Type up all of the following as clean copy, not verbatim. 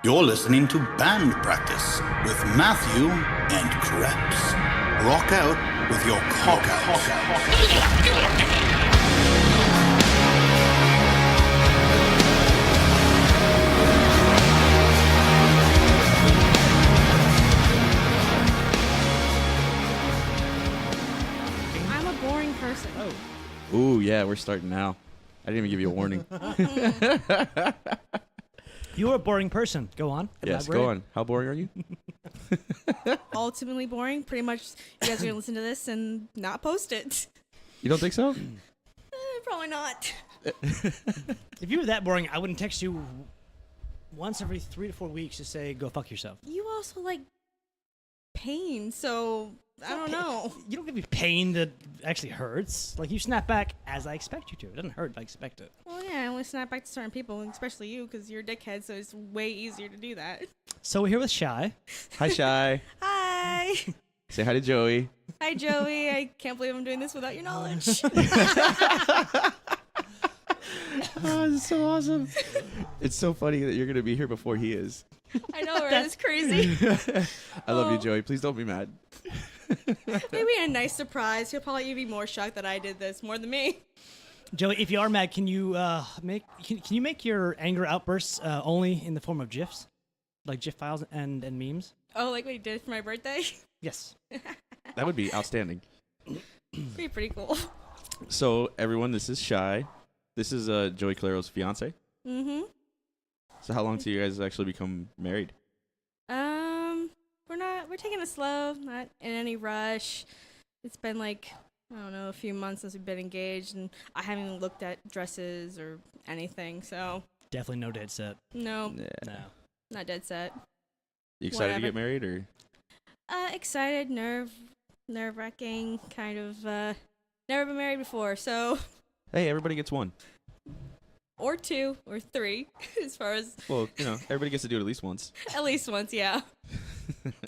You're listening to Band Practice with Matthew and Krebs. Rock out with your cock out. I'm a boring person. Oh. Ooh, yeah, we're starting now. I didn't even give you a warning. You're a boring person. Go on. Yes, Elaborate. go on. How boring are you? Ultimately boring. Pretty much, you guys are gonna listen to this and not post it. You don't think so? Probably not. If you were that boring, I wouldn't text you once every 3 to 4 weeks to say, go fuck yourself. You also like pain, so I don't know. You don't give me pain that actually hurts. Like, you snap back as I expect you to. It doesn't hurt if I expect it. Well, yeah, I only snap back to certain people, especially you, because you're a dickhead, so it's way easier to do that. So we're here with Shi. Hi, Shy. Hi. Say hi to Joey. Hi, Joey. I can't believe I'm doing this without your knowledge. Oh, this is so awesome. It's so funny that you're going to be here before he is. I know, right? It's crazy. I love you, Oh. Joey. Please don't be mad. Maybe a nice surprise. He'll probably be more shocked that I did this more than me. Joey, if you are mad, can you can you make your anger outbursts only in the form of GIFs? Like GIF files and memes? Oh, like what you did for my birthday? Yes. That would be outstanding. Pretty cool. So, everyone, this is Shy. This is Joey Claro's fiance. Mm-hmm. So how long till you guys actually become married? We're taking it slow, not in any rush. It's been like, I don't know, a few months since we've been engaged, and I haven't even looked at dresses or anything, so Definitely no dead set. no, Yeah. No. not dead set. You excited Whatever. to get married, or? Excited, nerve-wracking, kind of, never been married before, so, Hey, everybody gets one. or 2, or 3, as far as, Well, everybody gets to do it at least once. at least once, yeah.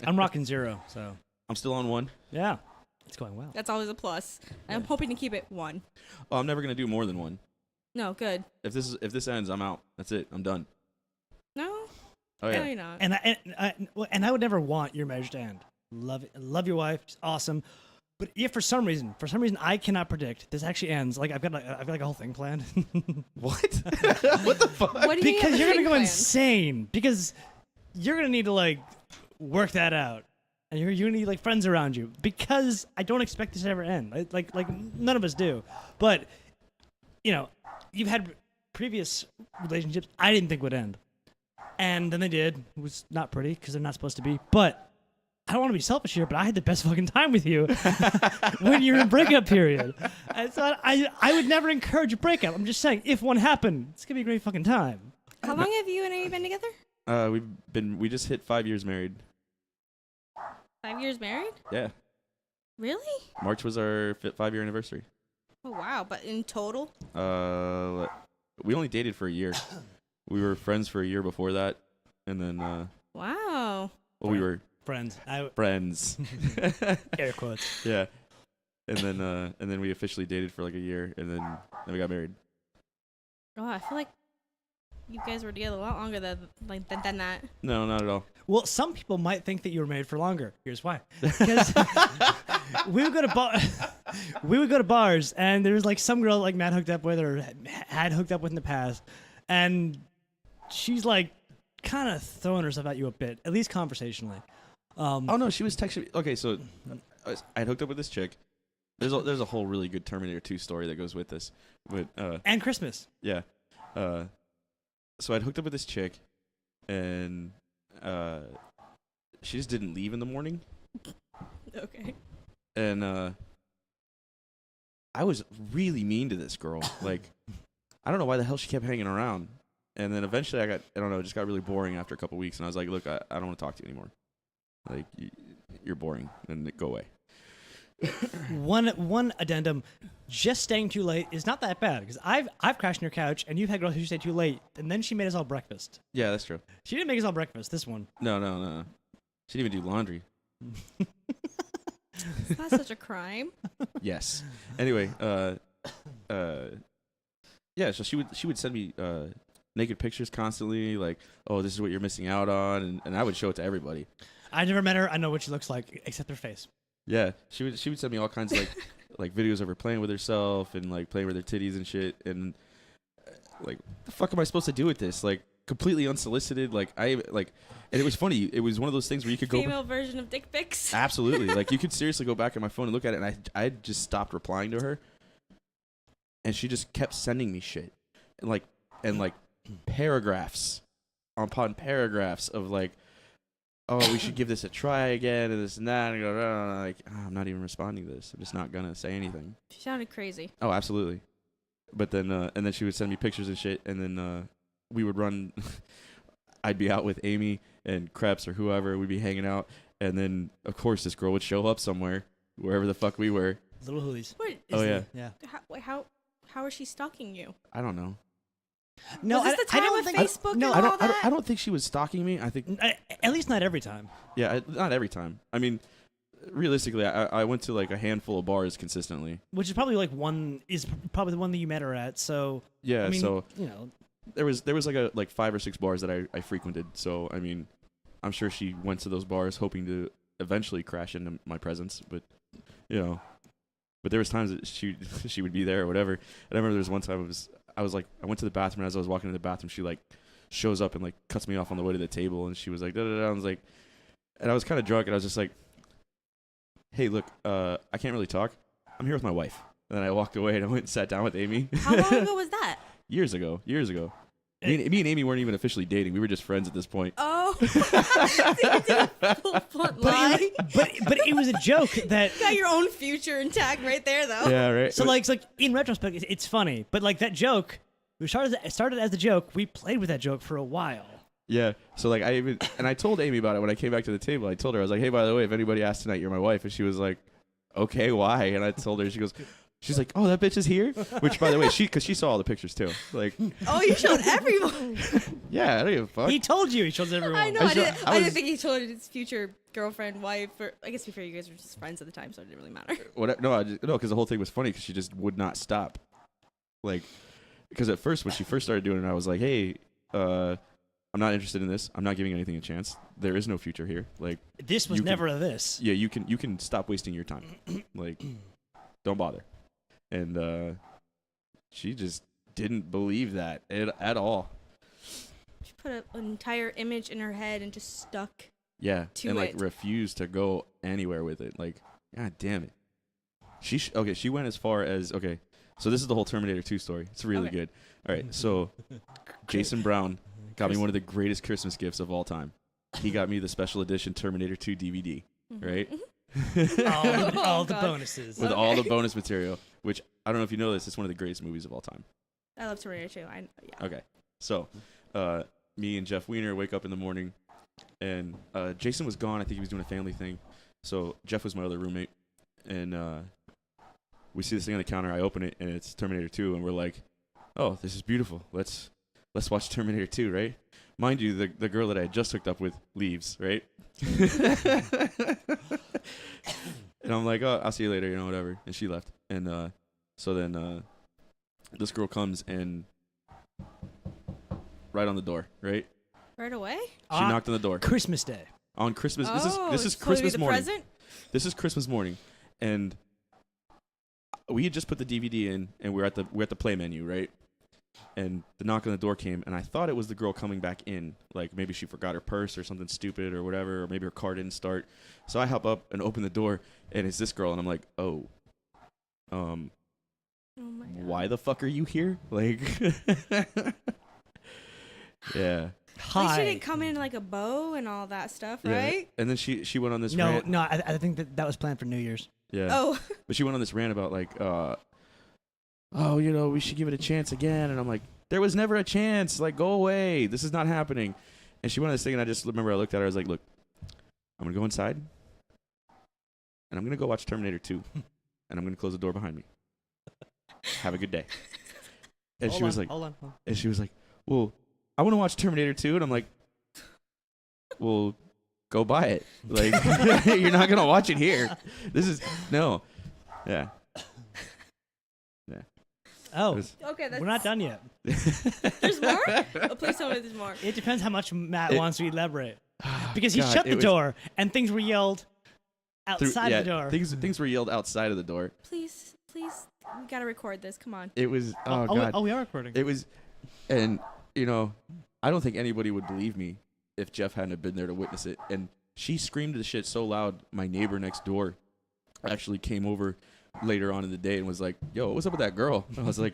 I'm rocking 0, so I'm still on 1. yeah. It's going well. That's always a plus. I'm hoping to keep it 1. Oh, I'm never gonna do more than 1. No, good. If this ends, I'm out. That's it. I'm done. No? Oh No, yeah. you're not. And I would never want your marriage to end. Love your wife, she's awesome. But if for some reason I cannot predict this actually ends, like I've got like a whole thing planned. What? What the fuck? What do you Because have you're gonna go planned? insane. Because you're gonna need to like work that out, and you're gonna need like friends around you. Because I don't expect this to ever end. Like none of us do. But you've had previous relationships I didn't think would end, and then they did. It was not pretty because they're not supposed to be. But I don't want to be selfish here, but I had the best fucking time with you when you're in breakup period. And so I would never encourage a breakup. I'm just saying, if one happened, it's gonna be a great fucking time. How long have you and Amy been together? We just hit 5 years married. 5 years married? Yeah. Really? March was our 5-year anniversary. Oh, wow. But in total? We only dated for a year. We were friends for a year before that, and then Wow. we were Friends, friends. air quotes. Yeah. And then we officially dated for like a year, and then we got married. Oh, I feel like you guys were together a lot longer than that. No, not at all. Well, some people might think that you were married for longer. Here's why: because we would go to bars, and there was like some girl like Matt hooked up with or had hooked up with in the past, and she's like kind of throwing herself at you a bit, at least conversationally. Oh no, she was texting me. Okay, so I had hooked up with this chick. There's a whole really good Terminator 2 story that goes with this. But And Christmas. yeah. So I'd hooked up with this chick, and she just didn't leave in the morning. Okay. And I was really mean to this girl. Like, I don't know why the hell she kept hanging around. And then eventually it just got really boring after a couple weeks. And I was like, look, I don't want to talk to you anymore. Like, you're boring, and go away. One addendum: just staying too late is not that bad because I've crashed on your couch and you've had girls who stay too late, and then she made us all breakfast. Yeah, that's true. She didn't make us all breakfast. This one. No. She didn't even do laundry. It's not such a crime. Yes. Anyway, yeah. So she would send me naked pictures constantly, like, oh, this is what you're missing out on, and I would show it to everybody. I never met her. I know what she looks like, except her face. Yeah, she would send me all kinds of like videos of her playing with herself and like playing with her titties and shit, and like, what the fuck am I supposed to do with this? Like, completely unsolicited. Like, and it was funny. It was one of those things where you could go Female version of dick pics. absolutely, like, you could seriously go back at my phone and look at it, and I just stopped replying to her, and she just kept sending me shit, and like paragraphs upon paragraphs of like, oh, we should give this a try again, and this and that. And I go, like, I'm not even responding to this. I'm just not gonna say anything. She sounded crazy. Oh, absolutely. But then, and then she would send me pictures and shit, and then we would run. I'd be out with Amy and Krebs or whoever. We'd be hanging out, and then of course this girl would show up somewhere, wherever the fuck we were. Little hoolies. What? Oh yeah. Yeah. How is she stalking you? I don't know. No, Was this the time with Facebook and no, all that? I don't think she was stalking me. I think At least not every time. yeah, not every time. I mean, realistically, I went to like a handful of bars consistently. Which is probably probably the one that you met her at. So Yeah, I mean, so you know, there was like 5 or 6 bars that I frequented. So I mean, I'm sure she went to those bars hoping to eventually crash into my presence, but you know, but there was times that she would be there or whatever. And I remember there was one time I went to the bathroom, and as I was walking to the bathroom, she like shows up and like cuts me off on the way to the table, and she was like, da da da. I was like, and I was kind of drunk, and I was just like, hey, look, I can't really talk. I'm here with my wife. And then I walked away, and I went and sat down with Amy. How long ago was that? Years ago. Me and Amy weren't even officially dating. We were just friends at this point. Oh, so you did a full-blown lie. but it was a joke that. Got your own future intact right there, though. Yeah, right. So like in retrospect, it's funny, but like that joke, it started as a joke. We played with that joke for a while. Yeah. So like I told Amy about it when I came back to the table. I told her, I was like, hey, by the way, if anybody asks tonight, you're my wife. And she was like, okay, why? And I told her, she's like, oh, that bitch is here? Which, by the way, because she saw all the pictures too. Like, Oh, you showed everyone. yeah, I don't give a fuck. He told you. He shows everyone. I know. I I didn't was- think he told his future girlfriend, wife, or I guess before you guys were just friends at the time, so it didn't really matter. No, because the whole thing was funny because she just would not stop. Like, because at first, when she first started doing it, I was like, hey, I'm not interested in this. I'm not giving anything a chance. There is no future here. Like, This was you never a this. yeah, you can stop wasting your time. Like, don't bother. And she just didn't believe that at all. She put an entire image in her head and just stuck. Yeah, To and like it. refused to go anywhere with it. Like, god damn it. She went as far as So this is the whole Terminator 2 story. It's really Okay. good. All right, so Jason Brown got me one of the greatest Christmas gifts of all time. He got me the special edition Terminator 2 DVD, right? all the God. bonuses. With all the bonus material, which I don't know if you know this, it's one of the greatest movies of all time. I love Terminator 2. Yeah. Okay, so me and Jeff Weiner wake up in the morning, and Jason was gone. I think he was doing a family thing. So Jeff was my other roommate, and we see this thing on the counter. I open it, and it's Terminator 2, and we're like, "Oh, this is beautiful. Let's watch Terminator 2, right?" Mind you, the girl that I had just hooked up with leaves, right? And I'm like, "Oh, I'll see you later, whatever." And she left, and so then this girl comes and right on the door, right? Right away? She knocked on the door Christmas Day. on Christmas. This is so it'd be Christmas the morning. present? This is Christmas morning, and we had just put the DVD in, and we're at the play menu, right? And the knock on the door came, and I thought it was the girl coming back in, like maybe she forgot her purse or something stupid or whatever, or maybe her car didn't start. So I hop up and open the door, and it's this girl, and I'm like, oh, Oh my God. why the fuck are you here? Like, yeah. At least she Hi. didn't come in like a bow and all that stuff, Yeah. right? And then she went on this No, rant. no. I think that was planned for New Year's. Yeah. Oh. But she went on this rant about like, oh, we should give it a chance again. And I'm like, there was never a chance. Like, go away. This is not happening. And she went on this thing, and I just remember I looked at her. I was like, look, I'm going to go inside, and I'm going to go watch Terminator 2, and I'm going to close the door behind me. Have a good day. And she was like, hold on. and she was like, well, I want to watch Terminator 2. And I'm like, well, go buy it. Like, you're not going to watch it here. No. Yeah. Yeah. Oh, Okay, that's we're not done yet. There's more? Oh, please tell me there's more. It depends how much Matt wants to elaborate. Because he God, shut the it was- door and things were yelled outside the door. Things were yelled outside of the door. Please, we gotta record this. Come on. It was God. We are recording. It was, and you know, I don't think anybody would believe me if Jeff hadn't have been there to witness it. And she screamed the shit so loud, my neighbor next door actually came over later on in the day and was like, "Yo, what's up with that girl?" I was like,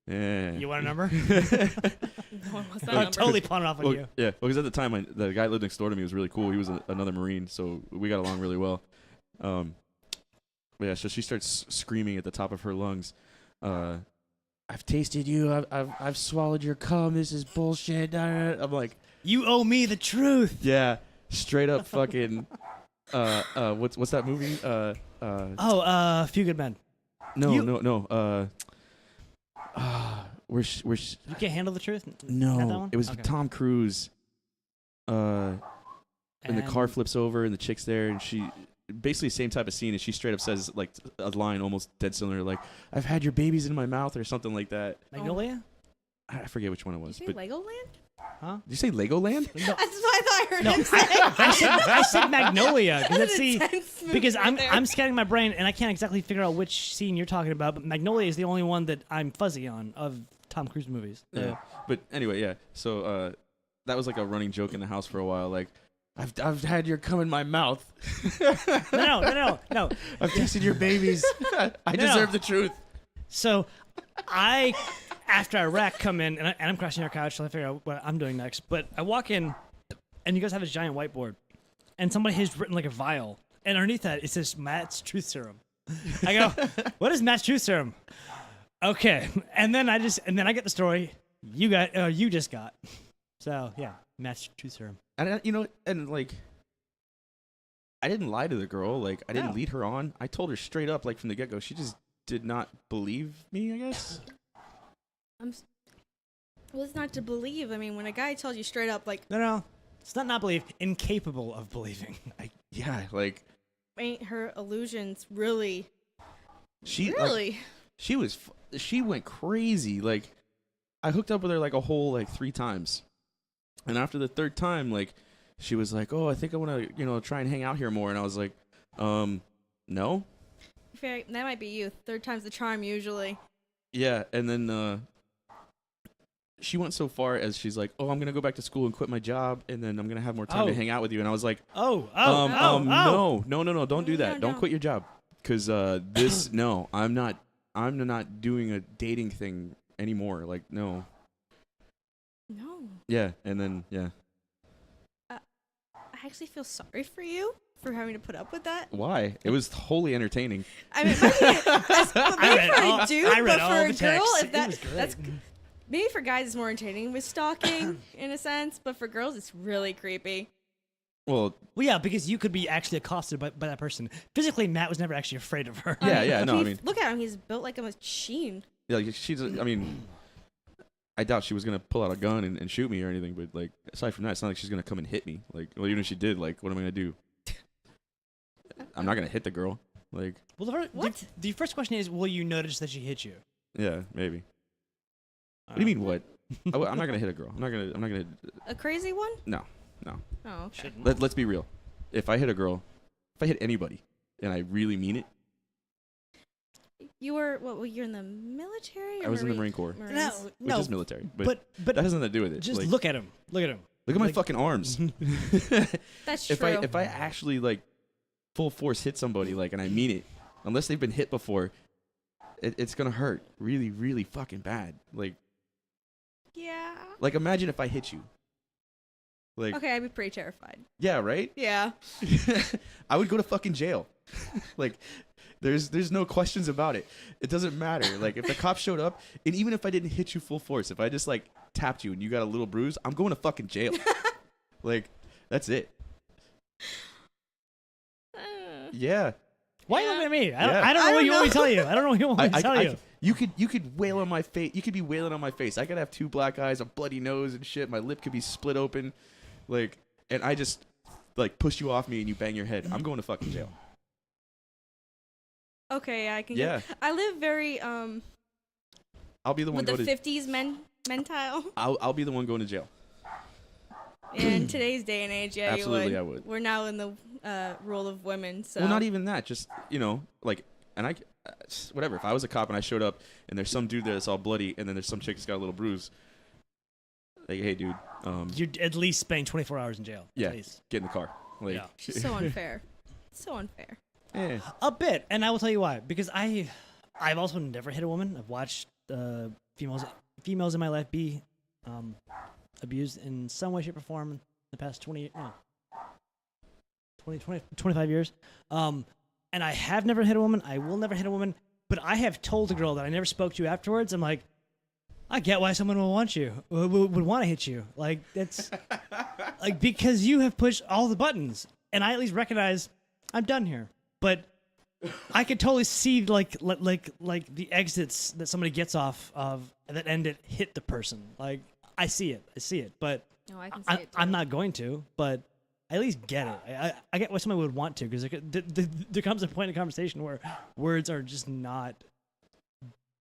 "Eh." You want a number? No one wants that I'm number. totally pawning off on Well, you. yeah, because at the time, the guy lived next door to me was really cool. He was another Marine, so we got along really well. But yeah, so she starts screaming at the top of her lungs, "I've tasted you. I've swallowed your cum. This is bullshit." I'm like, You owe me the truth. yeah, straight up fucking. What's that movie? Few Good Men. No. We're You can't handle the truth? Not that no. one? It was Okay. Tom Cruise. And the car flips over and the chick's there and she basically same type of scene and she straight up says like a line almost dead similar like I've had your babies in my mouth or something like that. Magnolia? I forget which one it was. Did you But say Legoland? Huh? did you say Legoland? No, That's what I thought I heard no him say. I said Magnolia. That's See, an intense move because right there. I'm scanning my brain and I can't exactly figure out which scene you're talking about, but Magnolia is the only one that I'm fuzzy on of Tom Cruise movies. Yeah. But anyway, yeah. So that was like a running joke in the house for a while. Like I've had your cum in my mouth. No. I've tasted your babies. I deserve the truth. So after Iraq come in, and I'm crashing our couch till I figure out what I'm doing next. But I walk in, and you guys have this giant whiteboard, and somebody has written like a vial, and underneath that it says Matt's Truth Serum. I go, what is Matt's Truth Serum? Okay, and then I get the story you just got. So yeah, Matt's Truth Serum. And and like, I didn't lie to the girl. Like, I didn't No. lead her on. I told her straight up, like from the get go. She just did not believe me, I guess. Well, it's not to believe. I mean, when a guy tells you straight up, like, No, it's not believe, incapable of believing. Yeah, like ain't her illusions really? she Really? like, she went crazy. Like, I hooked up with her like a whole like 3 times, and after the 3rd time, like, she was like, "Oh, I think I want to try and hang out here more," and I was like, no. Fair, that might be you. 3rd time's the charm usually. Yeah, and then she went so far as she's like, "Oh, I'm gonna go back to school and quit my job, and then I'm gonna have more time to Oh. hang out with you." And I was like, No, no, don't do No, that. Don't no. quit your job, because this, no, I'm not doing a dating thing anymore. Like, no, No. yeah, and then yeah, I actually feel sorry for you for having to put up with that. why? It was wholly entertaining. I mean, maybe for a dude, I read but all for a the girl, texts. if that It was great. that's maybe for guys it's more entertaining with stalking in a sense, but for girls it's really creepy. Well, Well, yeah, because you could be actually accosted by that person. Physically, Matt was never actually afraid of her. yeah, no, I mean, Look at him; he's built like a machine. yeah, like she's. I mean, I doubt she was gonna pull out a gun and shoot me or anything. But like, aside from that, it's not like she's gonna come and hit me. Like, well, even if she did, like, what am I gonna do? I'm not gonna hit the girl. Like, Well, What? The first question is, will you notice that she hit you? yeah, maybe. What do you mean? What? I'm not gonna hit a girl. I'm not gonna. A crazy one? No. Oh, okay. Shouldn't. Let's be real. If I hit a girl, if I hit anybody, and I really mean it, You were what? Were you in the military? Or I was in the Marine Corps, Marines? which is military, but, but that has nothing to do with it. just Like, look at him. Look at him. look at my like- fucking arms. That's if true. I actually like full force hit somebody, like, and I mean it, unless they've been hit before, it's gonna hurt really, really fucking bad. Yeah. Like imagine if I hit you. Like, Okay, I'd be pretty terrified. yeah, right? Yeah. I would go to fucking jail. Like, there's no questions about it. It doesn't matter. Like, if the cops showed up, and even if I didn't hit you full force, if I just like tapped you and you got a little bruise, I'm going to fucking jail. Like, that's it. Yeah. Why are you Yeah. looking at me? Yeah. I don't know I what don't you want me know. to tell you. I don't know what you want me to tell you. You could wail on my face. You could be wailing on my face. I could have 2 black eyes, a bloody nose and shit. My lip could be split open, like, and I just like push you off me and you bang your head. I'm going to fucking jail. Okay, I can. Yeah. I live very I'll be the one with the going 50s mentile. I'll be the one going to jail. In today's day and age, yeah, Absolutely, you would. I would. We're now in the role of women, so. Well, not even that. Just, like, and whatever. If I was a cop and I showed up and there's some dude there that's all bloody and then there's some chick that's got a little bruise, like, hey, dude. You're at least spending 24 hours in jail. Yeah, At least. get in the car. Like, Yeah. It's so unfair. So unfair. eh. A bit, and I will tell you why. Because I've also never hit a woman. I've watched females in my life be abused in some way, shape, or form in the past 25 years. And I have never hit a woman. I will never hit a woman. But I have told a girl that I never spoke to afterwards. I'm like, I get why someone would want you, would want to hit you. Like, that's like, because you have pushed all the buttons, and I at least recognize I'm done here. But I could totally see like the exits that somebody gets off of that end it hit the person. Like, I see it, but No, I can see it too. I'm not going to. But I at least get it. I get why somebody would want to, because there comes a point in a conversation where words are just not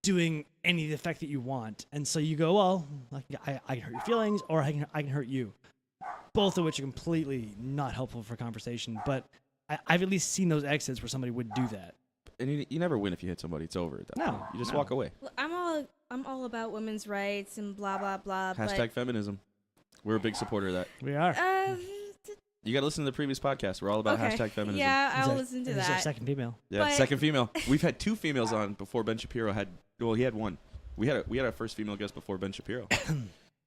doing any of the effect that you want, and so you go, well, like, I can hurt your feelings, or I can hurt you, both of which are completely not helpful for conversation. But I've at least seen those exits where somebody would do that. And you never win if you hit somebody. It's over at that No, point. You just no. walk away. Look, I'm all about women's rights and blah blah blah. Hashtag feminism. We're a big supporter of that. We are. But, You got to listen to the previous podcast. We're all about okay. hashtag feminism. Yeah, I'll Is listen to This is our that. second female. Yeah, But- second female. We've had 2 females on before Ben Shapiro had. Well, he had 1. We had our first female guest before Ben Shapiro.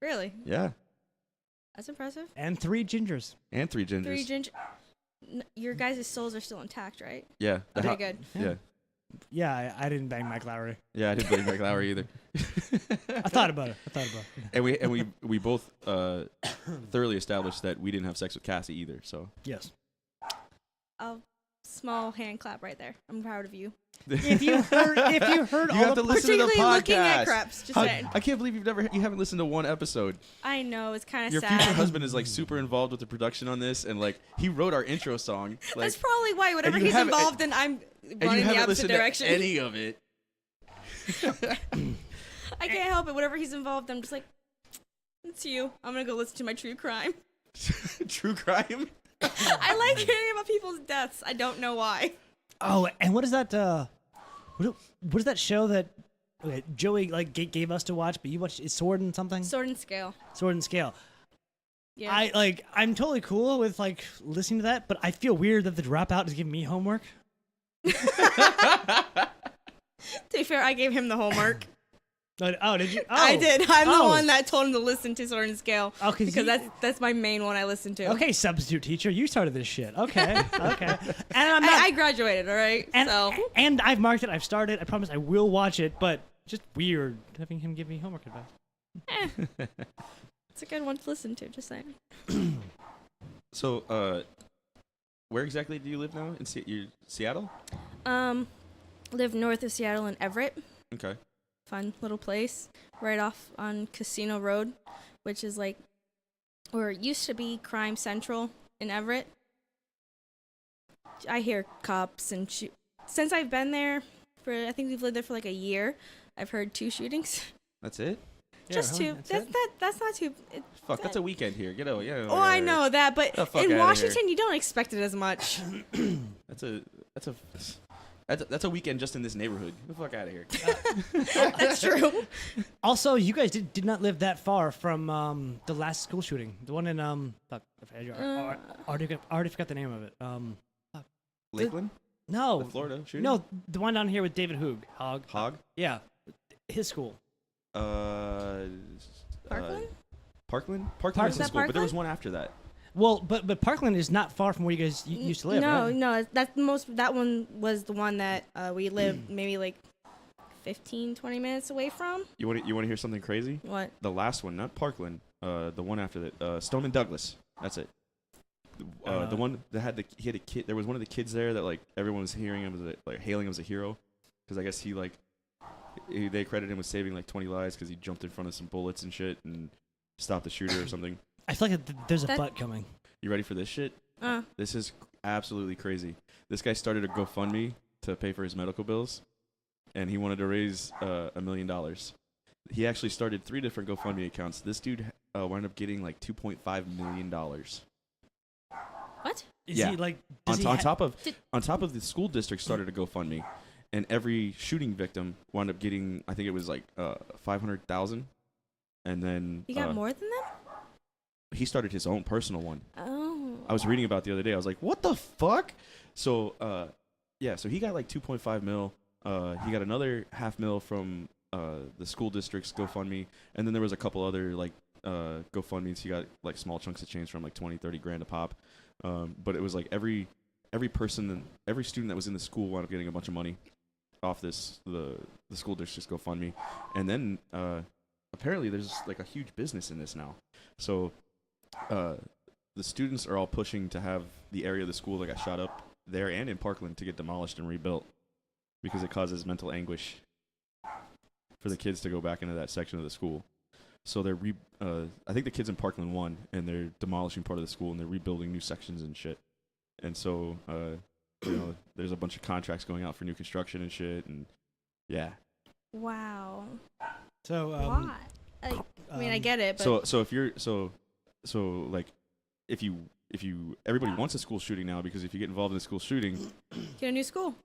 Really? Yeah, That's impressive. And 3 gingers. and 3 gingers. 3 ginger. Your guys' souls are still intact, right? Yeah. Okay, good. Yeah. Yeah, I didn't bang Mike Lowry. Yeah, I didn't blame Mike Lowry either. I thought about it. And we both thoroughly established that we didn't have sex with Cassie either. So Yes. A small hand clap right there. I'm proud of you. If you heard you all have to the listen to the Particularly podcast. looking at Krebs. Just saying. I can't believe you haven't listened to one episode. I know it's kind of Your sad. future husband is like super involved with the production on this, and like he wrote our intro song. Like, That's probably why. Whatever you he's haven't- involved in, I'm and you running the haven't opposite listened direction. to any of it. I can't help it. Whatever he's involved, I'm just like, it's you. I'm gonna go listen to my true crime. True crime. I like hearing about people's deaths. I don't know why. Oh, and what is that? What is that show that Joey like gave us to watch? But you watched Sword and something. Sword and Scale. Sword and Scale. Yeah. I'm totally cool with like listening to that, but I feel weird that the dropout is giving me homework. To be fair, I gave him the homework. Oh, did you? Oh. I did. I'm the Oh. one that told him to listen to Sword and Scale. Oh, 'cause because you- that's my main one I listen to. Okay, substitute teacher, you started this shit. Okay, okay. And I'm not. I graduated, all right? and I've marked it. I've started. I promise I will watch it. But just weird having him give me homework advice. It's a good one to listen to, just saying. So, where exactly do you live now? In Seattle? Live north of Seattle in Everett. Okay. Fun little place right off on Casino Road, which is like, or it used to be Crime Central in Everett. I hear cops and since I've been there I think we've lived there for like a year. I've heard 2 shootings. That's it? Just really? 2. That's That's not too. Fuck, that's a weekend here. Get out. Yeah. Oh, I know that, but The fuck in outta Washington you don't expect it as much. That's a weekend just in this neighborhood. Get the fuck out of here. That's true. Also, you guys did not live that far from the last school shooting, the one in fuck, I already forgot the name of it. Lakeland? No, The Florida shooting? no, the one down here with David Hoog. Hog? Yeah, his school. Parkland? Parkland? Parkland is Is the that school, but there was Parkland? one after that. Well, but Parkland is not far from where you guys used to live. No, right? no, that one was the one that we lived maybe like 15, 20 minutes away from. You want to hear something crazy? What? The last one, not Parkland. The one after that. Stoneman Douglas. That's it. The one that he had a kid. There was one of the kids there that like everyone was hearing him as hailing him as a hero, because I guess they credited him with saving like 20 lives because he jumped in front of some bullets and shit and stopped the shooter or something. I feel like there's a That- butt coming. You ready for this shit? This is absolutely crazy. This guy started a GoFundMe to pay for his medical bills, and he wanted to raise $1 million. he actually started 3 different GoFundMe accounts. This dude wound up getting like $2.5 million. What? Is Yeah. he like On, does he on ha- top of the school district started a GoFundMe, and every shooting victim wound up getting, I think it was like $500,000, and then You got more than them? he started his own personal one. Oh. I was reading about it the other day. I was like, what the fuck? So so he got like 2.5 mil. He got another $500,000 from the school district's GoFundMe, and then there was a couple other like GoFundMes. He got like small chunks of change from like 20-30 grand a pop. But it was like every person, every student that was in the school wound up getting a bunch of money off the school district's GoFundMe, and then apparently there's like a huge business in this now. So the students are all pushing to have the area of the school that got shot up there and in Parkland to get demolished and rebuilt because it causes mental anguish for the kids to go back into that section of the school. So they're I think the kids in Parkland won, and they're demolishing part of the school and they're rebuilding new sections and shit. And so there's a bunch of contracts going out for new construction and shit, and yeah. Wow. So Why? I mean, I get it, but So if you're so like if you everybody wants a school shooting now, because if you get involved in a school shooting, get a new school.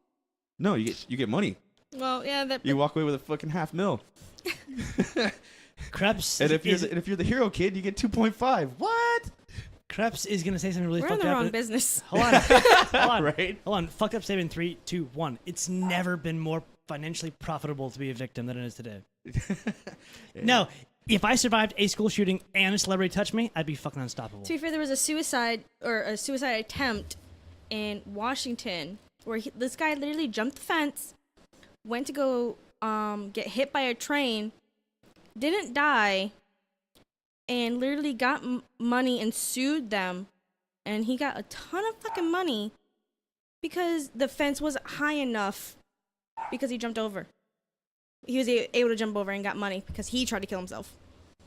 no, you get money. Well, yeah, that. You walk away with a fucking $500,000. Krebs And if you're the hero kid, you get 2.5. What? Krebs is gonna say something really We're in fucked the up. wrong business. Hold on. Hold on. Right? Hold on. Fucked up statement. 3, 2, 1. It's never been more financially profitable to be a victim than it is today. Yeah. No, if I survived a school shooting and a celebrity touched me, I'd be fucking unstoppable. To be fair, there was a suicide attempt in Washington where this guy literally jumped the fence, went to go get hit by a train, didn't die, and literally got money and sued them, and he got a ton of fucking money because the fence wasn't high enough because he jumped over. He was able to jump over and got money because he tried to kill himself.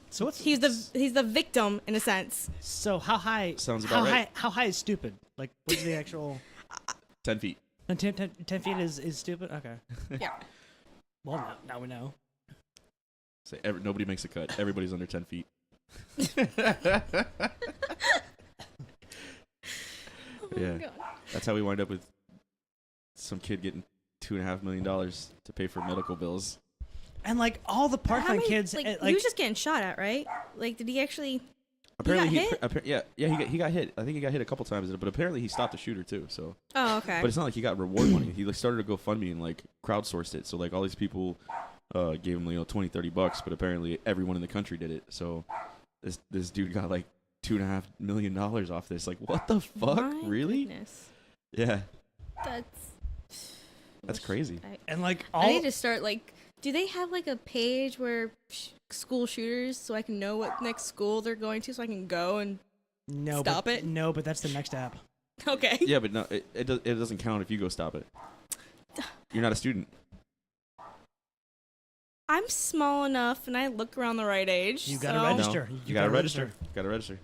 So what's He's the victim in a sense. So how high? Sounds how about high? right. How high is stupid? Like what's the actual? 10 feet. 10 feet is stupid. Okay. Yeah. Well, now we know. So nobody makes a cut. Everybody's under 10 feet. Yeah. God. That's how we wind up with some kid getting $2.5 million to pay for medical bills. And like all the How Parkland many- kids, like, like he was just getting shot at, right? Like, did he actually? Apparently, got hit? he got hit. I think he got hit a couple times, but apparently he stopped the shooter too. So, Oh, okay. but it's not like he got reward money. He like started a GoFundMe and like crowdsourced it. So like all these people gave him $20-30 bucks, but apparently everyone in the country did it. So this dude got like $2.5 million off this. Like, what the fuck? My Really? goodness. Yeah, That's that's crazy. and like I all. need to start like. Do they have like a page where school shooters, so I can know what next school they're going to, so I can go and No, Stop but, it? No, but that's the next app. okay. Yeah, but no, it doesn't count if you go stop it. You're not a student. I'm small enough and I look around the right age. You gotta so- register. No, You you gotta gotta register. register. Gotta register.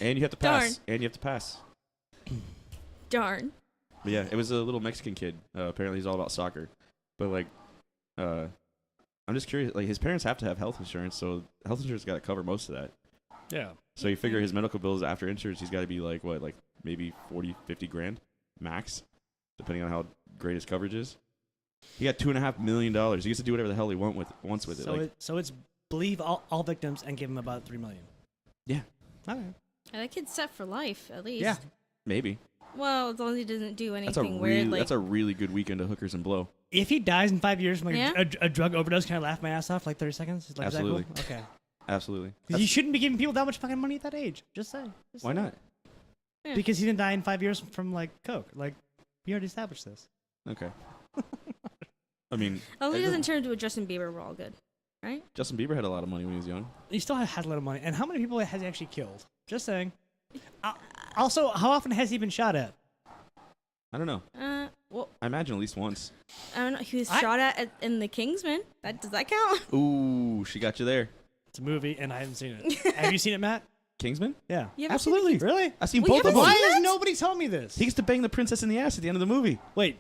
And you have to pass. Darn. And you have to pass. Darn. But yeah, it was a little Mexican kid. Apparently, he's all about soccer. But like, I'm just curious. Like, his parents have to have health insurance, so health insurance got to cover most of that. Yeah. So you figure his medical bills after insurance, he's got to be like what, like maybe 40-50 grand max, depending on how great his coverage is. He got $2.5 million. He gets to do whatever the hell he wants with it. So Like, so it's believe all victims and give them about $3 million. yeah, Okay. Yeah, that kid's set for life, at least. Yeah. maybe. Well, as long as he doesn't do That's a anything weird, like that's a really good weekend of hookers and blow. If he dies in 5 years from like Yeah. a drug overdose, can I laugh my ass off for like 30 seconds? Like, Absolutely. Is that cool? Okay. Absolutely. 'Cause you shouldn't be giving people that much fucking money at that age. Just say. Just Why say. not? Yeah. Because he didn't die in 5 years from like coke. Like we already established this. Okay. I mean, as long as he doesn't turn into a Justin Bieber, we're all good, right? Justin Bieber had a lot of money when he was young. He still has a lot of money. And how many people has he actually killed? Just saying. Also, how often has he been shot at? I don't know. Well, I imagine at least once. I don't know. He was shot at in The Kingsman. Does that count? Ooh, she got you there. It's a movie, and I haven't seen it. Have you seen it, Matt? Kingsman? Yeah. You haven't seen The Absolutely. Kingsman? Really? I've seen We both of haven't them. Why seen has that? nobody told me this? He gets to bang the princess in the ass at the end of the movie. Wait.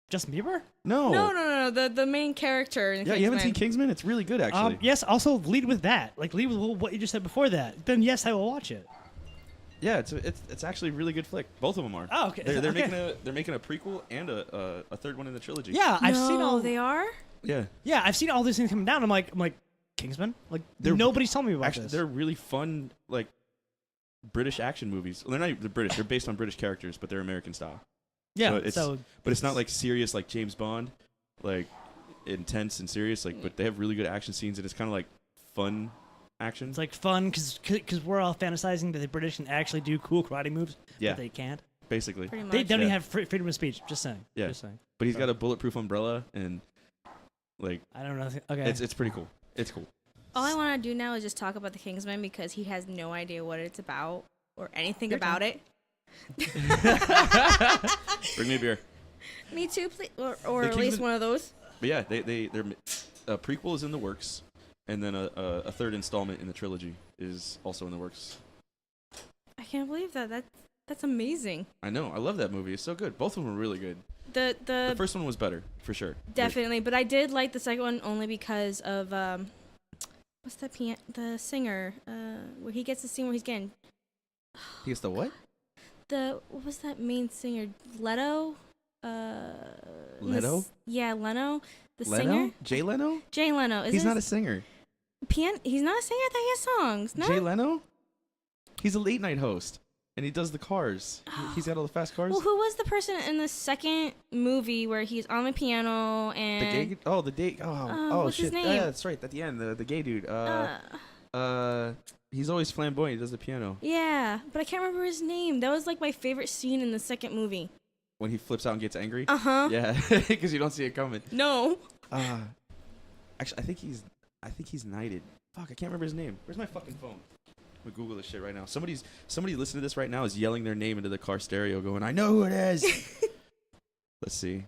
Justin Bieber? No. No. The main character in Yeah, you haven't seen Kingsman. Kingsman? It's really good, actually. Yes. Also, lead with that. Like, lead with what you just said before that. Then yes, I will watch it. Yeah, it's actually a really good flick. Both of them are. Oh, okay. They're Okay. making a prequel and a third one in the trilogy. Yeah, I've seen all. They are. Yeah. Yeah, I've seen all these things coming down. I'm like Kingsman. Like, nobody's telling me about Actually, this. they're really fun, like British action movies. Well, they're British. They're based on British characters, but they're American style. Yeah. But it's not like serious like James Bond, like intense and serious. Like, but they have really good action scenes, and it's kind of like fun action. It's like fun because we're all fantasizing that the British can actually do cool karate moves, Yeah. but they can't. Basically. Pretty much. They don't even Yeah. have freedom of speech. Just saying. Yeah. Just saying. But he's got a bulletproof umbrella, and like I don't know. Okay. it's pretty cool. It's cool. All I want to do now is just talk about the Kingsman because he has no idea what it's about or anything Your about turn. it. Bring me a beer. Me too, please, or The at least Kingsman- one of those. But yeah, they're a prequel is in the works, and then a third installment in the trilogy is also in the works. I can't believe that. That's amazing. I know. I love that movie. It's so good. Both of them are really good. The The first one was better, for sure. definitely, but I did like the second one only because of what's that the singer where he gets the scene where he's getting He gets the what? what was that main singer Leto? Leto? Yeah, Leno. The Leno? singer? Jay Leno? Jay Leno. He's not a singer. He's not a singer. I thought he has songs. No. Jay Leno? He's a late night host, and he does the cars. He's got all the fast cars. Well, who was the person in the second movie where he's on the piano The and gay? Oh, the gay. what's shit. his name? Yeah, that's right. At the end, the gay dude. He's always flamboyant. He does the piano. yeah, but I can't remember his name. That was like my favorite scene in the second movie. When he flips out and gets angry. Uh-huh. Yeah, because you don't see it coming. No. Actually, I think he's knighted. Fuck, I can't remember his name. Where's my fucking phone? I'm gonna Google this shit right now. Somebody listening to this right now is yelling their name into the car stereo, going, "I know who it is." Let's see.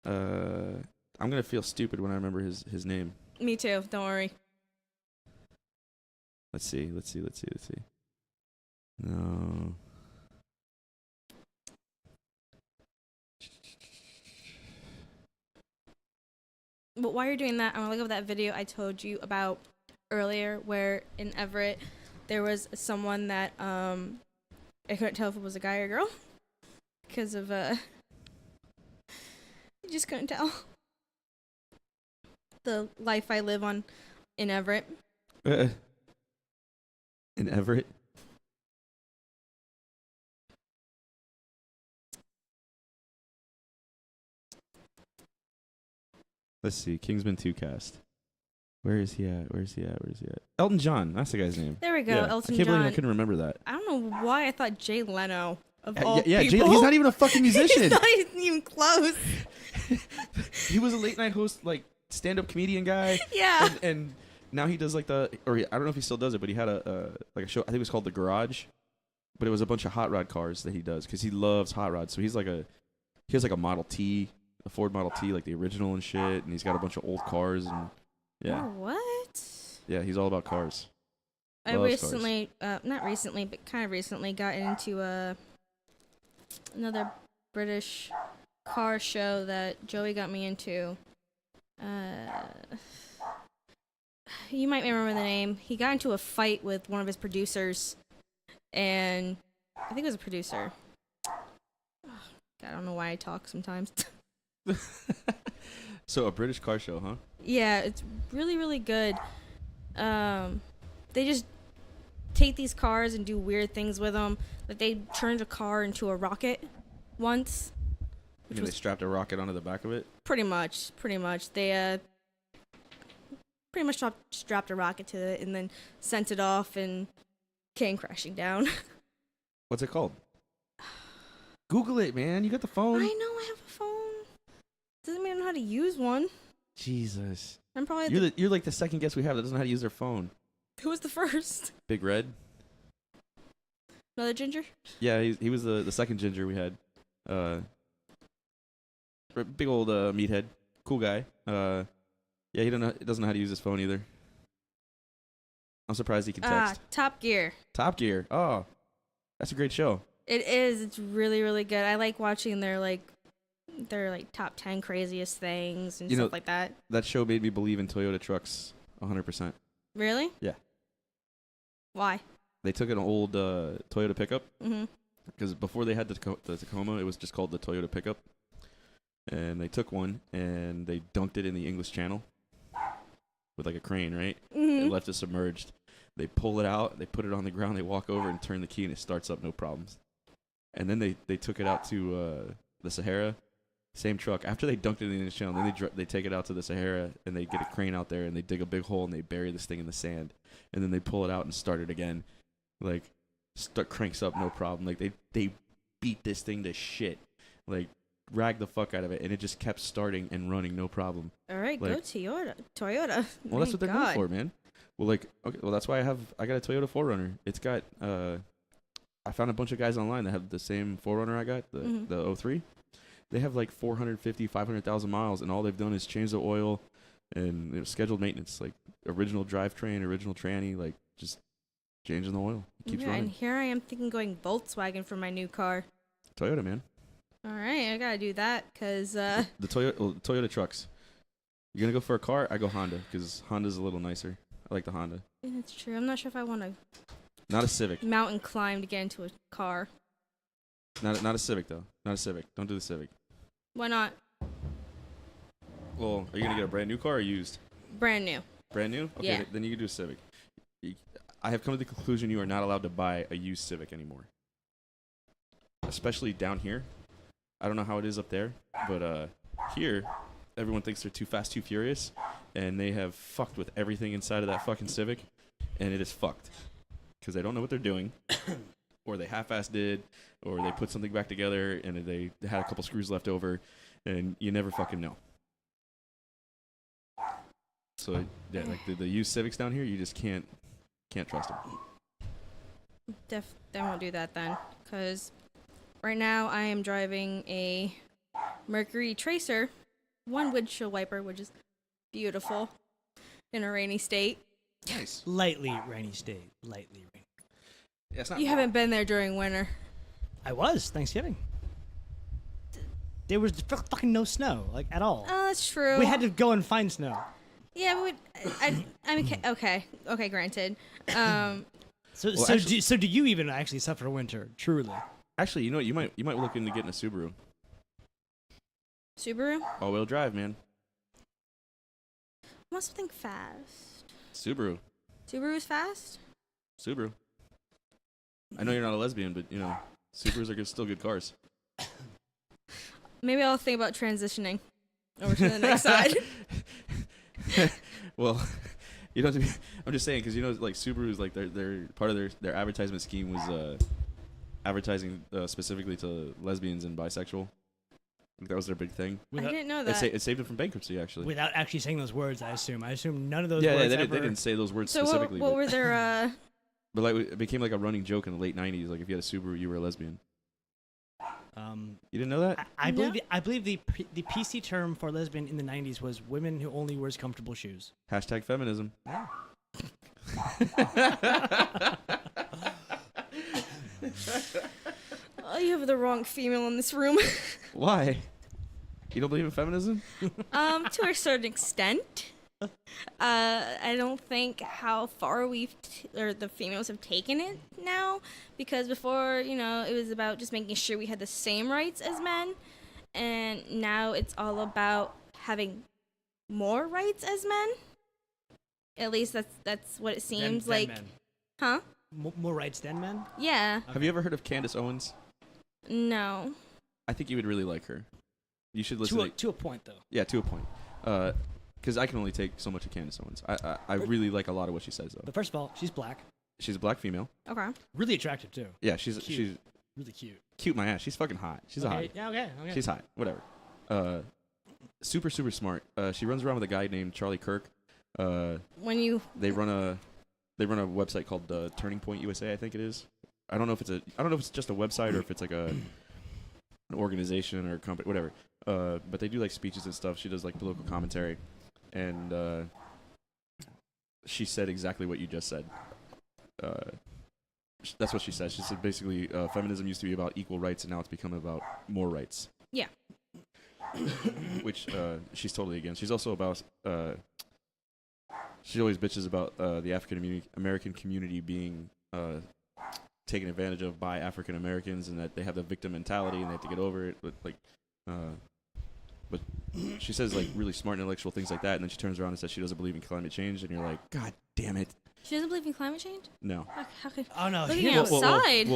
I'm gonna feel stupid when I remember his name. Me too. Don't worry. Let's see. No. But while you're doing that, I'm gonna look up that video I told you about earlier, where in Everett there was someone that I couldn't tell if it was a guy or a girl because of you just couldn't tell. The life I live on in Everett. In Everett. Let's see. Kingsman 2 cast. Where is he at? Elton John. That's the guy's name. There we go, Yeah. Elton I can't believe I John. couldn't remember that. I don't know why I thought Jay Leno of all Yeah, people. he's not even a fucking musician. He's not even close. He was a late night host, like stand-up comedian guy. Yeah. And now he does like I don't know if he still does it, but he had a show. I think it was called The Garage, but it was a bunch of hot rod cars that he does because he loves hot rods. So he has like a Model T, a Ford Model T, like the original and shit, and he's got a bunch of old cars and yeah, Oh, what? yeah, he's all about cars. I Loves recently, not recently, but kind of recently got into another British car show that Joey got me into. You might remember the name. He got into a fight with one of his producers, and I think it was a producer. God, I don't know why I talk sometimes. So a British car show, huh? Yeah, it's really, really good. They just take these cars and do weird things with them. Like they turned a car into a rocket once. I mean, they strapped a rocket onto the back of it. Pretty much. They pretty much strapped a rocket to it and then sent it off and came crashing down. What's it called? Google it, man. You got the phone. I know I have a phone. Doesn't mean I know how to use one. Jesus. I'm probably You're like the second guest we have that doesn't know how to use their phone. who was the first? Big Red. Another ginger? Yeah, he was the second ginger we had. Big old meathead, cool guy. Yeah, he doesn't know how to use his phone either. I'm surprised he can text. Top Gear. Top Gear. Oh, that's a great show. It is. It's really, really good. I like watching their their like top 10 craziest things and You know- stuff like that. That show made me believe in Toyota trucks 100%. Really? Yeah. Why? They took an old Toyota pickup Mm-hmm. because before they had the Tacoma, it was just called the Toyota pickup. And they took one and they dunked it in the English Channel with like a crane, right? Mm-hmm. They left it submerged. They pull it out, they put it on the ground, they walk over and turn the key and it starts up no problems. And then they took it out to the Sahara, same truck. After they dunked it in the English Channel, then they take it out to the Sahara and they get a crane out there and they dig a big hole and they bury this thing in the sand. And then they pull it out and start it again. Like, cranks up no problem. Like, they beat this thing to shit. Like, rag the fuck out of it, and it just kept starting and running no problem. All right, Like- go Toyota. Well, that's what they're God. known for, man. Well, like, okay, well, that's why I got a Toyota 4Runner. It's got, I found a bunch of guys online that have the same 4Runner I got, Mhm. the 03. They have like 450, 500,000 miles, and all they've done is change the oil and scheduled maintenance, like original drivetrain, original tranny, like just changing the oil. It keeps Yeah, running. and here I am thinking going Volkswagen for my new car. Toyota, man. All right, I gotta do that because The Toyota trucks. You're gonna go for a car? I go Honda because Honda's a little nicer. I like the Honda. that's true. I'm not sure if I want to Not a Civic. mountain climb to get into a car. Not a Civic though. Not a Civic. Don't do the Civic. Why not? Well, are you gonna get a brand new car or used? Brand new. Brand new? Okay, Yeah. then you can do a Civic. I have come to the conclusion you are not allowed to buy a used Civic anymore. Especially down here. I don't know how it is up there, but here, everyone thinks they're too fast, too furious, and they have fucked with everything inside of that fucking Civic, and it is fucked. Because they don't know what they're doing, or they half-assed did, or they put something back together, and they had a couple screws left over, and you never fucking know. So, yeah, like the used Civics down here, you just can't trust them. Then won't do that then, because right now I am driving a Mercury Tracer, one windshield wiper, which is beautiful in a rainy state. Nice. Lightly rainy state. Lightly rainy. Yeah, it's not You haven't been there during winter. I was Thanksgiving. There was fucking no snow, like at all. Oh, that's true. We had to go and find snow. Yeah, but I mean, okay, granted. So Well, so actually- do you even actually suffer winter? Truly. Actually, you know what? You might look into getting a Subaru. Subaru? All-wheel drive, man. I want something fast. Subaru. Subaru's fast? Subaru. I know you're not a lesbian, but, you know, Subarus are still good cars. Maybe I'll think about transitioning over to the next side. Well, you don't have to be... I'm just saying, because, you know, like, Subarus, like, their part of their advertisement scheme was advertising specifically to lesbians and bisexual. Like, that was their big thing. I didn't know that. It saved them from bankruptcy, actually. Without actually saying those words, I assume. I assume none of those Yeah, words they ever... didn't say those words So specifically. what but, were their but, like, it became, like, a running joke in the late 90s. Like, if you had a Subaru, you were a lesbian. You didn't know that? I believe No. I believe the PC term for lesbian in the 90s was women who only wears comfortable shoes. Hashtag feminism. Oh, you have the wrong female in this room. Why? You don't believe in feminism? To a certain extent. I don't think how far or the females have taken it now, because before, you know, it was about just making sure we had the same rights as men, and now it's all about having more rights as men. At least that's what it seems Than like. men. Huh? More rights than men? Yeah. Have you ever heard of Candace Owens? No. I think you would really like her. You should listen To a point, though. Yeah, to a point. Because I can only take so much of Candace Owens. I really like a lot of what she says, though. But first of all, she's black. She's a black female. Okay. Really attractive, too. Yeah, she's Cute. Really cute. cute my ass. She's fucking hot. She's a hot. Yeah, okay. She's hot. Whatever. Super smart. She runs around with a guy named Charlie Kirk. When you They run a website called Turning Point USA, I think it is. I don't know if it's just a website or if it's like an organization or a company, whatever. But they do like speeches and stuff. She does like political commentary, and she said exactly what you just said. That's what she said. She said basically, feminism used to be about equal rights, and now it's become about more rights. Yeah. which she's totally against. She's also about. She always bitches about the African American community being taken advantage of by African Americans, and that they have the victim mentality and they have to get over it. But she says like really smart intellectual things like that, and then she turns around and says she doesn't believe in climate change, and you're like, God damn it. She doesn't believe in climate change? No. How could Oh no! looking Here- outside?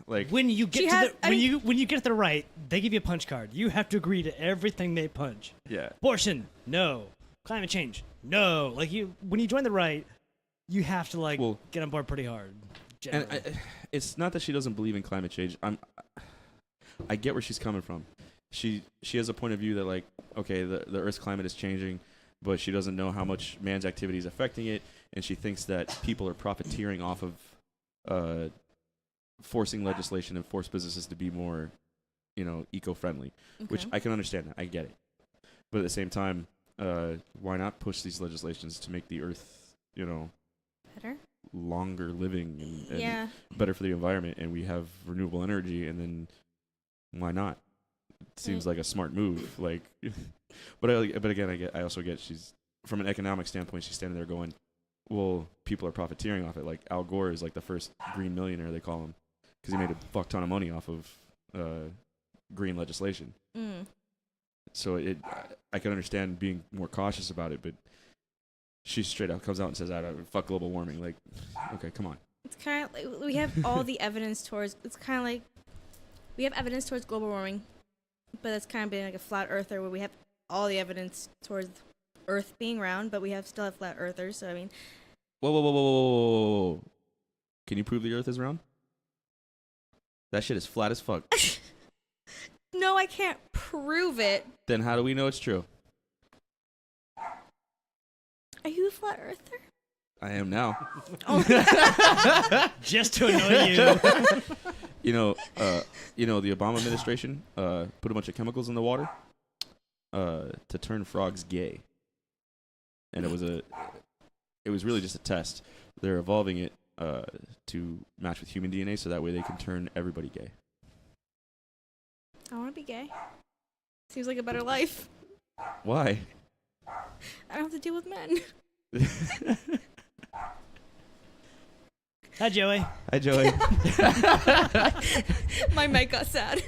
Like when you get She to has- the, I when mean- you get to the right, they give you a punch card. You have to agree to everything they punch. yeah. Abortion, no. Climate change, no. Like when you join the right, you have to Well- get on board pretty hard. And generally. it's not that she doesn't believe in climate change. I get where she's coming from. She has a point of view that like, okay, the Earth's climate is changing, but she doesn't know how much man's activity is affecting it, and she thinks that people are profiteering off of forcing legislation and force businesses to be more, eco-friendly, which I can understand that. I get it. But at the same time, why not push these legislations to make the Earth, better? longer living and Yeah. better for the environment, and we have renewable energy, and then why not? It seems like a smart move. Like, but again, I also get she's from an economic standpoint. She's standing there going, "Well, people are profiteering off it." Like Al Gore is like the first green millionaire, they call him, because he made a fuck ton of money off of green legislation. Mm. So I can understand being more cautious about it, but she straight up comes out and says, "I don't fuck global warming." Like, okay, come on. It's kind of like we have all the evidence towards. It's kind of like we have evidence towards global warming, but it's kind of being like a flat earther where we have all the evidence towards Earth being round, but we still have flat earthers. So I mean, Whoa. Can you prove the Earth is round? That shit is flat as fuck. no, I can't prove it. Then how do we know it's true? Are you a flat earther? I am now. Just to annoy you. The Obama administration put a bunch of chemicals in the water to turn frogs gay, and it was really just a test. They're evolving it to match with human DNA, so that way they can turn everybody gay. I want to be gay. Seems like a better life. Why? I don't have to deal with men. Hi, Joey. Hi, Joey. My mic got sad.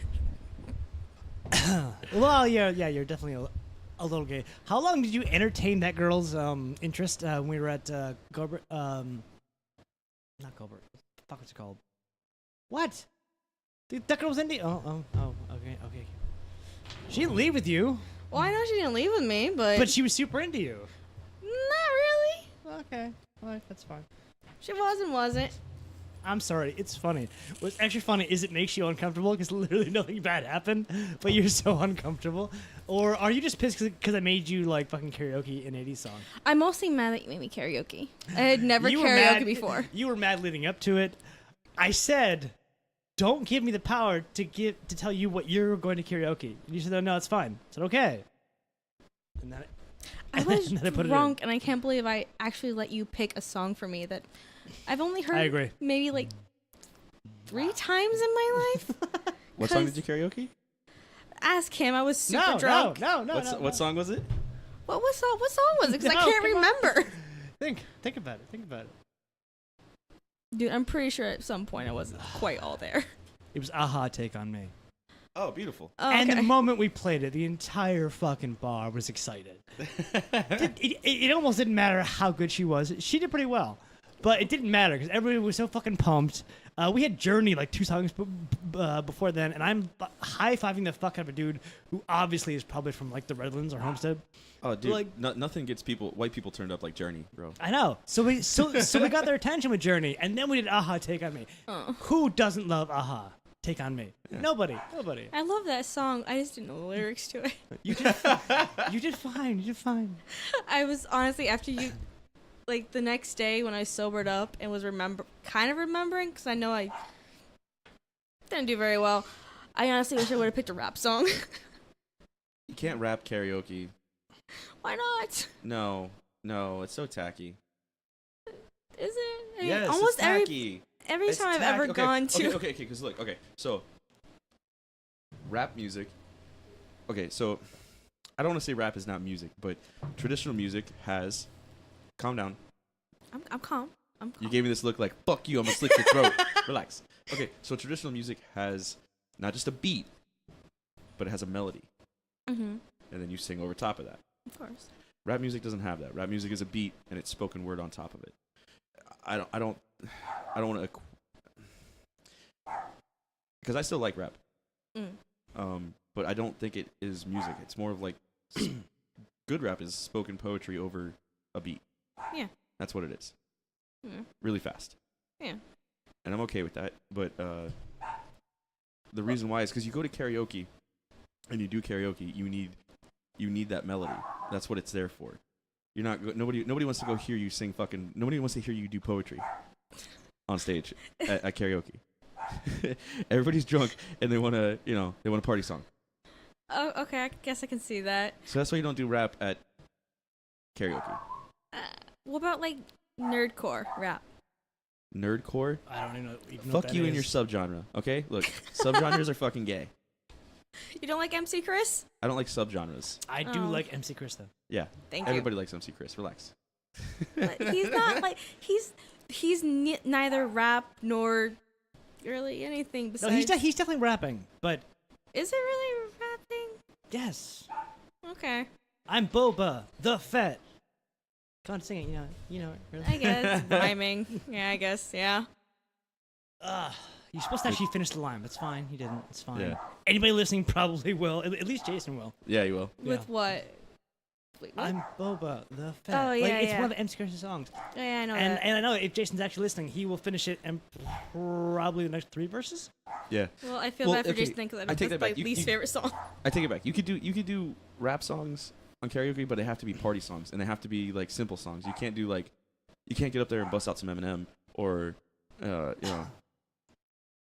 Well, you're definitely a little gay. How long did you entertain that girl's interest when we were at Gilbert? Not Gilbert. What the fuck was it called? What? Dude, that girl was into. Oh, okay. She didn't leave with you, Well, I know she didn't leave with me, but she was super into you. not really. Okay, well, that's fine. She wasn't. I'm sorry. It's funny. What's actually funny is it makes you uncomfortable because literally nothing bad happened, but you're so uncomfortable. Or are you just pissed because I made you like fucking karaoke an 80s song? I'm mostly mad that you made me karaoke. I had never You were karaoke mad- before. You were mad leading up to it. I said, "Don't give me the power to tell you what you're going to karaoke." And you said, "Oh, no, it's fine." I said, "Okay." And then I was and then I put it in. drunk, and I can't believe I actually let you pick a song for me that I've only heard I agree. maybe like 3 times in my life. What song did you karaoke? Ask him. I was super drunk. No. What song was it? What song was it? Because I No, can't come on. remember. Think about it. Dude, I'm pretty sure at some point I wasn't quite all there. It was Aha Take on Me. Oh, beautiful. Oh, And okay. the moment we played it, the entire fucking bar was excited. it almost didn't matter how good she was. She did pretty well. But it didn't matter because everybody was so fucking pumped. We had Journey like 2 songs before then, and I'm high-fiving the fuck out of a dude who obviously is probably from like the Redlands or Homestead. Oh, dude, Like- nothing gets white people turned up like Journey, bro. I know. So we got their attention with Journey, and then we did Aha Take on Me. Oh. Who doesn't love Aha Take on Me? Yeah. Nobody. I love that song. I just didn't know the lyrics to it. You did fine. You did fine. I was honestly after you, like the next day when I sobered up and was kind of remembering because I know I didn't do very well. I honestly wish I would have picked a rap song. You can't rap karaoke. Why not? No, it's so tacky. Is it? I mean, Yes, almost it's tacky. every It's time I've tacky. ever gone to. Okay, because look, okay, so rap music. Okay, so I don't want to say rap is not music, but traditional music has. Calm down. I'm calm. I'm calm. You gave me this look like, fuck you, I'm gonna slit your throat. Relax. Okay, so traditional music has not just a beat, but it has a melody. Mm-hmm. And then you sing over top of that. Of course. Rap music doesn't have that. Rap music is a beat and it's spoken word on top of it. I don't want to, because I still like rap. But I don't think it is music. It's more of like good rap is spoken poetry over a beat. Yeah. That's what it is. Yeah. Really fast. Yeah. And I'm okay with that. But the reason why is because you go to karaoke and you do karaoke, you need that melody. That's what it's there for. You're not nobody wants to go hear you sing fucking. Nobody wants to hear you do poetry on stage at karaoke. Everybody's drunk and they want a party song. Oh, okay. I guess I can see that. So that's why you don't do rap at karaoke. What about like nerdcore rap? Nerdcore? I don't even know what Fuck that you and is. your subgenre. Okay, look, subgenres are fucking gay. You don't like MC Chris? I don't like subgenres. I do Oh. like MC Chris though. Yeah, Thank everybody likes MC Chris. Relax. But he's not like he's neither rap nor really anything No, besides. he's definitely rapping, but Is it really rapping? yes, Okay, I'm Boba the Fett. Can't sing it, you know it. Really. I guess rhyming. Yeah, I guess. Yeah. You're supposed to actually finish the line. That's fine. He didn't. It's fine. Yeah. Anybody listening probably will. At least Jason will. Yeah, you will. With Yeah. what? Wait, what? I'm Boba the Fett. Oh, yeah, It's yeah. one of the MC Chris songs. Yeah, I know And that. I know if Jason's actually listening, he will finish it in probably the next 3 verses. Yeah, Well, I feel Well, bad for okay, Jason because I that's take that my back. You- least you- favorite song. I take it back. You could do rap songs on karaoke, but they have to be party songs and they have to be like simple songs. You can't get up there and bust out some Eminem or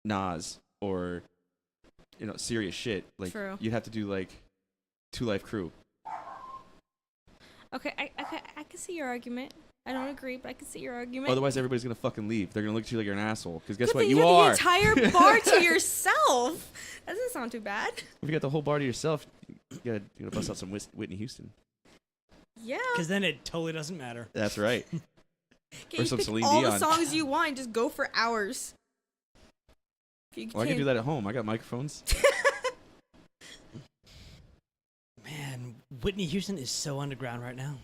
Nas or serious shit. Like True. you'd have to do like 2 Live Crew. Okay, I can see your argument. I don't agree, but I can see your argument. Otherwise, everybody's gonna fucking leave. They're gonna look at you like you're an asshole. Because guess Good what? thing You have are. the entire bar to yourself. That doesn't sound too bad. If you got the whole bar to yourself, you gotta bust out some Whitney Houston. Yeah. Because then it totally doesn't matter. That's right. Okay, or you some pick Celine all Dion. the songs you want and just go for hours. You Well, I can do that at home. I got microphones. Man, Whitney Houston is so underground right now.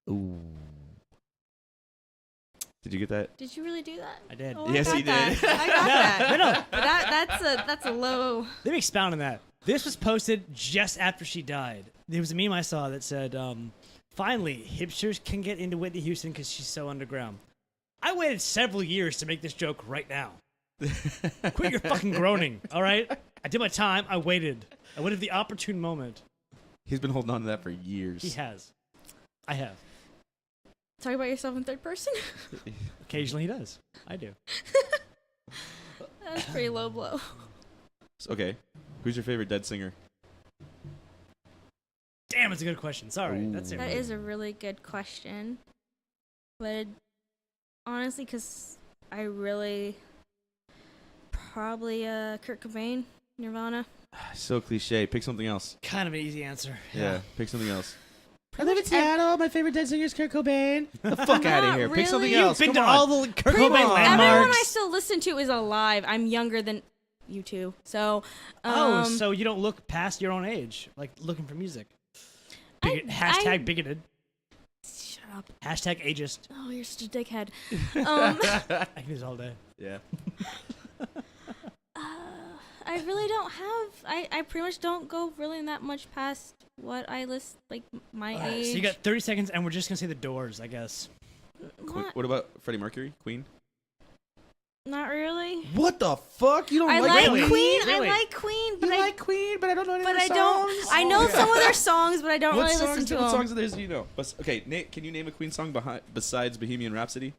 Ooh. Did you get that? Did you really do that? I did. Oh, Yes, I he got did. that. I got that. No, no. But that's a low. Let me expound on that. This was posted just after she died. There was a meme I saw that said, finally, hipsters can get into Whitney Houston because she's so underground. I waited several years to make this joke right now. Quit your fucking groaning, all right? I did my time. I waited the opportune moment. He's been holding on to that for years. He has. I have. Talk about yourself in third person. Occasionally he does. I do. That's pretty low blow. Okay. Who's your favorite dead singer? Damn, it's a good question. Sorry. Ooh. That's it. That is a really good question. But honestly, because I really probably Kurt Cobain, Nirvana. So cliche. Pick something else. Kind of an easy answer. Yeah. Pick something else. I live in Seattle. My favorite dead singer is Kurt Cobain. The fuck out of Not here. Pick something really. else. You've been Come to on. all the Kurt Pretty Cobain much landmarks. everyone I still listen to is alive. I'm younger than you two, so. So you don't look past your own age, like looking for music. Hashtag bigoted. Shut up. Hashtag ageist. Oh, you're such a dickhead. I can do this all day. Yeah. I really don't have. I pretty much don't go really that much past what I list, like my All right, age. so you got 30 seconds, and we're just gonna say the Doors, I guess. What? What about Freddie Mercury? Queen? Not really. What the fuck? You don't I like like Really? Queen. Really? I like Queen, but You I like Queen, but I don't know any but of I their don't. songs. I know some of their songs, but I don't What really songs? listen to What them. songs of theirs do you know? Okay, Nate, can you name a Queen song besides Bohemian Rhapsody?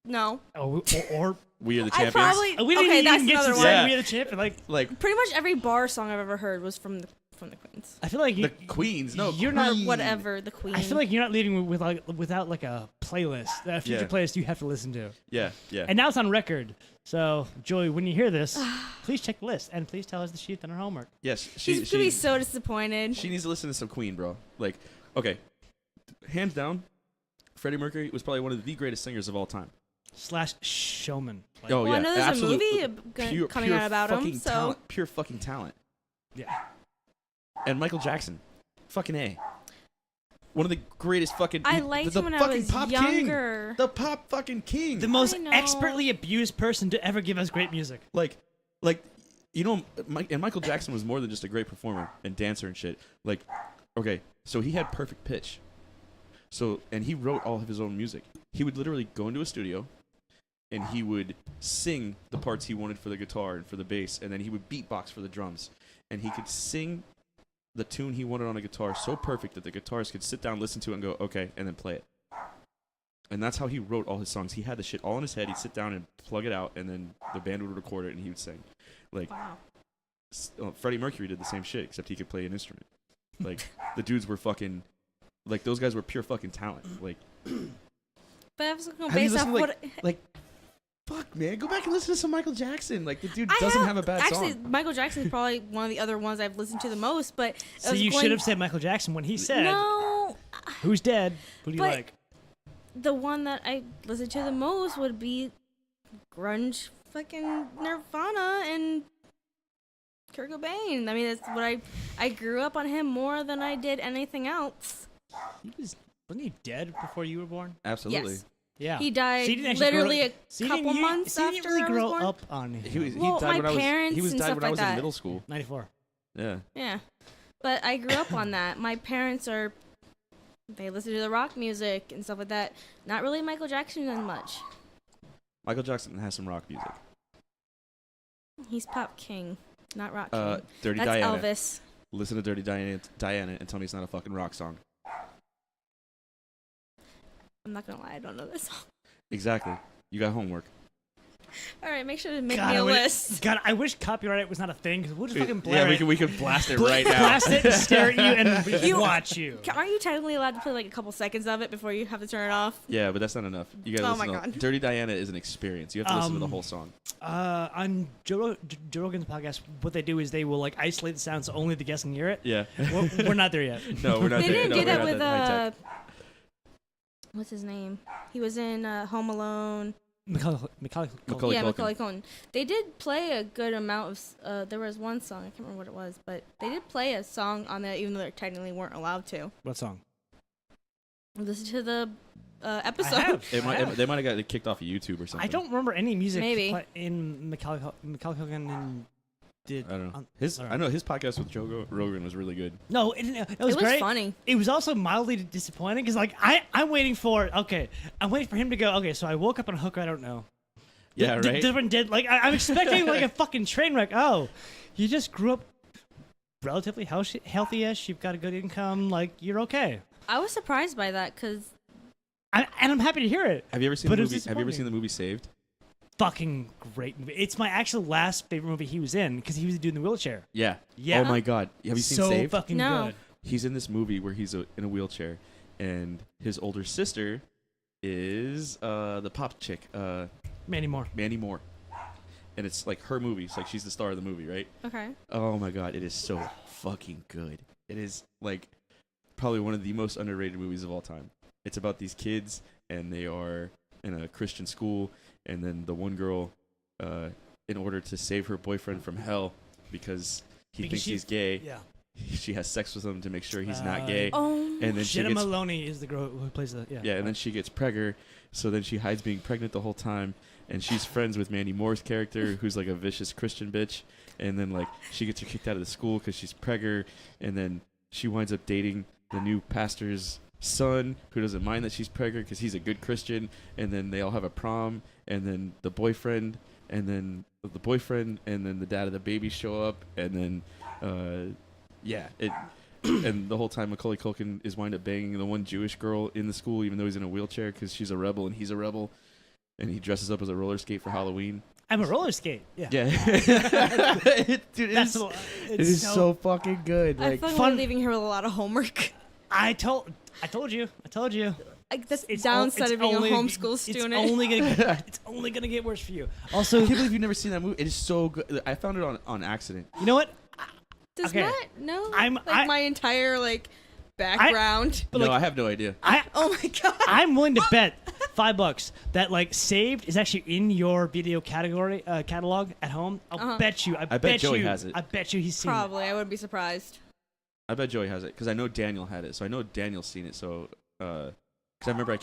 No. Oh, or We Are the I Champions. probably. we didn't okay, even that's get another to one. say Yeah. we had a champ. Like, Like Pretty much every bar song I've ever heard was from the from the Queens. I feel like The Queens, no, you're Or not. whatever, the Queen. I feel like you're not leaving without like a playlist, a future Yeah. playlist you have to listen to. Yeah, yeah. And now it's on record. So, Joey, when you hear this, please check the list and please tell us that she's done her homework. Yes, She's gonna be so disappointed. She needs to listen to some Queen, bro. Like, okay, hands down, Freddie Mercury was probably one of the greatest singers of all time. / showman. Like, Oh Well, I yeah, know there's a absolute- movie coming out about him, fucking so- talent, pure fucking talent. Yeah. And Michael Jackson, fucking A. One of the greatest fucking. I liked the him when I fucking was pop younger. King, the pop fucking king. The most I know. expertly abused person to ever give us great music. like, you know, and Michael Jackson was more than just a great performer and dancer and shit. Like, okay, so he had perfect pitch. So, and he wrote all of his own music. He would literally go into a studio, and he would sing the parts he wanted for the guitar and for the bass, and then he would beatbox for the drums, and he could sing the tune he wanted on a guitar so perfect that the guitarist could sit down, listen to it, and go, okay, and then play it. And that's how he wrote all his songs. He had the shit all in his head. He'd sit down and plug it out, and then the band would record it, and he would sing. Like, Wow. Freddie Mercury did the same shit, except he could play an instrument. Like, the dudes were fucking, like, those guys were pure fucking talent. Like, But I was going have you based off listened to, what. like, fuck, man, go back and listen to some Michael Jackson. Like, the dude I doesn't have a bad actually, song. Michael Jackson is probably one of the other ones I've listened to the most. But So you should have said Michael Jackson when he said, no. "Who's dead? Who do you But- like?" The one that I listen to the most would be grunge, fucking Nirvana and Kurt Cobain. I mean, that's what I grew up on him more than I did anything else. Wasn't he dead before you were born? Absolutely. Yes. Yeah. He died So you didn't actually literally grow- a so you didn't- couple you- months so you didn't after really I was grow born. up on him. He Well, died my when I was, parents he was and died stuff when I like was in that. middle school. 94. Yeah. Yeah. But I grew up on that. My parents they listen to the rock music and stuff like that. Not really Michael Jackson as much. Michael Jackson has some rock music. He's pop king, not rock king. Dirty That's Diana. Elvis. Listen to Dirty Diana and tell me it's not a fucking rock song. I'm not gonna lie, I don't know this song. Exactly. You got homework. All right, make sure to make God, me I a wish, list. God, I wish copyright was not a thing because we'll just fucking blare Yeah, it. we could blast it right now. Blast it, stare at you, and we You- watch you. Aren't you technically allowed to play like a couple seconds of it before you have to turn it off? Yeah, but that's not enough. You gotta Oh listen my to God. Dirty Diana is an experience. You have to listen to the whole song. On Joe Rogan's podcast, what they do is they will like isolate the sound so only the guest can hear it. Yeah. We're not there yet. No, we're not They there. didn't No, do we're that not with that high tech. what's his name? He was in Home Alone. Macaulay Macaulay Yeah, Culkin. Macaulay Culkin. They did play a good amount of. There was one song I can't remember what it was, but they did play a song on that, even though they technically weren't allowed to. What song? Listen to the episode. I have. They might have got it kicked off of YouTube or something. I don't remember any music Maybe. in Macaulay Culkin and did. I don't know. all right. I know his podcast with Joe Rogan was really good. No, it was It was great. funny. It was also mildly disappointing because like I'm waiting for him to go. Okay, so I woke up on a hook. I don't know. Yeah, right. Different did like I'm expecting like a fucking train wreck. Oh, you just grew up relatively healthy-ish. You've got a good income. Like you're okay. I was surprised by that because And I'm happy to hear it. Have you ever seen But the it was movie? Have you ever disappointing. seen the movie Saved? Fucking great movie. It's my actual last favorite movie he was in because he was doing the wheelchair. Yeah. Yeah. Oh my God. Have you seen so Saved? fucking No. good. He's in this movie where he's in a wheelchair, and his older sister is the pop chick, Mandy Moore. Mandy Moore, and it's like her movie. It's like she's the star of the movie, right? okay. Oh my God, it is so fucking good. It is like probably one of the most underrated movies of all time. It's about these kids, and they are in a Christian school, and then the one girl, in order to save her boyfriend from hell, because he thinks he's gay, Yeah. she has sex with him to make sure he's not gay. Oh. And then she Jenna gets Maloney is the girl who plays the yeah, and then she gets pregged, so then she hides being pregnant the whole time, and she's friends with Mandy Moore's character, who's like a vicious Christian bitch, and then like she gets her kicked out of the school because she's pregged, and then she winds up dating the new pastor's son, who doesn't mind that she's pregnant because he's a good Christian, and then they all have a prom, and then the boyfriend, and then the dad of the baby show up, and then and the whole time Macaulay Culkin is wind up banging the one Jewish girl in the school, even though he's in a wheelchair because she's a rebel and he's a rebel, and he dresses up as a roller skate for Halloween. I'm a roller skate. Yeah. Yeah. Dude, That's it is so fucking good. I Like, feel like fun- we're leaving here with a lot of homework. I told you. Like that's It's downside of being only- a homeschool student. It's only gonna get worse for you. Also, I can't believe you've never seen that movie. It is so good. I found it on accident. you know what? Does okay. Matt know I'm- my entire background? But, No, like, I have no idea. Oh my god. I'm willing to bet $5 that like saved is actually in your video category catalog at home. I'll bet you. I bet Joey has it. I bet you he's seen it. Probably. I wouldn't be surprised. I bet Joey has it because I know Daniel had it. So I know Daniel's seen it. So, because I remember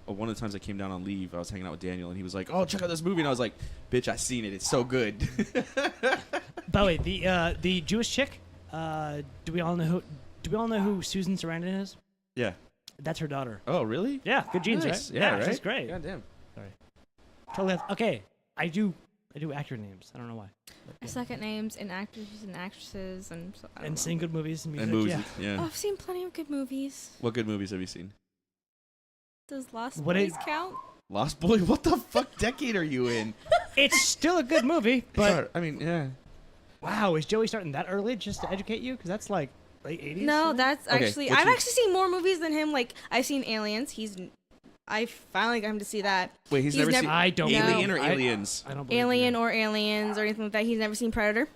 one of the times I came down on leave, I was hanging out with Daniel and he was like, "Oh, check out this movie," and I was like, "Bitch, I seen it. It's so good." By the way, the Jewish chick. Do we all know who Susan Sarandon is? Yeah. That's her daughter. Oh, really? Yeah, good genes, Nice. right? Yeah, right. She's great. God damn. Totally. Okay, I do actor names. I don't know why. I suck at names and actors and actresses and so, I don't And know. seeing good movies and music. And movies. Yeah. Yeah. Oh, I've seen plenty of good movies. What good movies have you seen? Does Lost What Boys is- count? Lost Boy. What the fuck decade are you in? It's still a good movie, but I mean, yeah. wow, is Joey starting that early just to educate you? Because that's like late 80s. No, something? that's Okay, actually what's I've your- actually seen more movies than him. Like I've seen Aliens. I finally got him to see that. Wait, he's He's never never- seen I don't Alien know. or Aliens? I don't believe Alien you. or Aliens or anything like that. He's never seen Predator.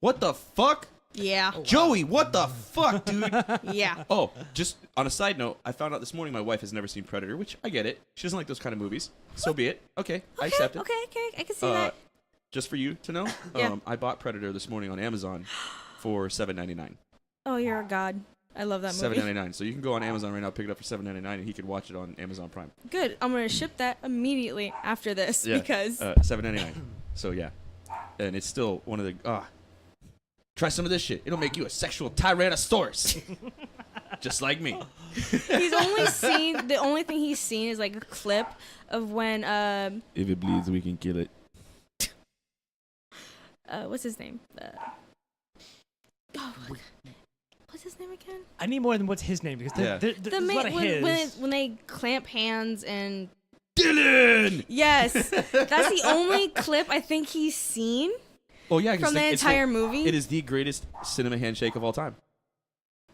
What the fuck? Yeah. Joey, what the fuck, dude? Yeah. Oh, just on a side note, I found out this morning my wife has never seen Predator, which I get it. She doesn't like those kind of movies. So be it. Okay, I accept it. Okay, I can see that. Just for you to know, Yeah. I bought Predator this morning on Amazon for $7.99. Oh, you're a god. I love that movie. $7.99. So you can go on Amazon right now, pick it up for $7.99, and he can watch it on Amazon Prime. Good. I'm gonna ship that immediately after this Yeah, because $7.99. So yeah, and it's still one of the try some of this shit. It'll make you a sexual tyrannosaurus, just like me. he's only seen the only thing he's seen is like a clip of when If it bleeds, we can kill it. what's his name? What's his name again? I need more than what's his name because Yeah. there's a lot of his. when they clamp hands and Dylan. yes, that's the only clip I think he's seen Oh yeah, 'cause from the it's entire movie. It is the greatest cinema handshake of all time.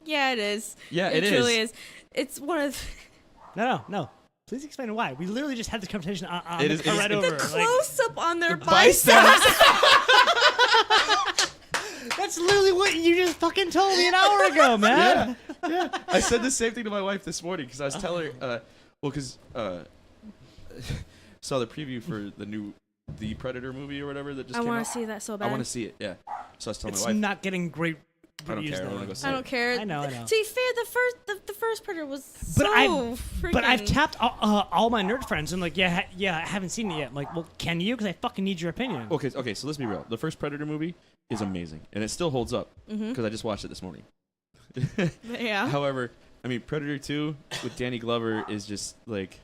Yeah, it is. Yeah, it it truly is. is. It's one of No. Please explain why. We literally just had this conversation on It the is- car it right is- over. the like, close up on their Biceps. biceps. that's literally what you just fucking told me an hour ago, man. Yeah. I said the same thing to my wife this morning because I was telling her, because saw the preview for the Predator movie or whatever that just I came want out. to see that so I bad. want to see it. Yeah. So I was telling It's my wife. not getting great I don't reviews, care. I though. want to go see I it. don't care. I know. To be fair, the first Predator was But so freaking. But I've tapped all my nerd friends and like, yeah, I haven't seen it yet. I'm like, well, can you? Because I fucking need your opinion. Okay. So let's be real. The first Predator movie is amazing, and it still holds up because Mm-hmm. I just watched it this morning. Yeah. However, I mean, Predator 2 with Danny Glover is just like,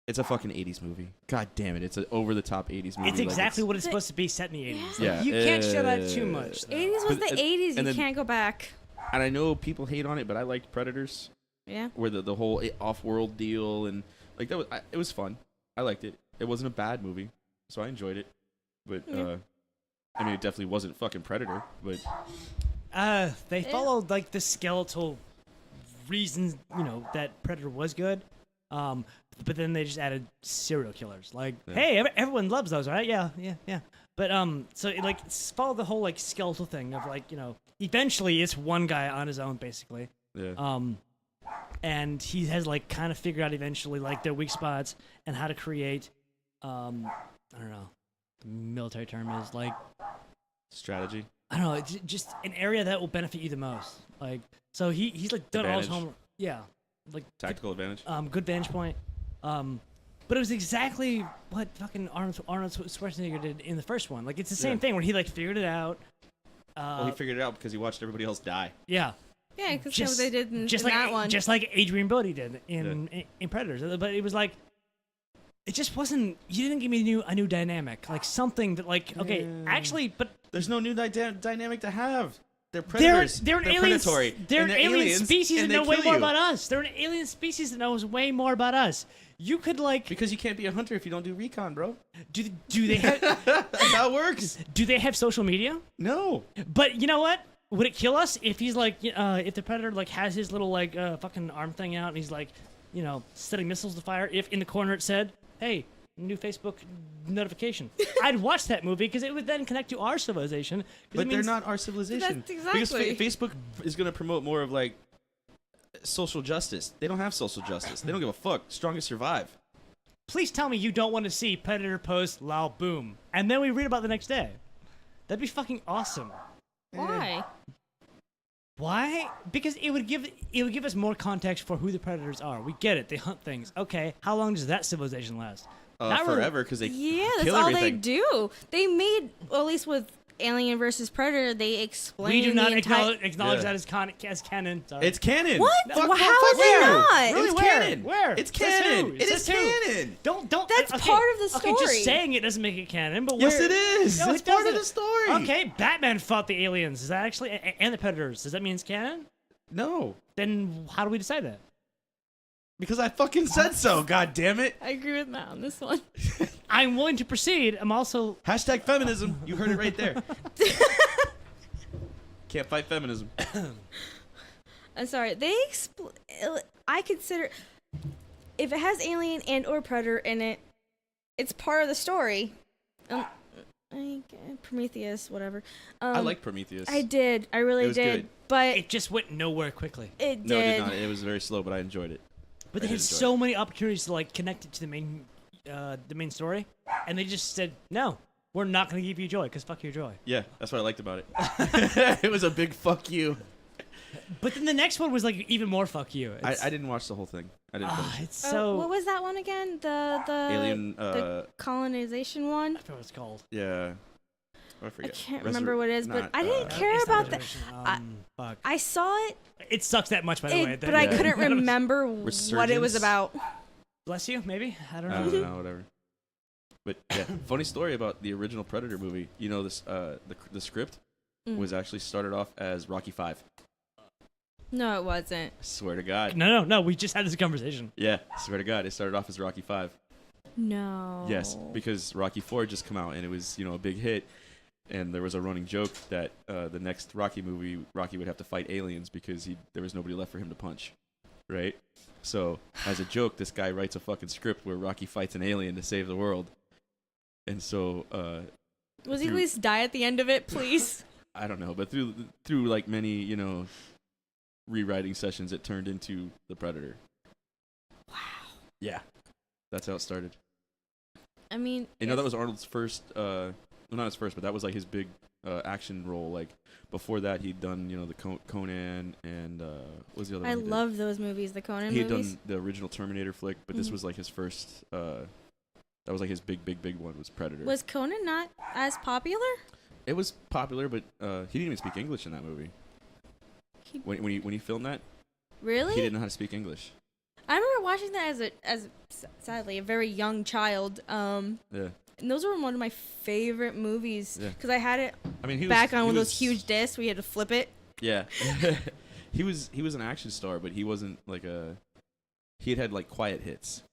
it's a fucking 80s movie. God damn it. It's an over-the-top 80s movie. It's like, exactly what it's supposed to be set in the 80s. Like, Yeah. you can't show that too much. 80s was But- the 80s. You and then- can't go back. And I know people hate on it, but I liked Predators, Yeah. where the whole off-world deal and like that was it was fun. I liked it. It wasn't a bad movie, so I enjoyed it. But Yeah. I mean, it definitely wasn't fucking Predator. But They followed like the skeletal reasons, that Predator was good. But then they just added serial killers. Like, Yeah. hey, everyone loves those, right? Yeah. But so it like followed the whole like skeletal thing of like, eventually it's one guy on his own basically. yeah, And he has like kind of figured out eventually like their weak spots and how to create I don't know. The military term is like strategy. I don't know, it's just an area that will benefit you the most. Like, so he's like done all his Advantage. homework. Yeah, like Tactical advantage. good vantage point. But it was exactly what fucking Arnold Schwarzenegger did in the first one. Like, it's the same Yeah. thing where he like figured it out. Well, he figured it out because he watched everybody else die. Yeah, Yeah, because that's what they did in like that one. just like Adrian Brody did in Predators. But it was like, it just wasn't. You didn't give me a new dynamic, like something that like okay, Yeah. actually, but There's no new dynamic to have. They're predators. They're an alien. predatory. They're and an alien aliens, species and that they know way kill more you. about us. They're an alien species that knows way more about us. You could like. Because you can't be a hunter if you don't do recon, bro. Do they have? That's how it works. Do they have social media? No. But you know what? Would it kill us if he's like, if the predator like has his little like fucking arm thing out and he's like, setting missiles to fire? If in the corner it said, "Hey, new Facebook notification," I'd watch that movie because it would then connect to our civilization. But they're not our civilization. That's exactly. Because Facebook is going to promote more of like social justice. They don't have social justice. They don't give a fuck. Strongest survive. Please tell me you don't want to see predator post "Lao boom" and then we read about it the next day. That'd be fucking awesome. Why? Why? Because it would give us more context for who the predators are. We get it. They hunt things. Okay, how long does that civilization last? Not really. Forever, because they Yeah, that's kill all everything. they do. They made, well, at least with Alien versus Predator, they explain We do not the entire... acknowledge Yeah. that as canon. Sorry. It's canon. What? Fuck, Well, fuck, how fuck is it you. not? Really, It's where? canon. Where? It's Says canon. who? It is Says who? canon. Don't. That's okay. part of the Okay, just story. saying it doesn't make it canon. But Yes, where- it is. No, It's it part of doesn't. the story. Okay, Batman fought the aliens. Is that actually and the predators? Does that mean it's canon? No, Then how do we decide that? because I fucking said so. God damn it. I agree with Matt on this one. I'm willing to proceed. I'm also. Hashtag feminism. You heard it right there. Can't fight feminism. I'm sorry. I consider if it has alien and or predator in it, it's part of the story. Prometheus, whatever. I like Prometheus. I did. I really It was did. good. But It just went nowhere quickly. it No, it did. did not. It was very slow, but I enjoyed it. But they I had did enjoy so many opportunities to like connect it to the main story, and they just said no. We're not going to give you joy because fuck your joy. Yeah, that's what I liked about it. It was a big fuck you. But then the next one was like even more fuck you. I It's, didn't watch the whole thing. I didn't finish it. it's Oh, so. what was that one again? The Alien. the colonization one. I forgot what it's called. Yeah. I I forget. can't remember what it is, but not, I didn't care It's not about that. Resurrection, fuck. I saw it, It sucks that much, by the way. but I Yeah. couldn't remember what it was Resurgence? about. Bless you, maybe. I don't I know. don't know, whatever. But yeah, funny story about the original Predator movie. You know this? The script was actually started off as Rocky 5. No, it wasn't. I swear to God. No. We just had this conversation. Yeah, I swear to God, it started off as Rocky 5. No. Yes, because Rocky 4 just come out and it was a big hit, and there was a running joke that the next Rocky movie, Rocky would have to fight aliens because there was nobody left for him to punch, right? So as a joke, this guy writes a fucking script where Rocky fights an alien to save the world, and so Was he at least die at the end of it, please? I don't know, but through like many rewriting sessions, it turned into the Predator. Wow. Yeah, that's how it started. I mean, That was Arnold's first. Well, not his first, but that was like his big action role. Like before that, he'd done the Conan and what was the other I one? he did? love those movies, the Conan He had movies. done the original Terminator flick, but this was like his first. That was like his big one was Predator. Was Conan not as popular? It was popular, but he didn't even speak English in that movie. When he filmed that, Really? he didn't know how to speak English. I remember watching that as sadly a very young child. Yeah, And those were one of my favorite movies Yeah. because I had it I mean he back was, on he one of was, those huge discs. We had to flip it. Yeah, he was an action star, but he wasn't like he had like quiet hits.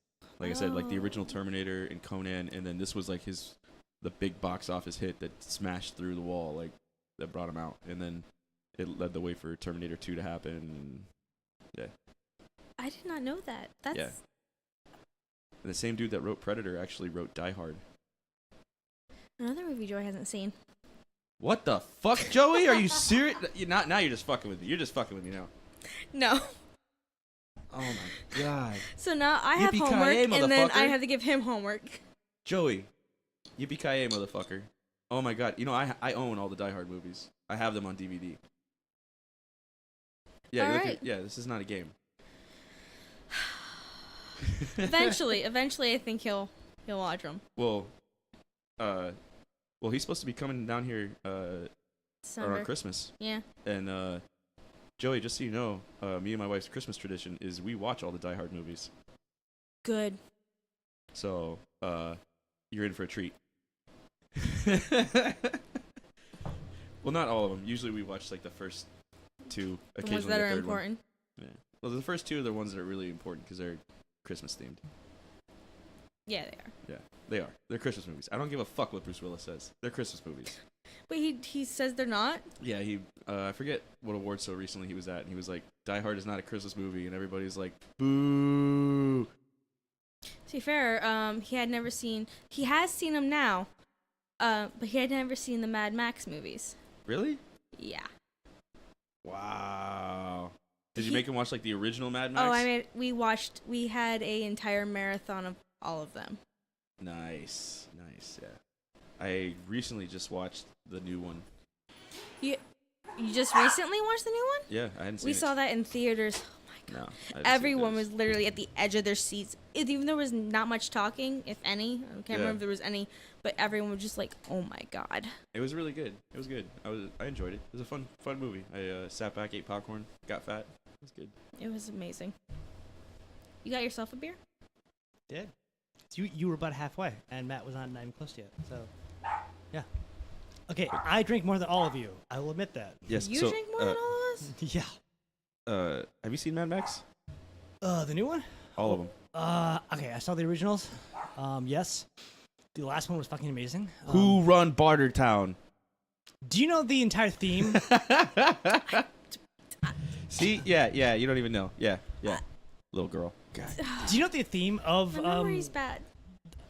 Like I said, like the original Terminator and Conan, and then this was like the big box office hit that smashed through the wall, like that brought him out, and then it led the way for Terminator 2 to happen. And, yeah, I did not know that. That's yeah. And the same dude that wrote Predator actually wrote Die Hard. another movie Joy hasn't seen. What the fuck, Joey? Are you serious? Now you're just fucking with me. You're just fucking with me now. No. Oh my god. So now I have Yippee-ki-yay, homework, and then I motherfucker. have to give him homework. Joey, yippee-ki-yay, motherfucker. Oh my god. I own all the Die Hard movies. I have them on DVD. Yeah, Alright. yeah, this is not a game. Eventually, I think he'll watch them. Well, he's supposed to be coming down here around Christmas. Yeah. And Joey, just so you know, me and my wife's Christmas tradition is we watch all the Die Hard movies. Good. So, you're in for a treat. Well, not all of them. Usually we watch like the first two, The occasionally ones that the are third important. one. Yeah. Well, the first two are the ones that are really important because they're Christmas themed. Yeah, they are. Yeah, they are. They're Christmas movies. I don't give a fuck what Bruce Willis says. They're Christmas movies. But he says they're not. Yeah, I forget what award show recently he was at, and he was like, Die Hard is not a Christmas movie, and everybody's like, boo. To be fair, he has seen them now, but he had never seen the Mad Max movies. Really? Yeah. Wow. Did you make him watch like the original Mad Max? Oh, we had a entire marathon of all of them. Nice, yeah. I recently just watched the new one. You just recently watched the new one? Yeah, I hadn't seen We it. saw that in theaters. Oh my god. No, I haven't Everyone seen was literally at the edge of their seats. Even though there was not much talking, if any. I can't remember if there was any, but everyone was just like, "Oh my god." It was really good. It was good. I enjoyed it. It was a fun movie. I sat back, ate popcorn, got fat. It was good. It was amazing. You got yourself a beer? Did. You were about halfway, and Matt was not even close yet. So, yeah. Okay, I drink more than all of you. I will admit that. Yes. You so, drink more than all of us? Yeah. Have you seen Mad Max? The new one? All of them. Okay, I saw the originals. Yes. The last one was fucking amazing. Who run Bartertown? Do you know the entire theme? See? Yeah. You don't even know. Yeah. Little girl. God. Do you know what the theme of My memory's bad.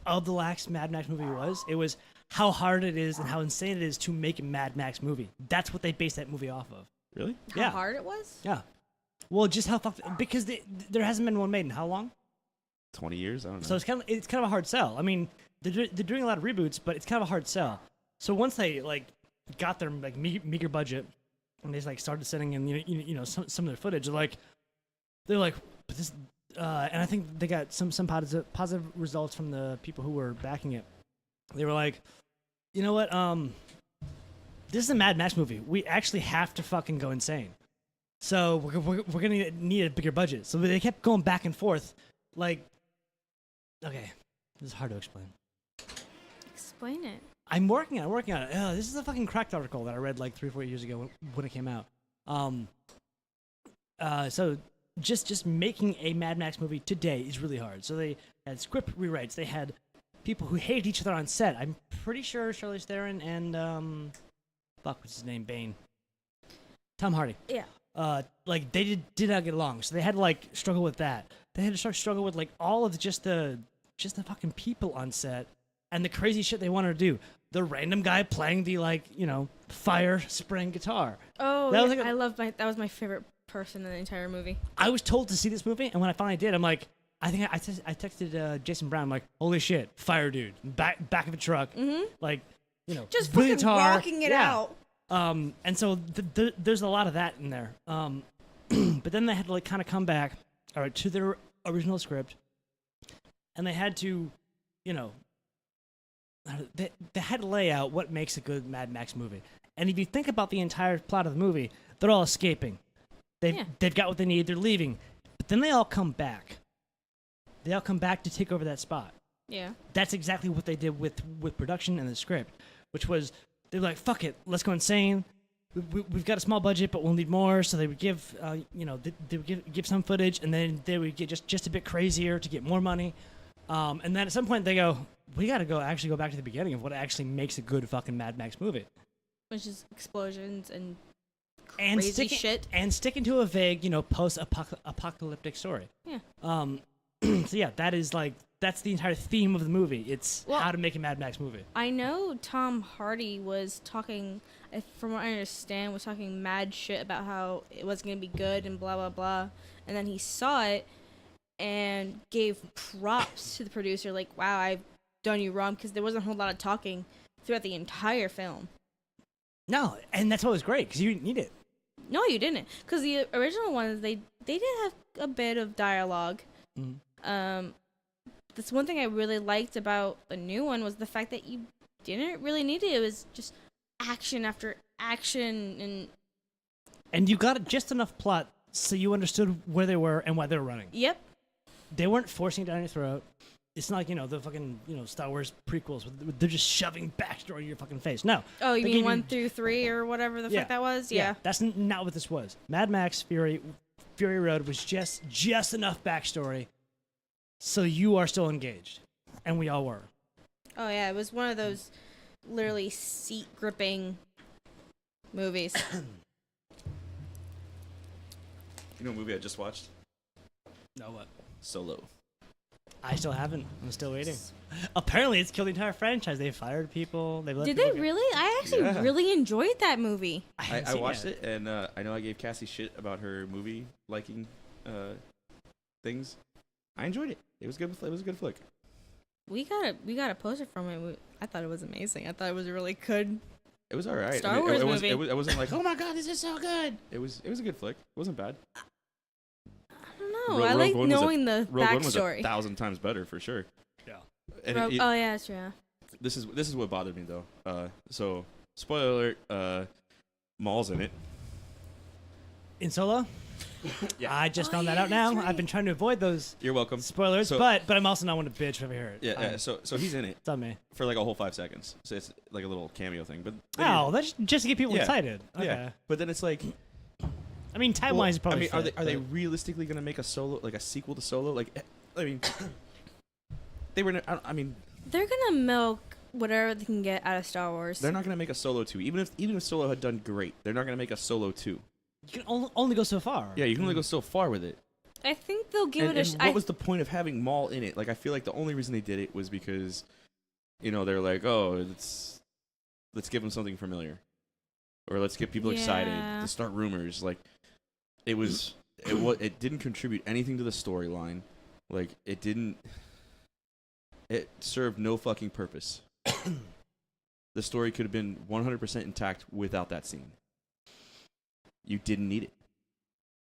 the last Mad Max movie was? It was how hard it is and how insane it is to make a Mad Max movie. That's what they based that movie off of. Really? How Yeah. hard it was? Yeah. Well, just how fucked because there hasn't been one made in how long? 20 years? I don't know. So it's kind of a hard sell. I mean, they're doing a lot of reboots, but it's kind of a hard sell. So once they like got their like meager budget and they like started sending in you know some of their footage, they're like, but this, and I think they got some positive results from the people who were backing it. They were like, you know what, this is a Mad Max movie. We actually have to fucking go insane. So we're gonna need a bigger budget. So they kept going back and forth, like. Okay, this is hard to explain. Explain it. I'm working on it. This is a fucking cracked article that I read like 3 or 4 years ago when it came out. So just making a Mad Max movie today is really hard. So they had script rewrites. They had people who hated each other on set. I'm pretty sure Charlize Theron and what's his name, Bane, Tom Hardy. Yeah. Like they did not get along. So they had to like struggle with that. They had to struggle with like all of just the fucking people on set and the crazy shit they wanted to do. The random guy playing the fire spring guitar. Oh, That was yeah, like that was my favorite person in the entire movie. I was told to see this movie, and when I finally did, I'm like, I think I texted Jason Brown. I'm like, holy shit, fire dude, back of a truck, like Just with fucking guitar. rocking it Yeah. out. And so there's a lot of that in there. But then they had to like kind of come back, all right, to their original script, and they had to, they had to lay out what makes a good Mad Max movie. And if you think about the entire plot of the movie, they're all escaping. They've got what they need. They're leaving, but then they all come back. They all come back to take over that spot. Yeah. That's exactly what they did with production and the script, which was they're like, fuck it, let's go insane. We've got a small budget, but we'll need more. So they would give, they would give some footage, and then they would get just a bit crazier to get more money. And then at some point they go, we got to go back to the beginning of what actually makes a good fucking Mad Max movie. Which is explosions and crazy shit. And sticking to a vague, post-apocalyptic story. Yeah. So yeah, that's the entire theme of the movie. It's how to make a Mad Max movie. I know Tom Hardy was talking, from what I understand, was talking mad shit about how it wasn't going to be good and blah, blah, blah. And then he saw it and gave props to the producer, like, wow, I've done you wrong, because there wasn't a whole lot of talking throughout the entire film. No, and that's what was great, because you didn't need it. No, you didn't. Because the original ones, they did have a bit of dialogue. Mm-hmm. That's one thing I really liked about the new one was the fact that you didn't really need it. It was just action after action, and you got just enough plot so you understood where they were and why they were running. Yep. They weren't forcing it down your throat. It's not like, the fucking, Star Wars prequels. They're just shoving backstory in your fucking face. No. Oh, you They mean gave 1 through 3 or whatever the fuck that was? Yeah. That's not what this was. Mad Max Fury Road was just enough backstory so you are still engaged. And we all were. Oh, yeah. It was one of those literally seat-gripping movies. You know what movie I just watched? No, what? Solo. I still haven't. I'm still waiting. Apparently, it's killed the entire franchise. They fired people. They've let Did people they really? I actually Yeah. really enjoyed that movie. I watched it, and I know I gave Cassie shit about her movie liking things. I enjoyed it. It was good. It was a good flick. We got a poster from it. I thought it was amazing. I thought it was a really good. It was all right. Star Wars movie. It wasn't like, oh my god, this is so good. It was a good flick. It wasn't bad. I don't know. Rogue I like One was knowing the Rogue One was backstory. 1,000 times better for sure. Yeah. And Oh yeah, that's true. this is what bothered me though. So spoiler alert. Maul's in it. In Solo? Yeah. I just Oh, found that yeah, out now. that's right. I've been trying to avoid those You're welcome. spoilers, So- but I'm also not one to bitch if I hear it. Yeah. So he's in it It's on me. for like a whole 5 seconds. So it's like a little cameo thing. But then Oh, that's just to get people Yeah. excited. Okay. yeah. But then it's like, I mean, time-wise, well, probably. are fit, they but- realistically gonna make a Solo, like a sequel to Solo? Like, I mean, they were. I mean, They're gonna milk whatever they can get out of Star Wars. they're not gonna make a Solo 2. Even if Solo had done great, they're not gonna make a Solo 2. You can only go so far. Yeah, you can only go so far with it. I think they'll give And, it a. and what was the point of having Maul in it? Like, I feel like the only reason they did it was because, they're like, oh, let's give him something familiar, or let's get people excited Yeah. to start rumors. Like, it didn't contribute anything to the storyline. Like, it served no fucking purpose. The story could have been 100% intact without that scene. You didn't need it.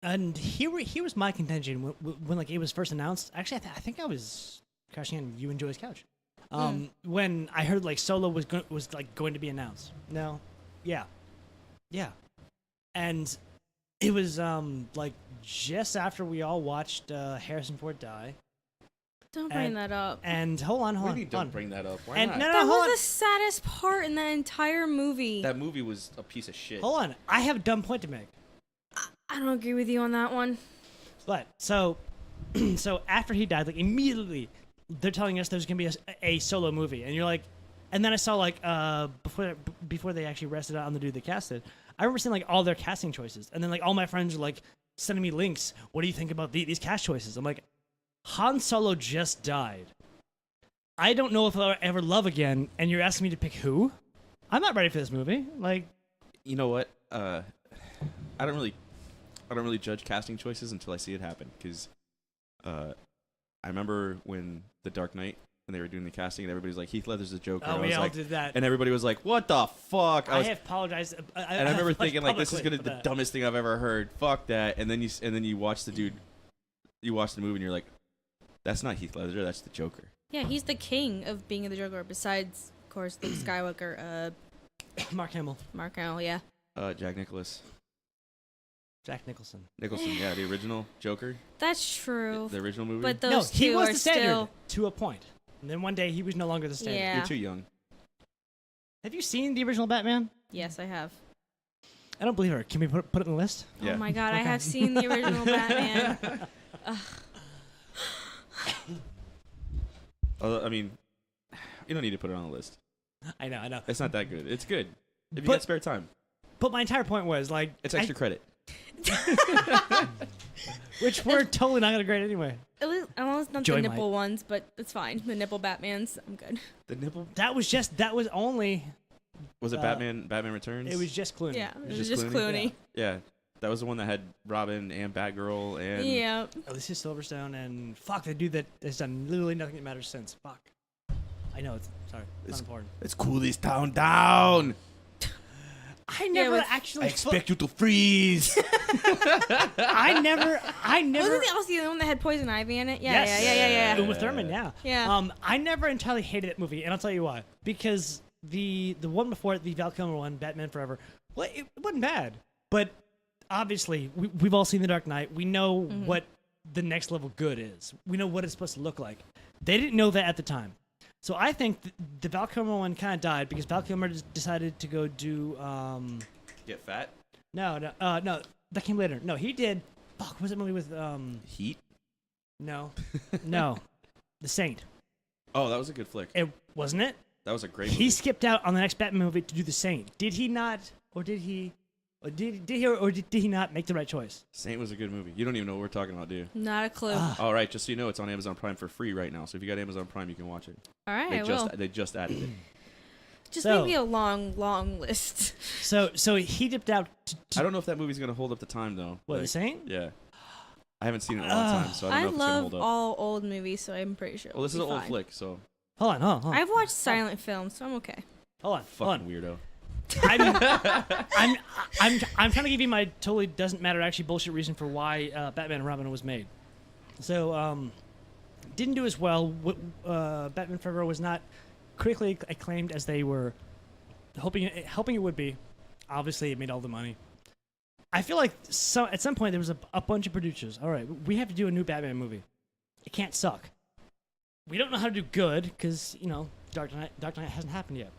And here was my contention when like it was first announced. Actually, I think I was crashing on you and Joey's couch when I heard like Solo was going to be announced. No, yeah, and it was like just after we all watched Harrison Ford die. Don't bring and- that up. And hold on. Don't bring that up. Why And not? no, That hold on. was the saddest part in that entire movie. That movie was a piece of shit. Hold on. I have a dumb point to make. I don't agree with you on that one. But so after he died, like immediately, they're telling us there's gonna be a Solo movie, and you're like, and then I saw like before they actually rested on the dude they casted, I remember seeing like all their casting choices, and then like all my friends were like sending me links. What do you think about these cast choices? I'm like, Han Solo just died. I don't know if I'll ever love again, and you're asking me to pick who? I'm not ready for this movie. Like, You know what? I don't really judge casting choices until I see it happen. Because I remember when The Dark Knight, and they were doing the casting, and everybody's like, Heath Ledger's the Joker. oh, I we was all like, did that. and everybody was like, what the fuck? I have apologized. and I remember thinking like, this is publicly gonna for the that. dumbest thing I've ever heard. Fuck that. And then you watch the dude, you watch the movie, and you're like, that's not Heath Ledger. That's the Joker. Yeah, he's the king of being the Joker. Besides, of course, Luke Skywalker, Mark Hamill, Mark Hamill. Yeah. Jack Nicholson, yeah, the original Joker, That's true. the original movie. But no, those he two was are the standard still. to a point. And then one day he was no longer the standard. Yeah. You're too young. Have you seen the original Batman? Yes, I have. I don't believe her. Can we put it in the list? Yeah. Oh my god, I Okay. have seen the original Batman. I mean, you don't need to put it on the list. I know. It's not that good. It's good if you But- got spare time. But my entire point was like, It's extra credit. which we're totally not gonna grade anyway. At least, almost not Joey the nipple ones, but it's fine. The nipple Batmans, I'm good. The nipple. That was only. Was it Batman Returns? It was just Clooney. Yeah, it was just just Clooney? Clooney. Yeah, that was the one that had Robin and Batgirl and Yeah. Alicia Silverstone and fuck the dude that has done literally nothing that matters since. Fuck. I know it's sorry. It's not important. Let's cool this town down. I never with- actually. you to freeze. I never. Wasn't he also the one that had poison ivy in it? Yeah, Yes. yeah. Uma Thurman, yeah. Yeah. I never entirely hated that movie, and I'll tell you why. Because the one before it, the Val Kilmer one, Batman Forever, well, it wasn't bad. But obviously, we've all seen The Dark Knight. We know what the next level good is. We know what it's supposed to look like. They didn't know that at the time. So I think the Val Kilmer one kind of died because Val Kilmer decided to go do Get fat. no, that came later. No, he did. Fuck, what was that movie with Heat. No, The Saint. Oh, that was a good flick. It wasn't it. That was a great movie. He skipped out on the next Batman movie to do The Saint. Did he not, or did he? Or did he not make the right choice? Saint was a good movie. You don't even know what we're talking about, do you? Not a clue. All right, just so you know, it's on Amazon Prime for free right now. So if you got Amazon Prime, you can watch it. All right, They just added it. Just So- maybe a long list. So he dipped out. I don't know if that movie's gonna hold up to time though. What, The Like, Saint? Yeah. I haven't seen it in a long time, so I don't I know if it's gonna love hold up. all old movies, so I'm pretty sure. Well, this is it'll an be old fine. flick, so Hold on. I've watched silent films, so I'm okay. Hold on. fucking weirdo. I'm trying to give you my totally doesn't matter actually bullshit reason for why Batman and Robin was made. So didn't do as well. Batman Forever was not critically acclaimed as they were hoping it would be. Obviously, it made all the money. I feel like at some point there was a bunch of producers. All right, we have to do a new Batman movie. It can't suck. We don't know how to do good because Dark Knight hasn't happened yet.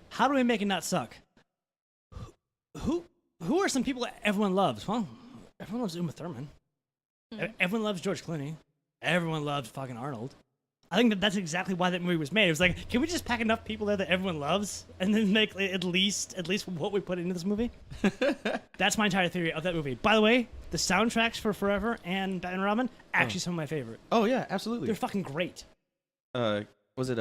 How do we make it not suck? Who are some people that everyone loves? Well, everyone loves Uma Thurman. Everyone loves George Clooney. Everyone loves fucking Arnold. I think that's exactly why that movie was made. It was like, can we just pack enough people there that everyone loves, and then make at least what we put into this movie? That's my entire theory of that movie. By the way, the soundtracks for Forever and Batman and Robin actually some of my favorite. Oh yeah, absolutely. They're fucking great. Was it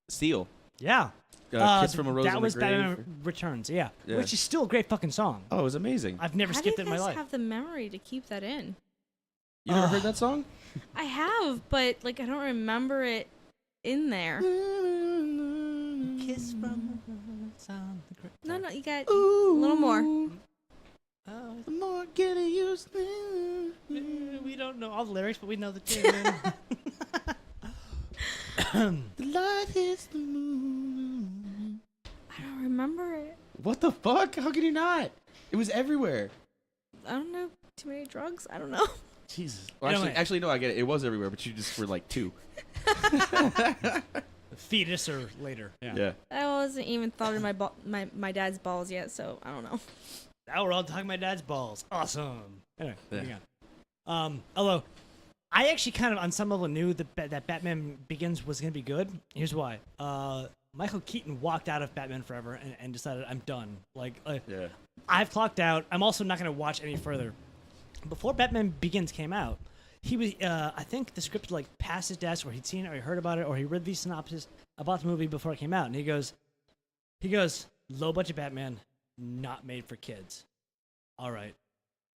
Steel? Yeah. Kiss from a Rose that on was the Grave. Batman Returns, yeah, Yeah. which is still a great fucking song. Oh, it was amazing. I've never How do skipped you it in my guys life. have the memory to keep that in? You never heard that song? I have, but like I don't remember it in there. Kiss from a rose on the grave. No, you got a little more. Oh, The more I get used to. we don't know all the lyrics, but we know the tune. The light hits the moon. I don't remember it. What the fuck? How could you not? It was everywhere. I don't know. Too many drugs? I don't know. Jesus. Well, Anyway, actually, no, I get it. It was everywhere, but you just were like 2. fetus or later. Yeah. I wasn't even thought of my dad's balls yet, so I don't know. Now we're all talking about dad's balls. Awesome. Anyway, Yeah. moving on. Although, I actually kind of on some level knew that Batman Begins was going to be good. Here's why. Michael Keaton walked out of Batman Forever and decided, I'm done. Yeah. I've clocked out. I'm also not going to watch any further. Before Batman Begins came out, he was, I think the script like passed his desk, or he'd seen it, or he heard about it, or he read the synopsis about the movie before it came out, and he goes, low budget Batman, not made for kids. All right,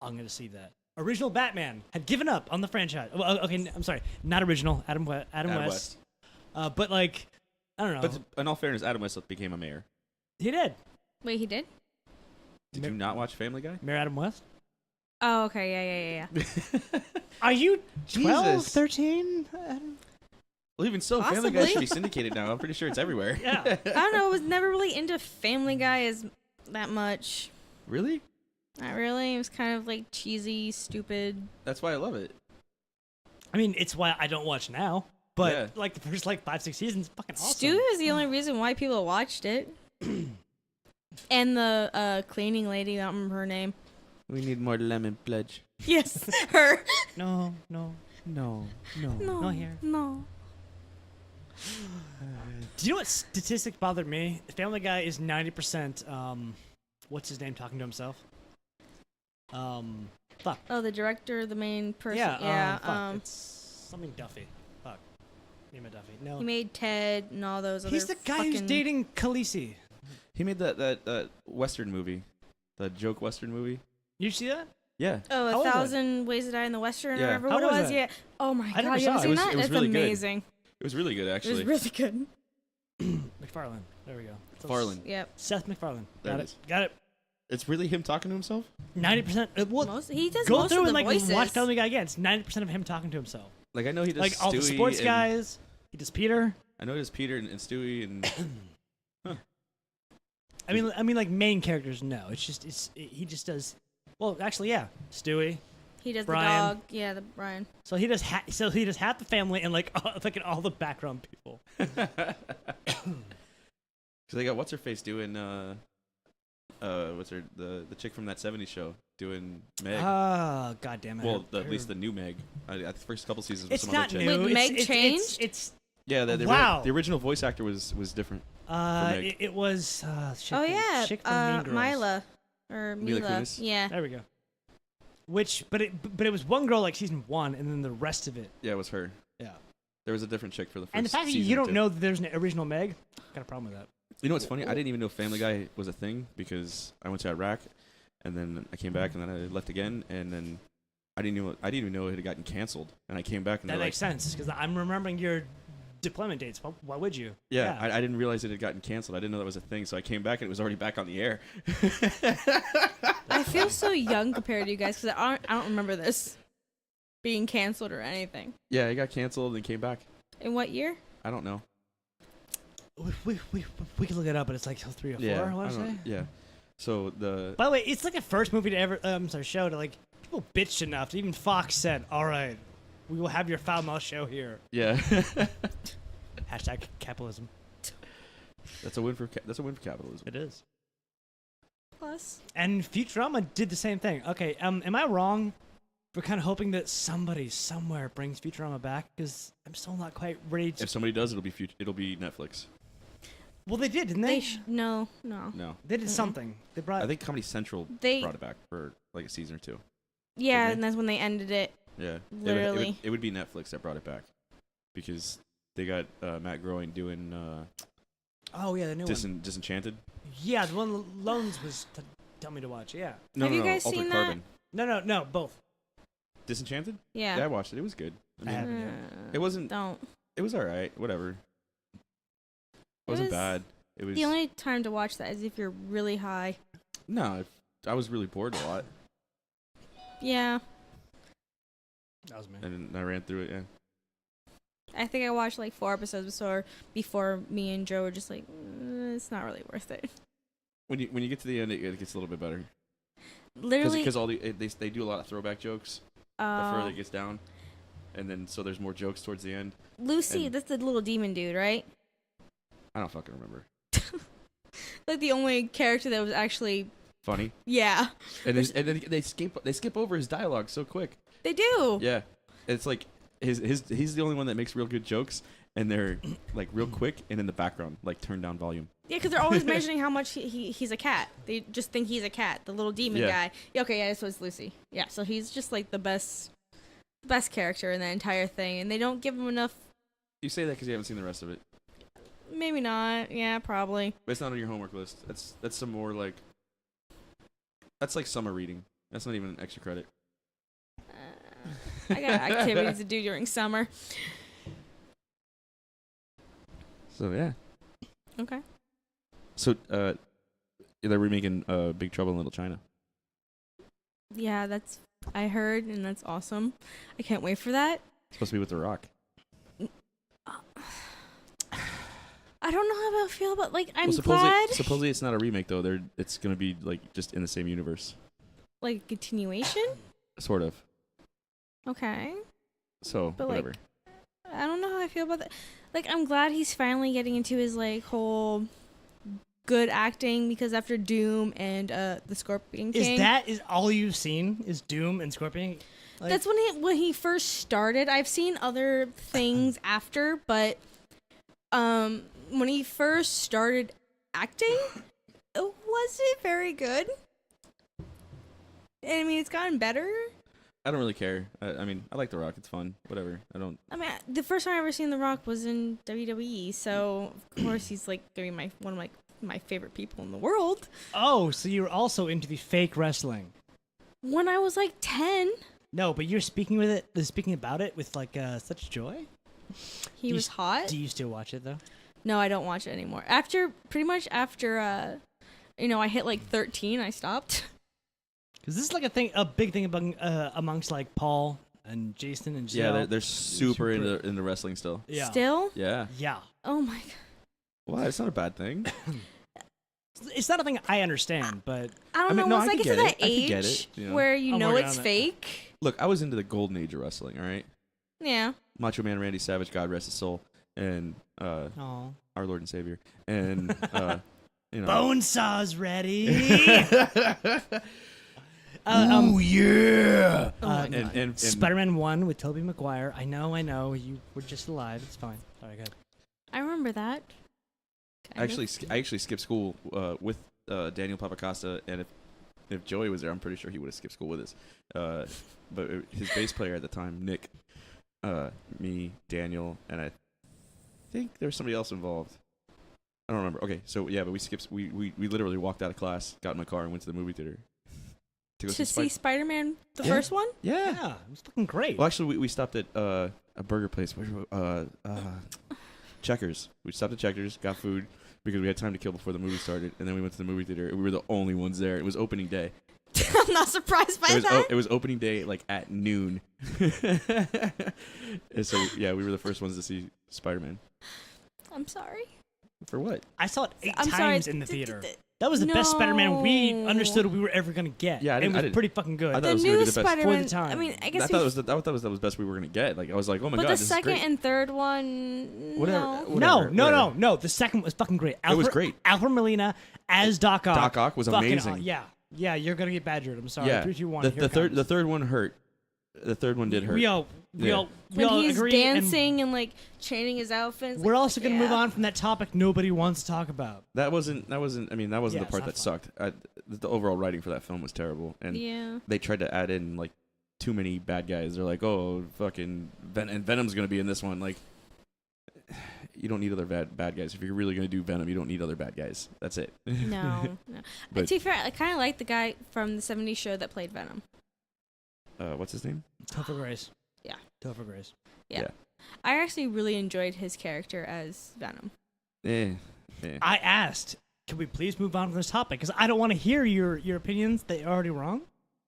I'm going to see that. Original Batman had given up on the franchise. Well, okay, I'm sorry, not original. Adam West. But like, I don't know. But in all fairness, Adam West became a mayor. He did. Wait, he did? Did you not watch Family Guy? Mayor Adam West. Oh, okay, yeah. Are you 12, Jesus. 13? Well, even so, Family Guy Possibly. should be syndicated now. I'm pretty sure it's everywhere. Yeah. I don't know. I was never really into Family Guy as that much. Really? Not really. It was kind of like cheesy, stupid. That's why I love it. I mean, it's why I don't watch now. But Yeah. like the first 5-6 seasons, fucking awesome. Stu is the only reason why people watched it. And the cleaning lady, I don't remember her name. We need more lemon pledge. Yes, her. No. No, Not here. No. Do you know what statistic bothered me? Family Guy is 90%, what's his name talking to himself? Fuck. Oh, the director, the main person. Yeah, fuck. It's something Duffy. Fuck. Name it Duffy. No. he made Ted and all those other. He's the guy who's fucking- dating Khaleesi. He made that Western movie. The joke Western movie. You see that? Yeah. Oh, How was A it? Thousand Ways to Die in the Western, Yeah. or whatever How what it was was. that? Yeah. Oh my I never god, you saw haven't it. seen It was- that? it was It's really good. amazing. It was really good, It actually. was really good. McFarlane. There we go. Farland. Yep. Seth MacFarlane. There Got it it. is. Got it. It's really him talking to himself? 90%. He does Go most through of and the like voices. watch Family Guy again. It's 90% of him talking to himself. Like, I know he does Like all the Stewie sports and- guys. He does Peter. I know he does Peter and Stewie and... I mean, like main characters. No, he just does Well, actually, yeah. Stewie. He does Brian. the dog. Yeah, the Brian. So he does. So he does half the family and like all the background people. Because they got what's her face doing what's her the chick from that '70s show doing Meg. Oh, God damn it. Well, at least the new Meg. The first couple seasons was It's some not other chick. new. Wait, Meg it's, changed? It's Yeah, Wow. the original voice actor was different. it, it was. Oh yeah, chick from Mean Girls. Mila or Mila Mila. Kunis? Yeah. There we go. But it was one girl like season 1, and then the rest of it. Yeah, it was her. Yeah. There was a different chick for the first And the fact that season you don't too. know that there's an original Meg, got a problem with that. You know what's funny? I didn't even know Family Guy was a thing because I went to Iraq, and then I came back, and then I left again, and then I didn't even know it had gotten canceled, and I came back, and That they're makes like, sense because I'm remembering your deployment dates. Why would you? yeah, I didn't realize it had gotten canceled. I didn't know that was a thing, so I came back, and it was already back on the air. I feel so young compared to you guys because I don't remember this being canceled or anything. Yeah, it got canceled and came back. In what year? I don't know. We can look it up, but it's like 3 or 4. Yeah, I want to say. yeah. So the By the way, it's like the first movie to ever, show to like people bitched enough. Even Fox said, "All right, we will have your foul mouth show here." yeah. Hashtag capitalism. That's a win for capitalism. It is. Plus. And Futurama did the same thing. Okay, am I wrong for kind of hoping that somebody somewhere brings Futurama back? Because I'm still not quite ready to. If somebody does, it'll be Netflix. Well, they did, didn't they? No. No, They did something. They brought. I think Comedy Central They- brought it back for like a season or two. Yeah, Did they? and that's when they ended it. Yeah, Literally. it would be Netflix that brought it back because they got Matt Groening doing Oh yeah, the new one. Disenchanted. Yeah, the one Loans was tell me to watch. Yeah. No, Have no, you no, guys Altered seen that? Carbon. No, both. Disenchanted? Yeah. Yeah, I watched it. It was good. I mean, haven't yet. it wasn't. Don't. It was all right. Whatever. It wasn't was bad. It was The only time to watch that is if you're really high. no. I was really bored a lot, Yeah. That was me. and I ran through it. Yeah. I think I watched like 4 episodes before me and Joe were just like, it's not really worth it. When you get to the end, it gets a little bit better. Literally. Because they do a lot of throwback jokes the further it gets down, and then so there's more jokes towards the end. Lucy, and- that's the little demon dude, right? I don't fucking remember. Like the only character that was actually, Funny, yeah. and then they skip over his dialogue so quick. They do. Yeah, it's like he's the only one that makes real good jokes, and they're like real quick and in the background, like turn down volume. Yeah, because they're always mentioning how much he's a cat. They just think he's a cat, the little demon Yeah. guy. Yeah, okay, yeah, this was Lucy. Yeah, so he's just like the best character in the entire thing, and they don't give him enough. You say that because you haven't seen the rest of it, Maybe not. Yeah, probably. but it's not on your homework list. That's some more like that's like summer reading. That's not even an extra credit. I got activities to do during summer. So yeah. Okay. So they're remaking Big Trouble in Little China. Yeah, I heard, and that's awesome. I can't wait for that. It's supposed to be with The Rock. I don't know how I feel about I'm supposedly, glad. supposedly it's not a remake though. It's gonna be like just in the same universe, Like continuation. sort of. Okay. So But, whatever. I don't know how I feel about that. Like, I'm glad he's finally getting into his like whole good acting because after Doom and the Scorpion King. Is all you've seen? Is Doom and Scorpion? Like, That's when he first started. I've seen other things after, but when he first started acting, it wasn't very good. And I mean, it's gotten better. I don't really care. I mean, I like The Rock. It's fun. Whatever. I don't. I mean, the first time I ever seen The Rock was in WWE, so of course he's like gonna be one of my favorite people in the world. Oh, so you're also into the fake wrestling? When I was like 10, No, but you're speaking about it with like such joy. he was hot. Do you still watch it though? No, I don't watch it anymore. Pretty much after I hit like 13, I stopped. Because this is like a big thing amongst like Paul and Jason and Jill. Yeah, they're super into wrestling still. Yeah. Still? Yeah. Yeah. Oh my god. Well, it's not a bad thing. It's not a thing I understand, but I don't I mean, know. no, Once I I can get to get that it. I can get age it, you know. where you I'm know working it's on it. fake. Look, I was into the golden age of wrestling. All right, Yeah. Macho Man Randy Savage, God rest his soul, and oh, our Lord and Savior, and you know. Bonesaw's ready. Ooh yeah! And Spider-Man 1 with Tobey Maguire. I know. You were just alive. It's fine. Sorry, go ahead. I remember that. I actually skipped school with Daniel Papacosta, and if Joey was there, I'm pretty sure he would have skipped school with us. But his bass player at the time, Nick, me, Daniel, and I think there was somebody else involved. I don't remember. Okay, so yeah, but we skipped. We literally walked out of class, got in my car, and went to the movie theater to go To see see Spider-Man, the Yeah. first one? Yeah, it was fucking great. Well, actually, we stopped at a burger place. Checkers. We stopped at Checkers, got food because we had time to kill before the movie started, and then we went to the movie theater. We were the only ones there. It was opening day. I'm not surprised by that. It was opening day like at noon. And so yeah, we were the first ones to see Spider-Man. I'm sorry. For what? I saw it 8 I'm times sorry. in the theater. That was the best Spider-Man we No. understood we were ever gonna get. Yeah, I and didn't- it I was didn't- pretty fucking good. I thought The it was gonna new be the best. Spider-Man. For the time. I mean, I I guess thought that was the best we were gonna get. Like I was like, oh my but god, the this second is great. and third one, Whatever. no. No. The second was fucking great. It was great. Alfred Molina as Doc Ock. Doc Ock was Fucking amazing. Yeah, you're gonna get badgered. I'm sorry. Yeah, 3, 2, 1. the third one hurt. The third one did hurt. We all When he's agree. dancing and like changing his outfits. And we're also gonna move yeah. on from that topic nobody wants to talk about. That wasn't. I mean, that wasn't Yeah, the part that it's not sucked. The overall writing for that film was terrible, and Yeah. they tried to add in like too many bad guys. They're like, oh, fucking and Venom's gonna be in this one. Like, you don't need other bad guys. If you're really gonna do Venom, you don't need other bad guys. That's it. No. But- To be fair, I kind of like the guy from the '70s show that played Venom. What's his name? Topher Grace. Yeah. Topher Grace. Yeah. I actually really enjoyed his character as Venom. I asked, can we please move on from this topic? Because I don't want to hear your opinions. They're already wrong.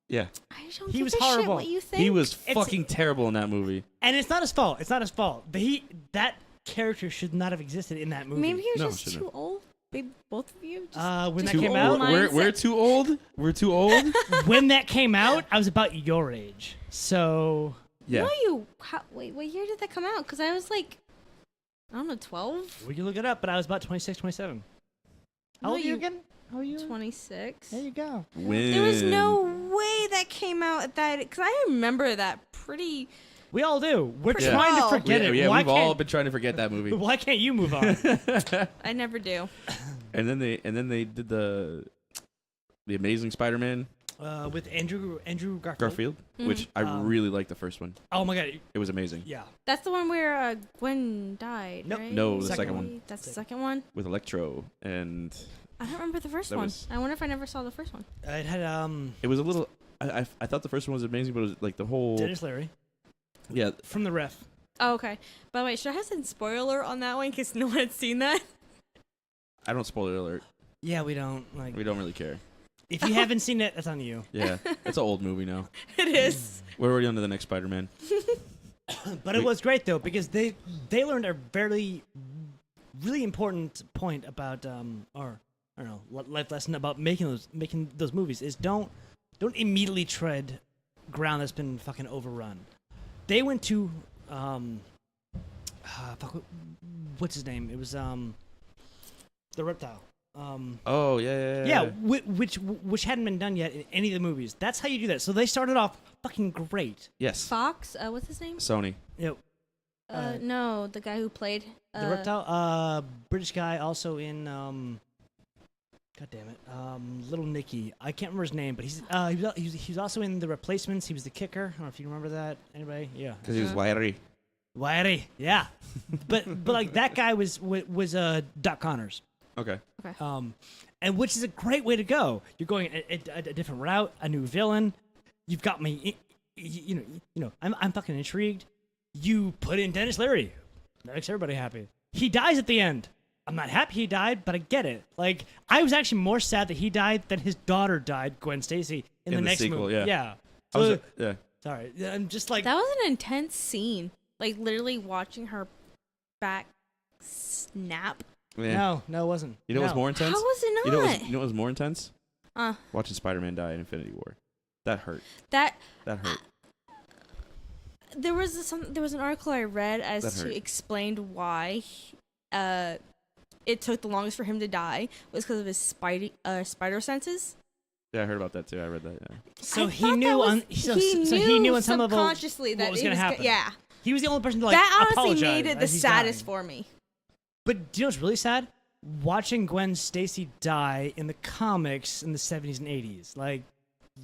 Yeah. I don't He give was a shit horrible. what you think. He was It's- fucking terrible in that movie. And it's not his fault. That character should not have existed in that movie. Maybe he was No, just shouldn't too old. Maybe both of you. Just when that too came old out, mindset. We're too old. We're too old. when that came out, I was about your age. So Yeah. No, wait, what year did that come out? Because I was like, I don't know, 12? we can look it up, but I was about 26, 27. How No, old are you you- again? How are you? 26. There you go. When There was no way that came out at that. Because I remember that pretty. We all do. We're Pretty trying to well. forget it. Yeah, Why we've all can't- been trying to forget that movie. Why can't you move on? I never do. And then they did the Amazing Spider-Man With Andrew Garfield. Garfield, which I really liked the first one. Oh my god. It was amazing. Yeah. That's the one where Gwen died, Nope. right? No, the second one. That's the second one? With Electro, and I don't remember the first That one. was- I wonder if I never saw the first one. It had it was a little. I thought the first one was amazing, but it was like the whole. Dennis Leary Yeah, from the ref. Oh, okay. By the way, should I have said spoiler on that one in case no one had seen that? I don't spoiler alert. Yeah, we don't like. We don't really care. If you haven't seen it, that's on you. Yeah, it's an old movie now. It is. We're already on to the next Spider-Man. But it was great though because they learned a really important point about or I don't know life lesson about making those movies is don't immediately tread ground that's been fucking overrun. They went to what's his name? It was the reptile. Oh yeah. Yeah, which hadn't been done yet in any of the movies. That's how you do that. So they started off fucking great. Yes. Fox? What's his name? Sony. You know, No, the guy who played. the reptile, British guy, also in God damn it, Little Nicky. I can't remember his name, but he was also in The Replacements. He was the kicker. I don't know if you remember that. Anybody? Yeah. Because he was wiry. Wiry. Yeah. but like that guy was Doc Connors. Okay. And which is a great way to go. You're going a different route, a new villain. You've got me, you know. I'm fucking intrigued. You put in Dennis Leary. That makes everybody happy. He dies at the end. I'm not happy he died, but I get it. Like I was actually more sad that he died than his daughter died, Gwen Stacy, in the next sequel, movie. yeah. Yeah. I was, So, yeah. sorry, I'm just like That was an intense scene. Like literally watching her back snap. No, it wasn't. You know what's more intense? How was it not? You know what was more intense? Uh, Watching Spider-Man die in Infinity War. That hurt. that That hurt. there was an article I read That as hurt. to explained why it took the longest for him to die was because of his spider senses. Yeah, I heard about that too. I read that. Yeah. So I he thought knew that was- on he knew on some level subconsciously that what was it going to was happen. yeah. He was the only person to like That honestly apologize made it the as he's saddest dying. for me. But do you know what's really sad? Watching Gwen Stacy die in the comics in the 70s and 80s. Like,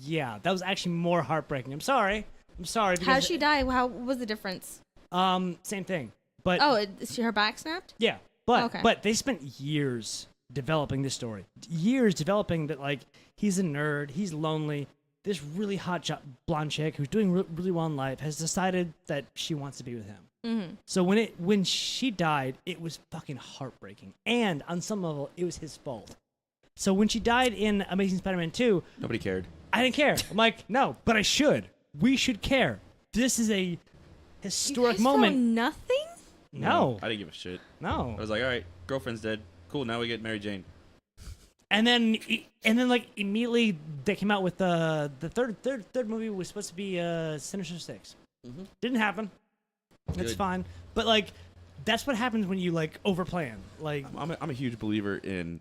yeah, that was actually more heartbreaking. I'm sorry. How Because, she die? How what was the difference? Same thing. But Oh, her back snapped? yeah, but Okay. but they spent years developing this story. Years developing that like he's a nerd, he's lonely. This really hot blonde chick who's doing really well in life has decided that she wants to be with him. Mm-hmm. So when she died, it was fucking heartbreaking, and on some level, it was his fault. So when she died in Amazing Spider-Man 2, Nobody cared. I didn't care. I'm like, no, but I should. We should care. This is a historic You guys moment. felt nothing? No, I didn't give a shit. no. I was like, all right, girlfriend's dead. Cool. Now we get Mary Jane. And then like immediately they came out with the third movie was supposed to be Sinister Six. Mm-hmm. Didn't happen. It's Good. fine. But like that's what happens when you like overplan. Like I'm a huge believer in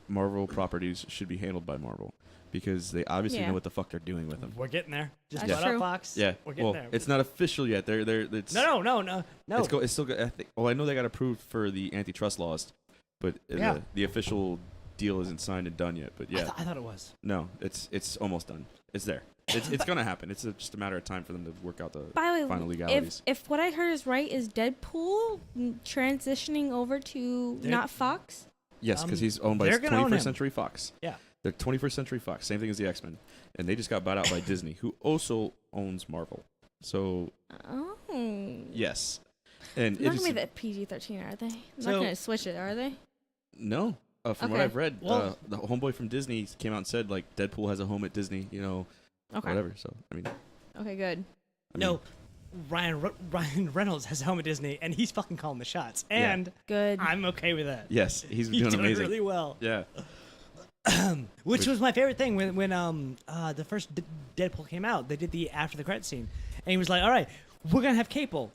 Marvel properties should be handled by Marvel because they obviously Yeah. know what the fuck they're doing with them. we're getting there. Just That's shut up, true. Fox. Yeah. We're getting Well, there. it's not official yet. It's No. It's still good. I know they got approved for the antitrust laws, but Yeah. the official deal isn't signed and done yet. But yeah, I thought it was. no, it's almost done. It's there. It's gonna happen. It's just a matter of time for them to work out the By the final way, legalities. if what I heard is right, is Deadpool transitioning over to They're- not Fox? Yes, because he's owned by they're gonna own 21st him. Century Fox. Yeah. They're 21st Century Fox, same thing as the X-Men, and they just got bought out by Disney, who also owns Marvel. So Oh. yes, and They're it not is gonna be that PG-13, are they? They're So- not gonna switch it, are they? no. From what Okay. I've read, Well- the homeboy from Disney came out and said like Deadpool has a home at Disney, Okay. whatever. So I mean, Okay, good. No. Ryan Reynolds has a home at Disney, and he's fucking calling the shots. Yeah. And Good. I'm okay with that. yes, he's He's doing doing amazing. really well. Yeah, Which was my favorite thing when the first Deadpool came out. They did the after the credit scene, and he was like, "All right, we're gonna have Cable,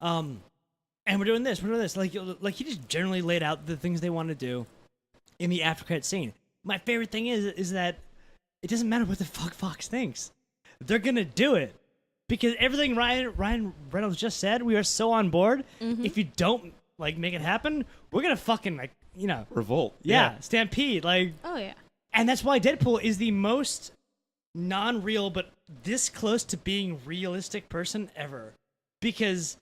and we're doing this. Like he just generally laid out the things they want to do in the after credit scene. My favorite thing is that it doesn't matter what the fuck Fox thinks. They're gonna do it because everything Ryan Reynolds just said, we are so on board. If you don't like make it happen, we're gonna fucking like revolt. yeah, stampede like. Oh yeah. And that's why Deadpool is the most non-real but this close to being realistic person ever. Because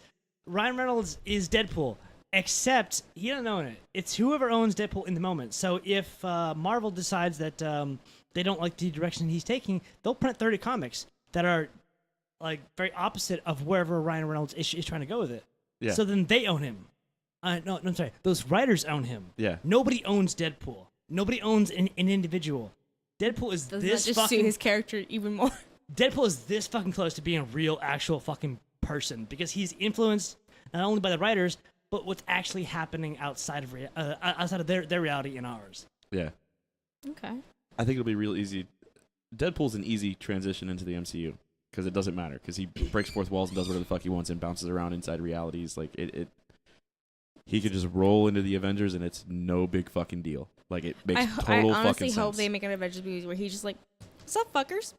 Ryan Reynolds is Deadpool, except he doesn't own it. It's whoever owns Deadpool in the moment. So if Marvel decides that they don't like the direction he's taking, they'll print 30 comics that are like very opposite of wherever Ryan Reynolds is trying to go with it. Yeah. So then they own him. No, I'm sorry. Those writers own him. Yeah. Nobody owns Deadpool. Nobody owns an individual. Deadpool is Doesn't this that just fucking. suit his character even more? Deadpool is this fucking close to being a real, actual fucking person because he's influenced not only by the writers but what's actually happening outside of their reality and ours. Yeah. Okay. I think it'll be real easy. Deadpool's an easy transition into the MCU because it doesn't matter because he breaks fourth walls and does whatever the fuck he wants and bounces around inside realities. Like he could just roll into the Avengers and it's no big fucking deal. Like it makes I total honestly fucking hope sense. they make an Avengers movie where he's just like, "What's up, fuckers?"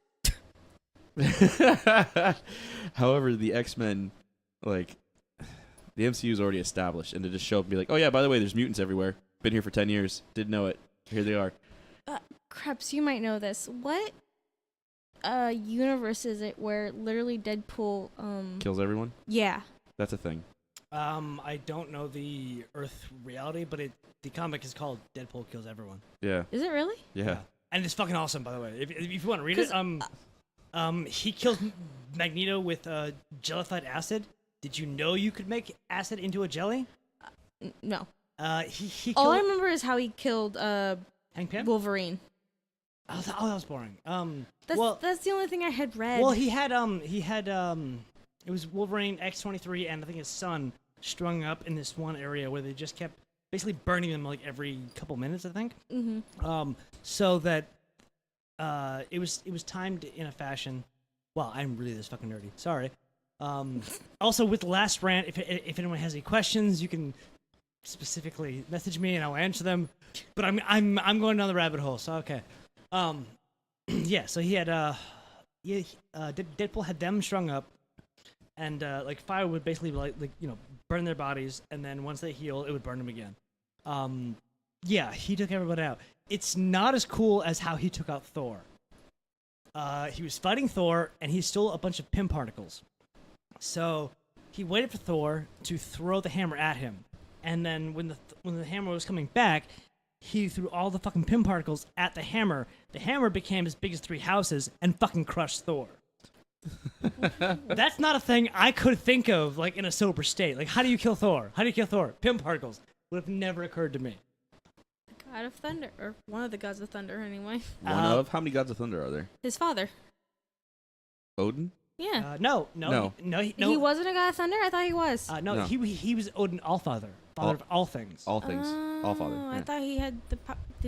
However, the X-Men, like the MCU's already established, and to just show up and be like, "Oh yeah, by the way, there's mutants everywhere. Been here for 10 years. Didn't know it. Here they are." Krebs, you might know this. What universe is it where literally Deadpool Kills everyone. yeah. That's a thing. I don't know the Earth reality, but the comic is called Deadpool Kills Everyone. Yeah. Is it really? Yeah. And it's fucking awesome, by the way. If you want to read it, he kills Magneto with jellified acid. Did you know you could make acid into a jelly? No. He All I killed remember is how he killed Hank Pym. Wolverine. Oh, that was boring. That's the only thing I had read. Well, he had it was Wolverine X-23 and I think his son strung up in this one area where they just kept basically burning them like every couple minutes, I think. Mm-hmm. So that it was timed in a fashion. Wow, I'm really this fucking nerdy. Sorry. Also, with the last rant, if anyone has any questions, you can specifically message me and I'll answer them. But I'm going down the rabbit hole, so okay. Yeah, so he had Deadpool had them strung up, and like fire would basically like burn their bodies, and then once they heal, it would burn them again. Yeah, he took everybody out. It's not as cool as how he took out Thor. He was fighting Thor, and he stole a bunch of Pym particles. So he waited for Thor to throw the hammer at him, and then when the hammer was coming back, he threw all the fucking Pym particles at the hammer. The hammer became as big as 3 houses and fucking crushed Thor. That's not a thing I could think of, like, in a sober state. Like, how do you kill Thor? How do you kill Thor? Pym particles. Would have never occurred to me. God of Thunder, or one of the gods of thunder, anyway. One of? How many gods of thunder are there? His father. Odin? Yeah. No. He wasn't a god of thunder? I thought he was. No. He was Odin Allfather, father of all things. All things. All-Father. Oh, Yeah. I thought he had did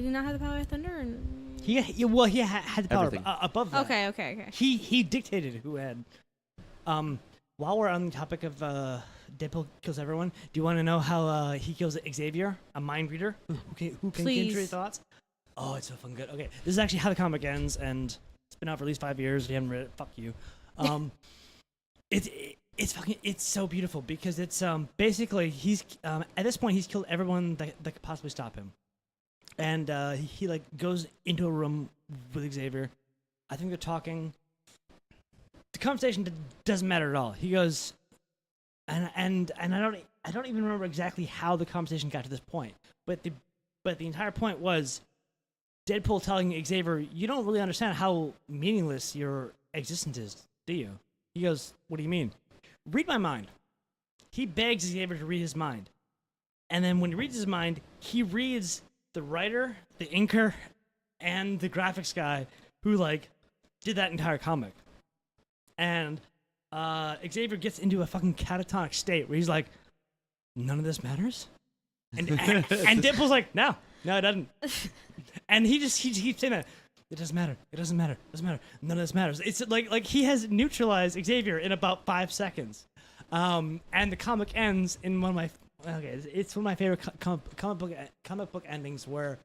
he not have the power of thunder? He had the power Everything. above that. Okay. He dictated who had. While we're on the topic of Deadpool kills everyone, do you want to know how he kills Xavier, a mind reader who can Please. get into your thoughts? Oh, it's so fucking good. Okay, this is actually how the comic ends, and it's been out for at least 5 years. If you haven't read it, fuck you. It's so beautiful because it's basically he's at this point he's killed everyone that could possibly stop him, and he like goes into a room with Xavier. I think they're talking. The conversation doesn't matter at all. He goes, and I don't even remember exactly how the conversation got to this point, but the entire point was Deadpool telling Xavier, "You don't really understand how meaningless your existence is, do you?" He goes, "What do you mean?" "Read my mind." He begs Xavier to read his mind. And then when he reads his mind, he reads the writer, the inker, and the graphics guy who, like, did that entire comic. And Xavier gets into a fucking catatonic state where he's like, "None of this matters?" And Deadpool's like, no, it doesn't. And he keeps saying that. It doesn't matter. It doesn't matter. It doesn't matter. None of this matters. It's like he has neutralized Xavier in about 5 seconds. And the comic ends in one of my it's one of my favorite comic book endings where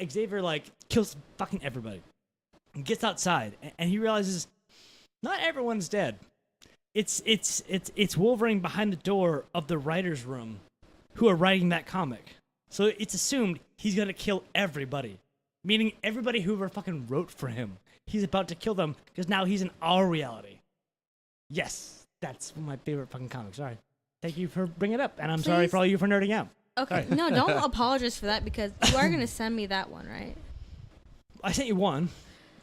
Xavier like kills fucking everybody, and gets outside, and he realizes not everyone's dead. It's Wolverine behind the door of the writer's room, who are writing that comic. So it's assumed he's gonna kill everybody. Meaning everybody who ever fucking wrote for him. He's about to kill them because now he's in our reality. Yes, that's one of my favorite fucking comics. Sorry. Thank you for bringing it up. And I'm sorry Please. for all you for nerding out. Okay. No, don't apologize for that because you are going to send me that one, right? I sent you one.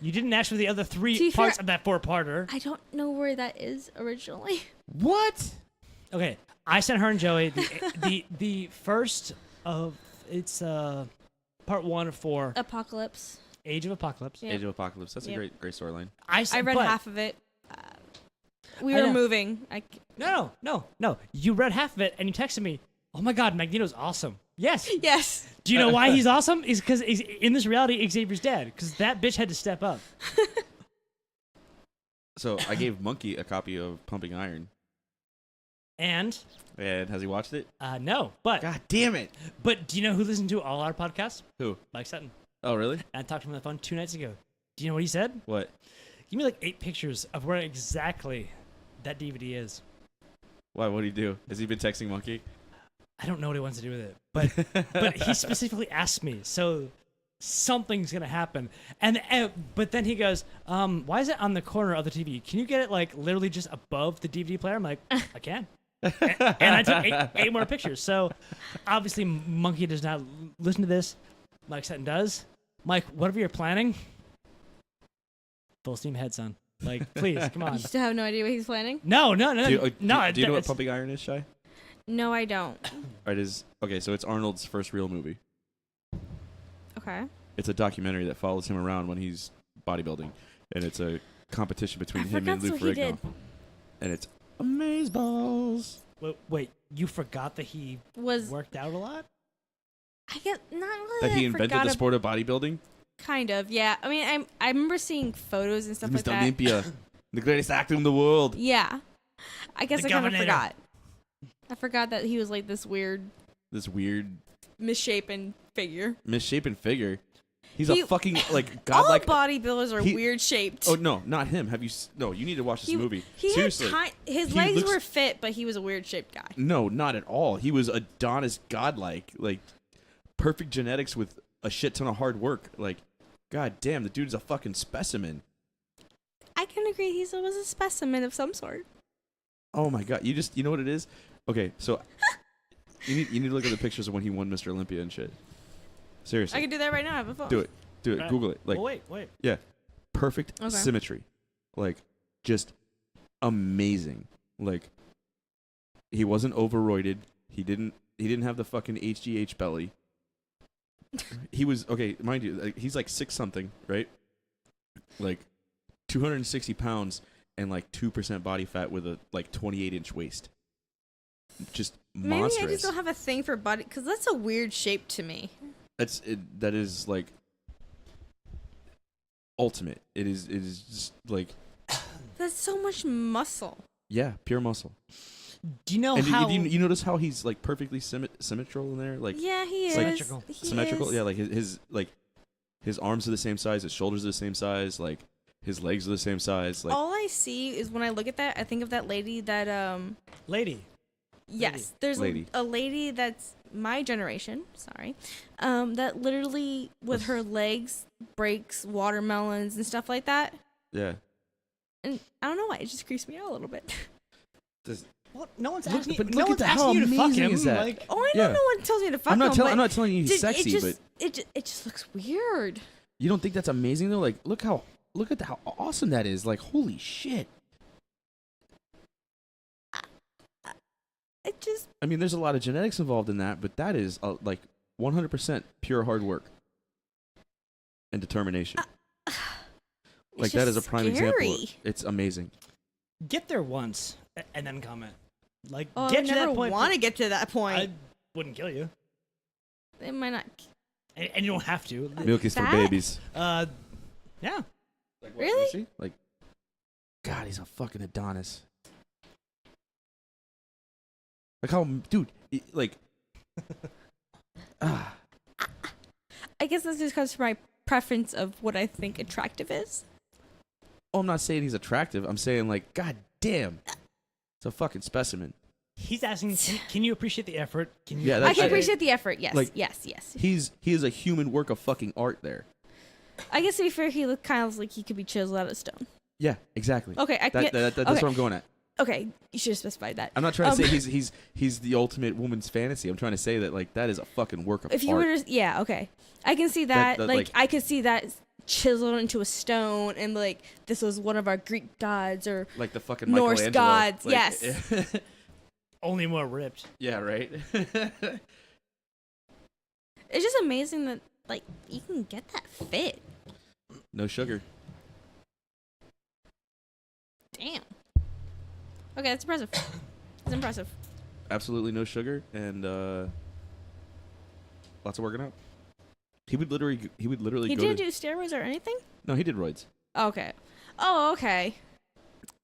You didn't ask for the other To 3 be parts fair, of that 4-parter. I don't know where that is originally. What? Okay, I sent her and Joey the first of it's part 1 of 4. Apocalypse. Age of Apocalypse. Yep. Age of Apocalypse. That's a Yep. great storyline. I read half of it. We were moving. No. You read half of it and you texted me, "Oh my God, Magneto's awesome." Yes. Yes. Do you know why he's awesome? Is because in this reality, Xavier's dead. Because that bitch had to step up. So I gave Monkey a copy of Pumping Iron. And Has he watched it? no, but God damn it. But do you know who listened to all our podcasts? Who? Mike Sutton. Oh, really? I talked to him on the phone 2 nights ago. Do you know what he said? What? Give me like 8 pictures of where exactly that DVD is. Why? What did he do? Has he been texting Monkey? I don't know what he wants to do with it, but he specifically asked me, so something's gonna happen. And but then he goes, "Why is it on the corner of the TV? Can you get it like literally just above the DVD player?" I'm like, "I can." And I took 8 more pictures. So obviously Monkey does not listen to this. Mike Sutton does. Mike, whatever you're planning, full steam ahead, son. Like, please, come on. You still have no idea what he's planning? No. Do you know what it's- Pumping Iron is, Shy? No, I don't. It is. Okay, so it's Arnold's first real movie. Okay. It's a documentary that follows him around when he's bodybuilding, and it's a competition between him and Lou that's what he Ferrigno. did. And it's amazeballs. Wait, you forgot that he Was worked out a lot? I get not really That he I invented forgot the sport of bodybuilding. kind of, yeah. I mean, I remember seeing photos and stuff like Mr. that. Olympia, the greatest actor in the world. Yeah. I guess The I kind of Governator. forgot. I forgot that he was like this weird, This weird, misshapen figure. misshapen figure. He's He- a fucking like All godlike. bodybuilders are he- weird shaped. Oh no, not him. Have you? No, you need to watch this movie. He Seriously. had his He legs looks- were fit, but he was a weird shaped guy. No, not at all. He was Adonis godlike, like perfect genetics with a shit ton of hard work. Like, god damn, the dude's a fucking specimen. I can agree he was a specimen of some sort. Oh my god, you know what it is? Okay, so you need to look at the pictures of when he won Mr. Olympia and shit. Seriously, I can do that right now. I have a phone. do it, Right. Google it. Like, Oh, wait. yeah, perfect Okay. symmetry, like just amazing. Like, he wasn't overroided. He didn't have the fucking HGH belly. He was okay, mind you. Like, he's like 6 something, right? Like 260 pounds and like 2% body fat with a like 28-inch waist. Just Maybe monstrous. I just don't have a thing for body because that's a weird shape to me. That is like ultimate. It is just like, That's so much muscle. yeah, pure muscle. Do you know And how? you notice how he's like perfectly symmetrical in there, like Yeah, he is. Symmetrical. He symmetrical. is. Yeah, like his arms are the same size, his shoulders are the same size, like his legs are the same size. Like, All I see is when I look at that, I think of that lady that Lady. Yes, there's Lady. a lady that's my generation. Sorry, that literally with her legs breaks watermelons and stuff like that. yeah. And I don't know why it just creeps me out a little bit. Well, no one's Look- asking. but No look at one's that, how asking you to fuck amazing him. is that? Like, Oh, I know Yeah. no one tells me to fuck I'm him, not but telling you he's just- sexy, it just, but it just looks weird. you don't think that's amazing though? Like, look at how awesome that is. Like, holy shit. It just I mean, there's a lot of genetics involved in that, but that is like 100% pure hard work and determination. Like, that is a just prime example. scary. It's amazing. get there once and then comment. Like, Oh, get I to never that point. want to get to that point. I wouldn't kill you, It might not. and you don't have to. Milk is for That- babies. Yeah. Like, what, Really? see? Like, God, he's a fucking Adonis. Like how, dude, like, I guess this just comes from my preference of what I think attractive is. oh, I'm not saying he's attractive. I'm saying, like, God damn, it's a fucking specimen. He's asking, can you appreciate the effort? Can you? Yeah, I that's- can appreciate the effort. Yes, like- yes. He is a human work of fucking art there. I guess to be fair, he looked kind of like he could be chiseled out of stone. Yeah, exactly. Okay, I That, get. that's okay. what I'm going at. Okay, you should have specified that. I'm not trying to Um, say he's the ultimate woman's fantasy. I'm trying to say that, like, that is a fucking work of If you art. were to, yeah, okay, I can see that. That, like, like- I could see that chiseled into a stone, and like this was one of our Greek gods, or Like the fucking Norse Michelangelo. gods, Like, yes. Only more ripped. Yeah, right. it's just amazing that like you can get that fit. No sugar. Damn. Okay, that's impressive. That's impressive. Absolutely no sugar and lots of working out. He would literally He go didn't to, do steroids or anything. No, he did roids. Okay. Oh, okay.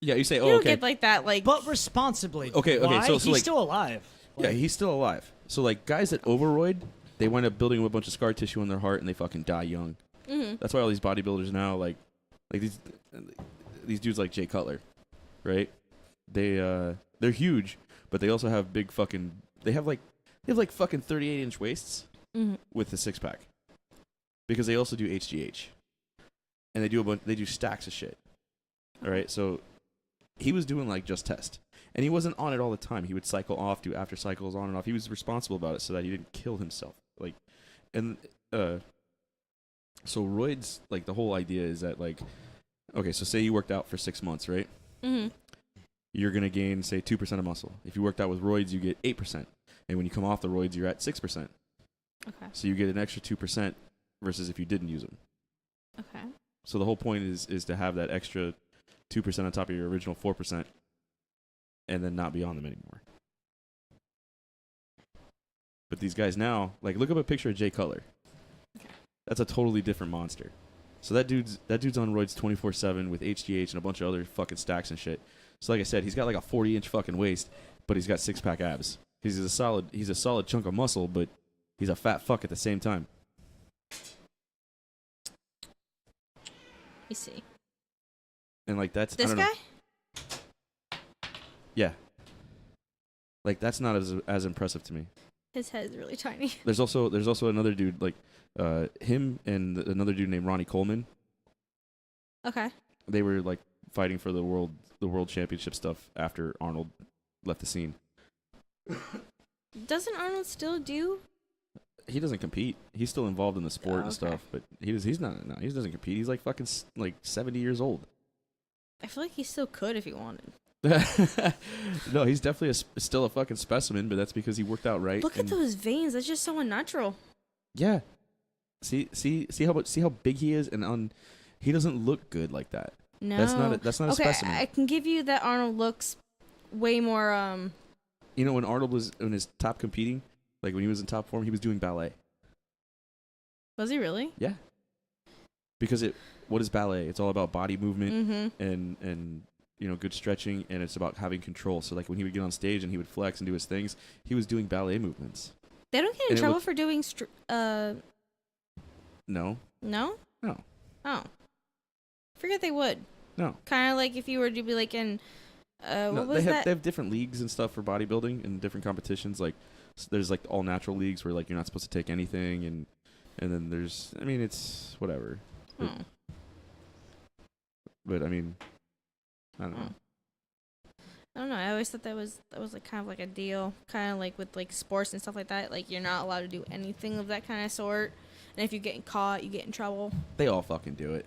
Yeah, you say, You oh, don't okay. get like that, like. But responsibly. Okay, Why? so He's like- still alive. Yeah, Like, he's still alive. So, like, guys that overroid, they wind up building up a bunch of scar tissue in their heart and they fucking die young. Mhm. That's why all these bodybuilders now, like these dudes like Jay Cutler, right? They're huge, but they also have big fucking. They have like fucking 38-inch waists Mhm. with a 6-pack, because they also do HGH, and they do stacks of shit. All right, so he was doing like just test, and he wasn't on it all the time. He would cycle off, do after cycles on and off. He was responsible about it so that he didn't kill himself. Like, and so roids, like, the whole idea is that, like, okay, so say you worked out for 6 months, right? Mhm. You're gonna gain, say, 2% of muscle. If you worked out with roids, you get 8%, and when you come off the roids, you're at 6%. Okay. So you get an extra 2% versus if you didn't use them. Okay. So the whole point is to have that extra 2% on top of your original 4%, and then not be on them anymore. But these guys now, like, look up a picture of Jay Cutler. That's a totally different monster. So that dude's on roids 24/7 with HGH and a bunch of other fucking stacks and shit. So like I said, he's got like a 40-inch fucking waist, but he's got 6-pack abs. He's a solid chunk of muscle, but he's a fat fuck at the same time. You see. And like that's This I don't guy? know. Yeah. Like that's not as impressive to me. His head is really tiny. There's also another dude like him and another dude named Ronnie Coleman. Okay. They were like fighting for the world championship stuff after Arnold left the scene. Doesn't Arnold still do? He doesn't compete. He's still involved in the sport Oh, and okay. stuff, but he doesn't compete. He's like fucking like 70 years old. I feel like he still could if he wanted. No, he's definitely still a fucking specimen, but that's because he worked out right. Look at those veins. That's just so unnatural. Yeah. See how big he is, and he doesn't look good like that. No. That's not a okay, specimen. I can give you that Arnold looks way more You know, when Arnold was in his top competing, like when he was in top form, he was doing ballet. Was he really? Yeah. Because what is ballet? It's all about body movement Mm-hmm. and you know, good stretching, and it's about having control. So like when he would get on stage and he would flex and do his things, he was doing ballet movements. They don't get in And it trouble looked- for doing No. no? No. Oh. Forget they would. No. Kind of like if you were to be like in No, what was that? they have different leagues and stuff for bodybuilding and different competitions. Like there's like all natural leagues where like you're not supposed to take anything, and then there's, I mean, it's whatever. Oh. But I mean, I don't know. I don't know. I always thought that was like kind of like a deal, kind of like with like sports and stuff like that. Like you're not allowed to do anything of that kind of sort, and if you get caught, you get in trouble. They all fucking do it.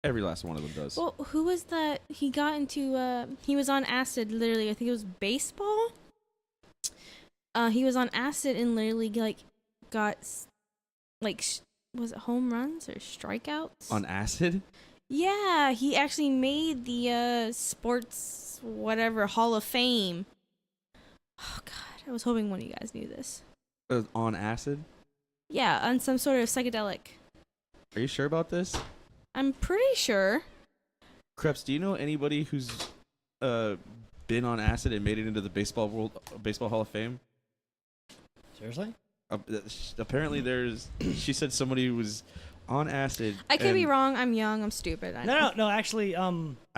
Every last one of them does. Well, who was that? He got into he was on acid. Literally, I think it was baseball. He was on acid and literally like got like was it home runs or strikeouts? On acid? Yeah, he actually made the sports whatever Hall of Fame. Oh God, I was hoping one of you guys knew this. On acid? Yeah, on some sort of psychedelic. Are you sure about this? I'm pretty sure. Krebs, do you know anybody who's been on acid and made it into the baseball Hall of Fame? Seriously? Apparently there's she said somebody was on acid. I could be and- wrong. I'm young. I'm stupid. I know. No, actually, I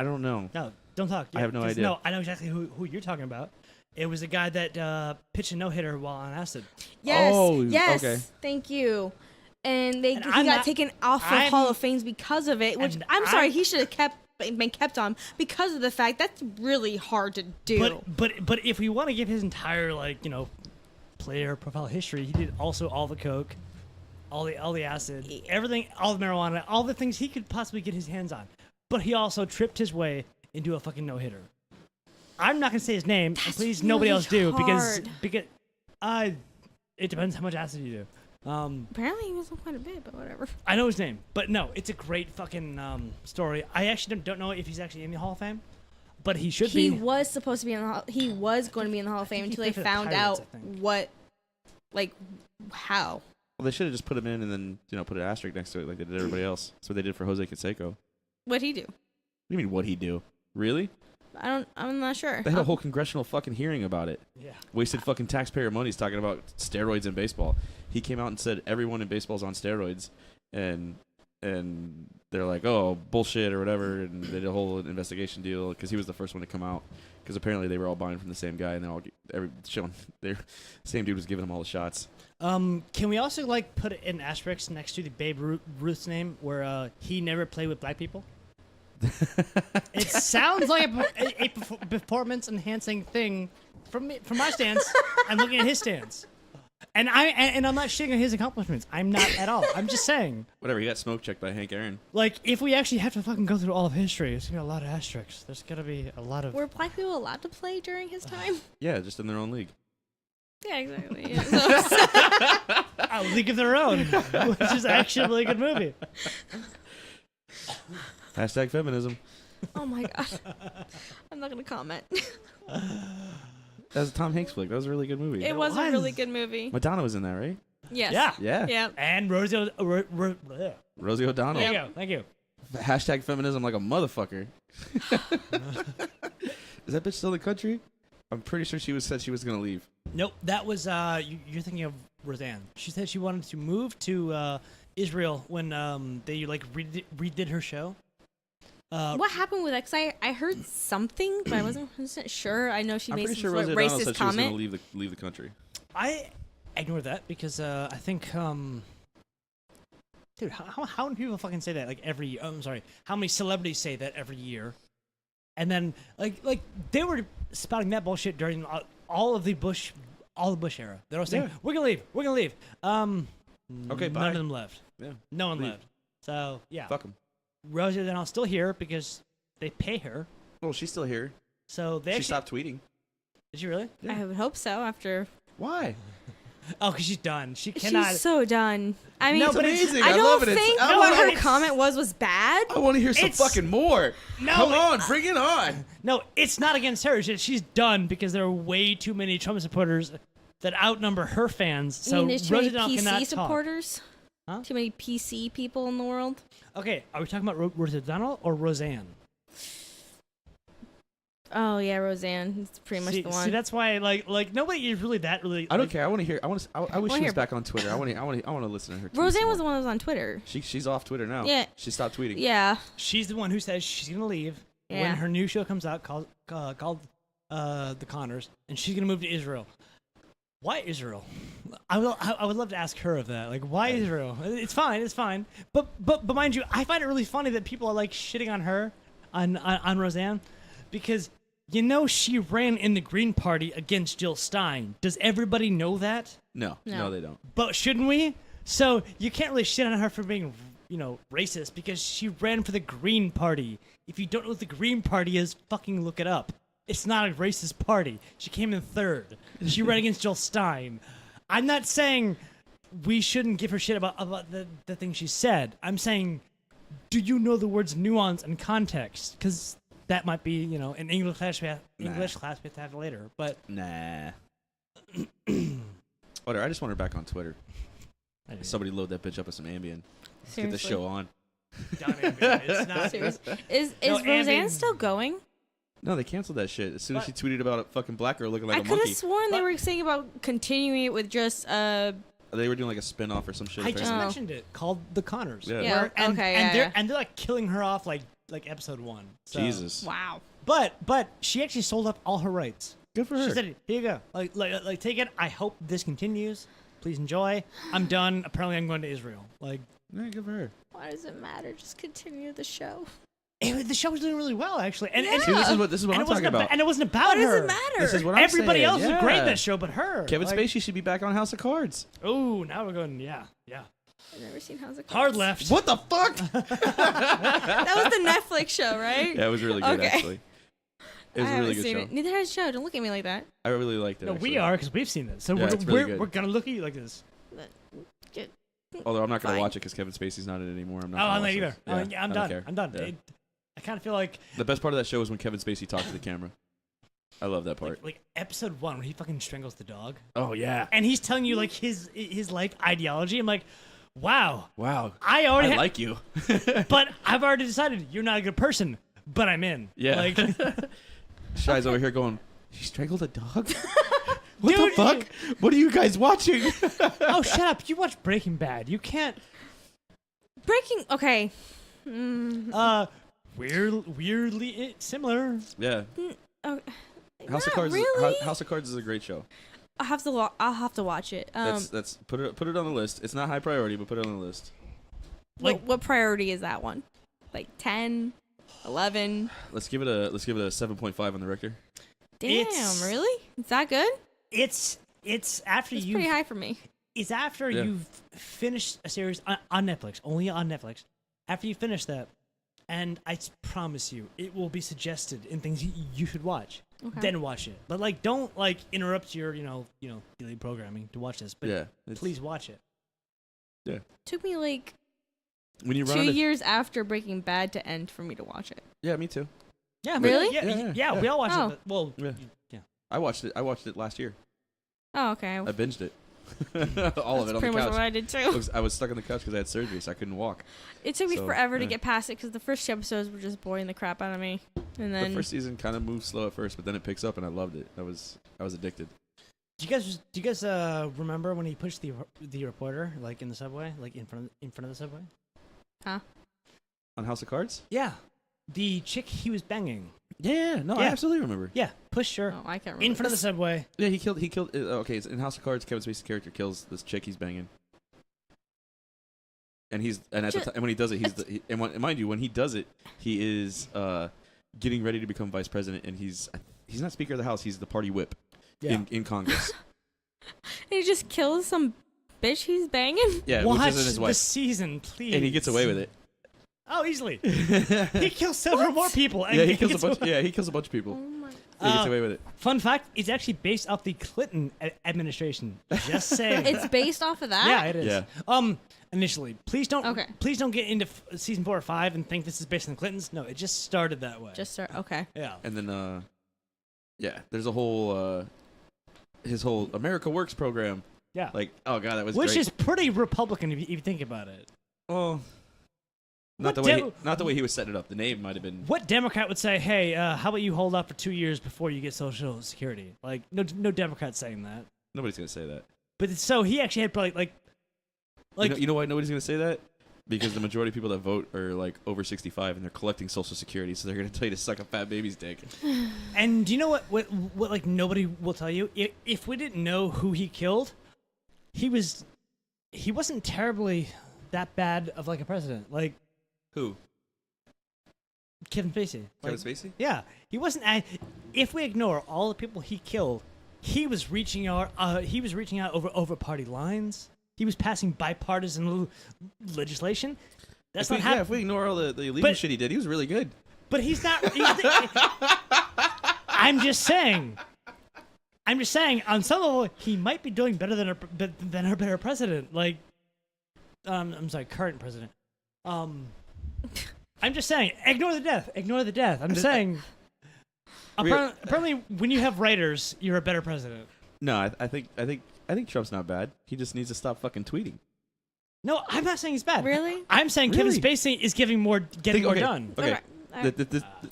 don't know. no, don't talk. I have no 'cause idea. No, I know exactly who you're talking about. It was the guy that pitched a no-hitter while on acid. Yes. Oh, yes. okay. Thank you. And he I'm got not- taken off of I'm- Hall of Fames because of it. Which and I'm sorry, I'm- he should have been kept on because of the fact that's really hard to do. But if we want to give his entire player profile history, he did also all the coke, all the acid, everything, all the marijuana, all the things he could possibly get his hands on. But he also tripped his way into a fucking no-hitter. I'm not gonna say his name, and That's please nobody really else do hard. because it depends how much acid you do. Apparently he was on quite a bit, but whatever. I know his name, but no, it's a great fucking story. I actually don't know if he's actually in the Hall of Fame, but he should He be. was supposed to be in the he was going to be in the Hall of Fame think he until they played for the found Pirates, out I think. what, like, how. Well, they should have just put him in and then put an asterisk next to it like they did everybody else. That's what they did for Jose Canseco. What'd he do? What do you mean, what'd he do? Really? I'm not sure. They had a whole congressional fucking hearing about it. Yeah. Wasted fucking taxpayer money talking about steroids in baseball. He came out and said everyone in baseball's on steroids, and they're like, oh, bullshit or whatever, and they did a whole investigation deal because he was the first one to come out because apparently they were all buying from the same guy and they all same dude was giving them all the shots. Can we also put an asterisk next to the Babe Ruth's name where he never played with black people? It sounds like a performance enhancing thing from my stance. I'm looking at his stance, and I'm not shitting on his accomplishments. I'm not at all. I'm just saying, Whatever, he got smoke checked by Hank Aaron. if we actually have to fucking go through all of history, it's gonna be a lot of asterisks. There's gonna be a lot of. Were black people allowed to play during his time? Yeah, just in their own league. Yeah, exactly. Yeah. A League of Their Own, which is actually a really good movie. Hashtag feminism. Oh my god. I'm not gonna comment. That was a Tom Hanks flick. That was a really good movie. It was a really good movie. Madonna was in that, right? Yes. Yeah. Yeah. Yeah. And Rosie. Rosie O'Donnell. There you go. Thank you. Hashtag feminism like a motherfucker. Is that bitch still in the country? I'm pretty sure said she was gonna leave. Nope. That was you're thinking of Roseanne. She said she wanted to move to Israel when they like redid her show. What happened with that? 'Cause I heard something, but I wasn't 100% sure. I know she I'm many pretty sure sort Rosie of O'Donnell racist said she was gonna comment. leave the country. I ignored that because I think dude, how many people fucking say that like every? I'm sorry, how many celebrities say that every year? And then like they were spouting that bullshit during all the Bush era. They're all saying Yeah. we're gonna leave. Okay, bye. None of them left. Yeah. No one Leave. left. So yeah, Fuck them. Rosie O'Donnell's still here because they pay her. Well, she's still here. So they She actually, stopped tweeting. Did she really? I would hope so. After Why? Oh, because she's done. She cannot. she's so done. I mean, No, It's but it's- amazing. I don't love it. think I what wanna- her comment was bad. I want to hear some It's- fucking more. No, Come on, bring it on. No, it's not against her. She's done because there are way too many Trump supporters that outnumber her fans. So there's too Rosie many O'Donnell PC cannot supporters. Huh? Too many PC people in the world. talk. Okay, are we talking about Rosie O'Donnell or Roseanne? Oh yeah, Roseanne. It's pretty much See, the one. see, that's why like nobody is really that really. I don't like, care. I want to hear. I wish wanna she hear- was back on Twitter. I want to listen to her. tweets Roseanne more. was the one that was on Twitter. She's off Twitter now. Yeah. She stopped tweeting. Yeah. She's the one who says she's gonna leave when Yeah. her new show comes out called The Connors, and she's gonna move to Israel. Why Israel? I would love to ask her of that. Like, why Israel? It's fine. But mind you, I find it really funny that people are like shitting on her, on Roseanne, because you know she ran in the Green Party against Jill Stein. Does everybody know that? No, No. they don't. But shouldn't we? So you can't really shit on her for being, racist because she ran for the Green Party. If you don't know what the Green Party is, fucking look it up. It's not a racist party. She came in third. She ran against Jill Stein. I'm not saying we shouldn't give her shit about the thing she said. I'm saying, do you know the words nuance and context? Because that might be, an English class we have to have later. But Nah. Whatever. I just want her back on Twitter. Somebody load that bitch up with some Ambien. Let's get the Seriously. show on. it's not. Seriously. Is No, Roseanne Ambien- still going? No, they canceled that shit as soon as she tweeted about a fucking black girl looking like I a could monkey. have sworn they But- were saying about continuing it with just They were doing like a spin-off or some shit. I just apparently. mentioned it called The Connors. Yeah. Yeah, and, okay, and yeah, they're yeah. and they're like killing her off like episode 1. So. Jesus. wow. But she actually sold up all her rights. Good for her. She said, "Here you go. Like take it. I hope this continues. Please enjoy. I'm done. Apparently, I'm going to Israel. Like Yeah, good for her. Why does it matter? Just continue the show. the show was doing really well actually. And See, this is what and I'm it wasn't talking about. and it wasn't about Why does her. it matter? This is what I'm Everybody saying. else was great in Yeah. that show, but her. Kevin like, Spacey should be back on House of Cards. Oh, now we're going. Yeah. I've never seen House of Cards. Hard left. What the fuck? That was the Netflix show, right? Yeah, it was really good Okay. actually. It was I a really haven't good seen show. it. Neither has Joe. Don't look at me like that. I really liked it. No, actually. we are because we've seen it. So Yeah, we're it's really good. we're gonna look at you like this. Get- Although I'm not gonna Fine. watch it because Kevin Spacey's not in it anymore. I'm not. Oh, gonna I'm not watch either. it. Oh, Yeah, yeah, I'm I don't done. care. I'm done. Yeah. I kind of feel like The best part of that show is when Kevin Spacey talks to the camera. I love that part. like episode 1 where he fucking strangles the dog. Oh yeah. And he's telling you like his life ideology. I'm like, wow, Wow. I already I like you. but I've already decided you're not a good person, but I'm in. Yeah. Like, Shy's over here going, he strangled a dog? What Dude, the fuck? What are you guys watching? oh, shut up. You watch Breaking Bad. You can't Breaking. Okay. weirdly similar. Yeah. Oh, House of not Cards. Really? House of Cards is a great show. I'll have to watch it. That's put it on the list. It's not high priority, but put it on the list. What priority is that one? Like 10, 11? Let's give it a 7.5 on the Richter. Damn, It's- really? Is that good? It's after It's you. pretty high for me. It's after Yeah. you've finished a series on Netflix, only on Netflix. After you finish that, and I promise you, it will be suggested in things you should watch. Okay. Then watch it. But like, don't like interrupt your daily programming to watch this. But Yeah. it's- please watch it. Took me like When you run 2 out of- years after Breaking Bad to end for me to watch it. Yeah, me too. Yeah, Really? Yeah, Yeah, yeah, yeah. we all watch Oh. it. But, well, Yeah. yeah. I watched it last year. Oh, okay. I binged it. All of it on the pretty much couch. what I did too. I was stuck on the couch because I had surgery, so I couldn't walk. It took me So, forever to yeah. get past it because the first two episodes were just boring the crap out of me, and then The first season kind of moved slow at first, but then it picks up, and I loved it. I was addicted. Do you guys remember when he pushed the reporter like in the subway, like in front of the subway? huh? On House of Cards? Yeah, the chick he was banging. Yeah, no, I Yeah. absolutely remember. Yeah, pushed her Oh, I can't remember. in front of the this. subway. Yeah, he killed. Okay, it's in House of Cards, Kevin Spacey's character kills this chick he's banging, and and when he does it, mind you, when he does it, he is getting ready to become vice president, and he's not Speaker of the House, he's the party whip in Congress. And he just kills some bitch he's banging. Yeah, Watch which isn't his the wife, season, please. and he gets away with it. Oh, easily. He kills several more people. And Yeah, he kills a gets bunch. away. Yeah, he kills a bunch of people. Oh my. He gets away with it. Fun fact: it's actually based off the Clinton administration. Just saying. It's based off of that. Yeah, it is. Yeah. Initially, please don't get into season 4 or 5 and think this is based on the Clintons. No, it just started that way. Just start. Okay. Yeah. And then, there's a whole his whole America Works program. Yeah. Like, oh god, that was Which great. is pretty Republican if you think about it. Oh. Not the way he was setting it up. The name might have been. What Democrat would say, "Hey, how about you hold out for 2 years before you get Social Security?" Like, no Democrat saying that. Nobody's gonna say that. But so he actually had probably like you know why nobody's gonna say that? Because the majority of people that vote are like over 65 and they're collecting Social Security, so they're gonna tell you to suck a fat baby's dick. And do you know what like nobody will tell you? If we didn't know who he killed, he wasn't terribly that bad of like a president. Like Who? Kevin Spacey. Kevin Spacey? Yeah, he wasn't. If we ignore all the people he killed, he was reaching out. He was reaching out over party lines. He was passing bipartisan legislation. That's not happening. If we ignore all the illegal shit he did, he was really good. But he's not. I'm just saying. On some level, he might be doing better than our better president. Like, I'm sorry, current president. I'm just saying. Ignore the death. I'm just saying. Apparently, when you have writers, you're a better president. No, I think Trump's not bad. He just needs to stop fucking tweeting. No, I'm not saying he's bad. Really? I'm saying Really? Kevin Spacey is getting more done. Okay. Okay.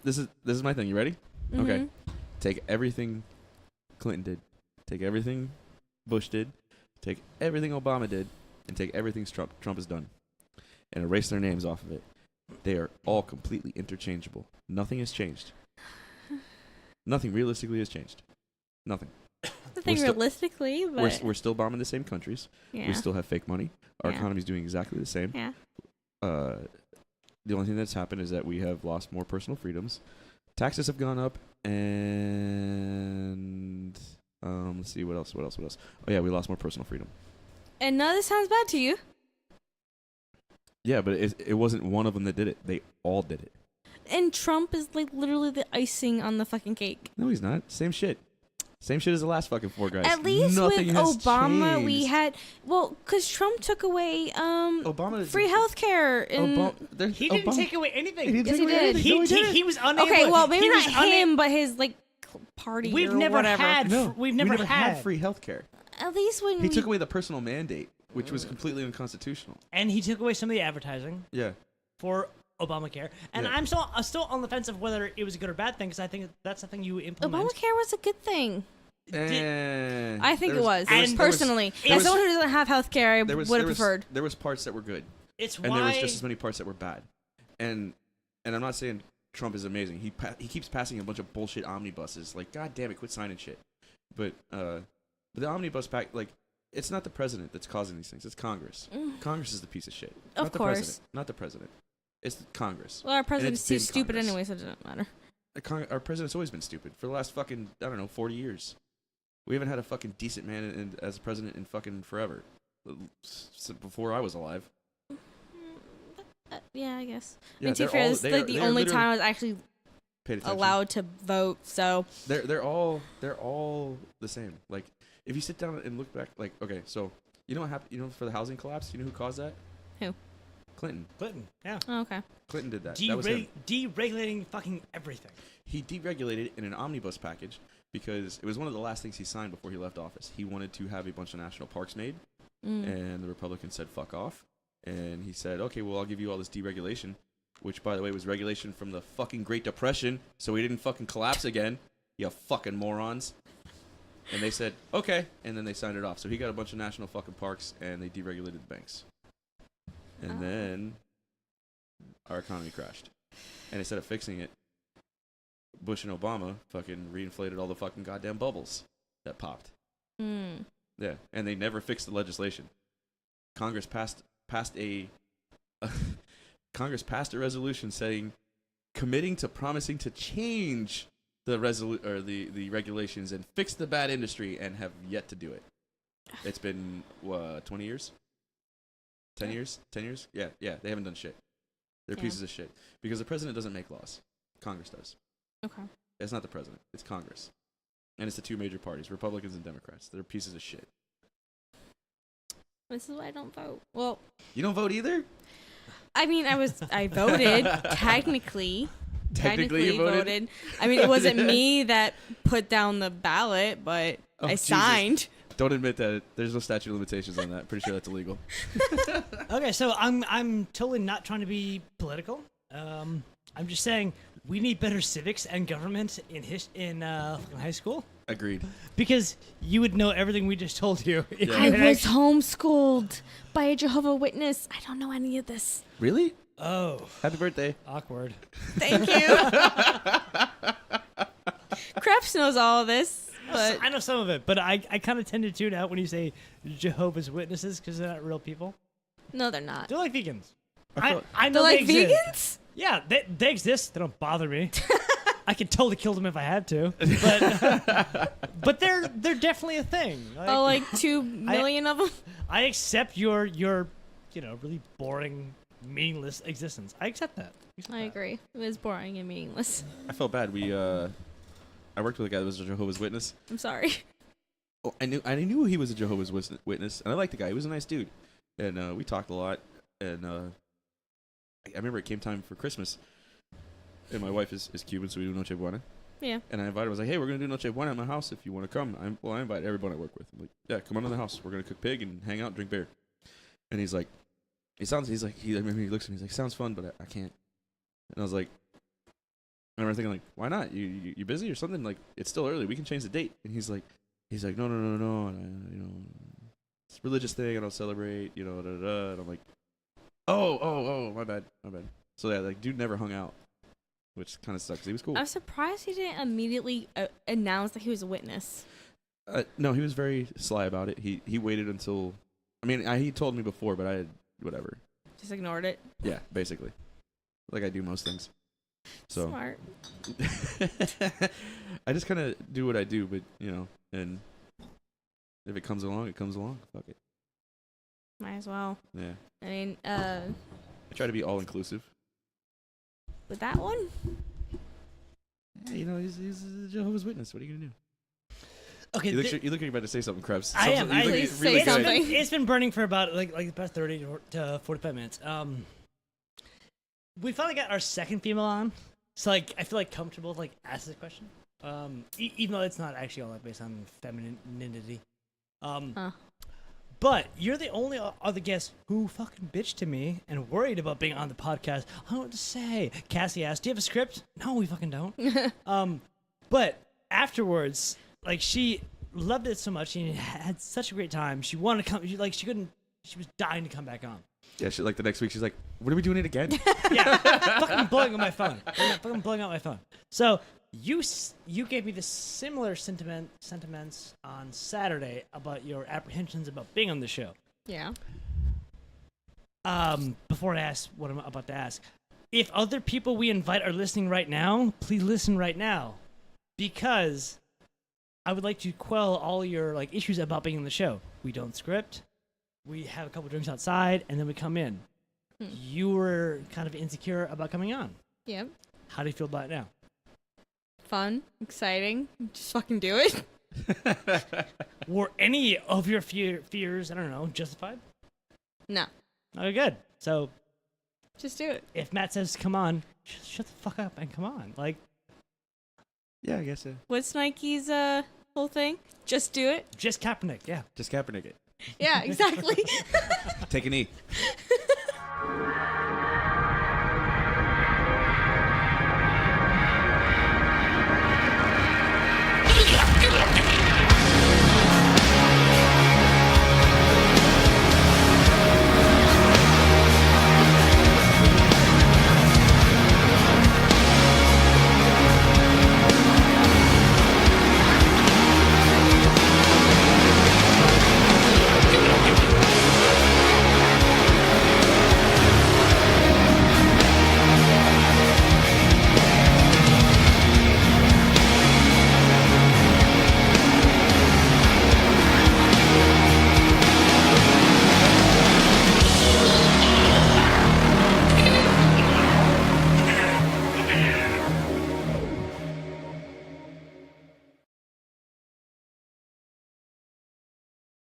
This is my thing. You ready? Mhm. Okay. Take everything Clinton did. Take everything Bush did. Take everything Obama did. And take everything Trump has done. And erase their names off of it. They are all completely interchangeable. Nothing has changed. Nothing realistically has changed. Nothing. The thing still- realistically, but We're still bombing the same countries. yeah. We still have fake money. Our Yeah. economy's doing exactly the same. Yeah. The only thing that's happened is that we have lost more personal freedoms. Taxes have gone up, and let's see what else. Oh yeah, we lost more personal freedom. And none of this sounds bad to you. Yeah, but it wasn't one of them that did it. They all did it. And Trump is like literally the icing on the fucking cake. No, he's not. Same shit. Same shit as the last fucking 4 guys. At least Nothing with has Obama, we changed. had because Trump took away Obama is- free healthcare and He didn't take away anything. He didn't Yes, take he away did. anything. No, he didn't. He was unable. okay, well maybe he not was him, but his like party We've or never whatever. had. No, We've never had free healthcare. At least when He we, took away the personal mandate, which was completely unconstitutional. And he took away some of the advertising Yeah. for Obamacare. And Yeah. I'm still on the fence of whether it was a good or bad thing because I think that's the thing you implement. Obamacare was a good thing. I think There it was. there Personally, there as was- someone who doesn't have health care, I there would was- have there was- preferred. There was parts that were good, It's and why there was just as many parts that were bad. And I'm not saying Trump is amazing. He keeps passing a bunch of bullshit omnibuses. Like, god damn it, quit signing shit. But the omnibus pack, like, it's not the president that's causing these things. It's Congress. Congress is the piece of shit. Of not the course. president. Not the president. It's Congress. Well, our president's it's too been stupid Congress. anyway, so it doesn't matter. Our president's always been stupid for the last fucking 40 years. We haven't had a fucking decent man as president in fucking forever. Before I was alive. Yeah, I guess. Yeah, I mean, to be fair, this is like the only time I was actually paid attention. allowed to vote. So They're all the same. Like, if you sit down and look back, like, okay, so you know what happened? You know, for the housing collapse, you know who caused that? Who? Clinton. yeah. oh, okay. Clinton did that. That was him. Deregulating fucking everything. He deregulated in an omnibus package because it was one of the last things he signed before he left office. He wanted to have a bunch of national parks made, and the Republicans said, fuck off. And he said, okay, well, I'll give you all this deregulation, which, by the way, was regulation from the fucking Great Depression, so we didn't fucking collapse again, you fucking morons. And they said, okay, and then they signed it off. So he got a bunch of national fucking parks, and they deregulated the banks. And then our economy crashed. And instead of fixing it, Bush and Obama fucking reinflated all the fucking goddamn bubbles that popped. Yeah, and they never fixed the legislation. Congress passed a Congress passed a resolution saying, committing to promising to change the the regulations and fix the bad industry, and have yet to do it. It's been 20 years. 10 years? 10 years? Yeah, they haven't done shit. They're pieces of shit. Because the president doesn't make laws. Congress does. Okay. It's not the president. It's Congress. And it's the two major parties, Republicans and Democrats. They're pieces of shit. This is why I don't vote. Well, You don't vote either? I mean, I voted technically. Technically you voted? I mean, it wasn't me that put down the ballot, but I Jesus. signed. Don't admit that. There's no statute of limitations on that. Pretty sure that's illegal. Okay, so I'm totally not trying to be political. I'm just saying we need better civics and government in high school, Agreed. because you would know everything we just told you. if Yeah. you I had was actually- homeschooled by a Jehovah Witness. I don't know any of this. Really? Oh, Happy birthday. awkward. Thank you. Krebs knows all of this, but I know some of it, but I kind of tend to tune out when you say Jehovah's Witnesses because they're not real people. no, they're not. They're like vegans. I feel- I know They're like they exist. vegans? Yeah, they exist. They don't bother me. I could totally kill them if I had to, but they're definitely a thing. Oh, like 2 million of them? I accept your really boring, meaningless existence. I accept that. I agree. It was boring and meaningless. I felt bad. I worked with a guy that was a Jehovah's Witness. I'm sorry. Oh, I knew he was a Jehovah's Witness, and I liked the guy. He was a nice dude, and we talked a lot. And I remember it came time for Christmas, and my wife is Cuban, so we do Noche Buena. Yeah. And I invited him. I was like, hey, we're gonna do Noche Buena at my house if you want to come. I invite everyone I work with. I'm like, yeah, come on to the house. We're gonna cook pig and hang out, and drink beer. And he's like, I remember he looks at me. He's like, sounds fun, but I can't. And I was like, I remember thinking like, why not? You busy or something? Like, it's still early. We can change the date. And he's like, no. And it's a religious thing. I don't celebrate. Da da da. And I'm like, oh, my bad. So yeah, like, dude never hung out, which kind of sucks. He was cool. I'm surprised he didn't immediately announce that he was a witness. No, he was very sly about it. He waited until, he told me before, but I had whatever. Just ignored it. Yeah, basically, like I do most things. So Smart. I just kind of do what I do, but and if it comes along, it comes along. Fuck it. Might as well. Yeah. I mean, I try to be all inclusive. with that one? Yeah, he's a Jehovah's Witness. What are you gonna do? Okay, You look like you're about to say something, Krebs. I am. You look Please really say good. something. It's been burning for about like the past 30 to 45 minutes. We finally got our second female on, so like I feel like comfortable to like ask this question. Even though it's not actually all that based on femininity. But you're the only other guest who fucking bitched to me and worried about being on the podcast. I don't know what to say. Cassie asked, "Do you have a script?" No, we fucking don't. But afterwards, like, she loved it so much. She had such a great time. She wanted to come. She couldn't. She was dying to come back on. Yeah, the next week she's like, "What are we doing it again?" Yeah, fucking blowing up my phone. Fucking blowing out my phone. So you gave me the similar sentiments on Saturday about your apprehensions about being on the show. Yeah. Before I ask what I'm about to ask, if other people we invite are listening right now, please listen right now, because I would like to quell all your like issues about being on the show. We don't script. We have a couple drinks outside, and then we come in. You were kind of insecure about coming on. Yep. How do you feel about it now? Fun. Exciting. Just fucking do it. Were any of your fears, I don't know, justified? No. Okay, good. So Just do it. if Matt says come on, shut the fuck up and come on. Like, Yeah, I guess so. What's Nike's whole thing? Just do it. Just Kaepernick, yeah. Just Kaepernick it. Yeah, exactly. Take a knee.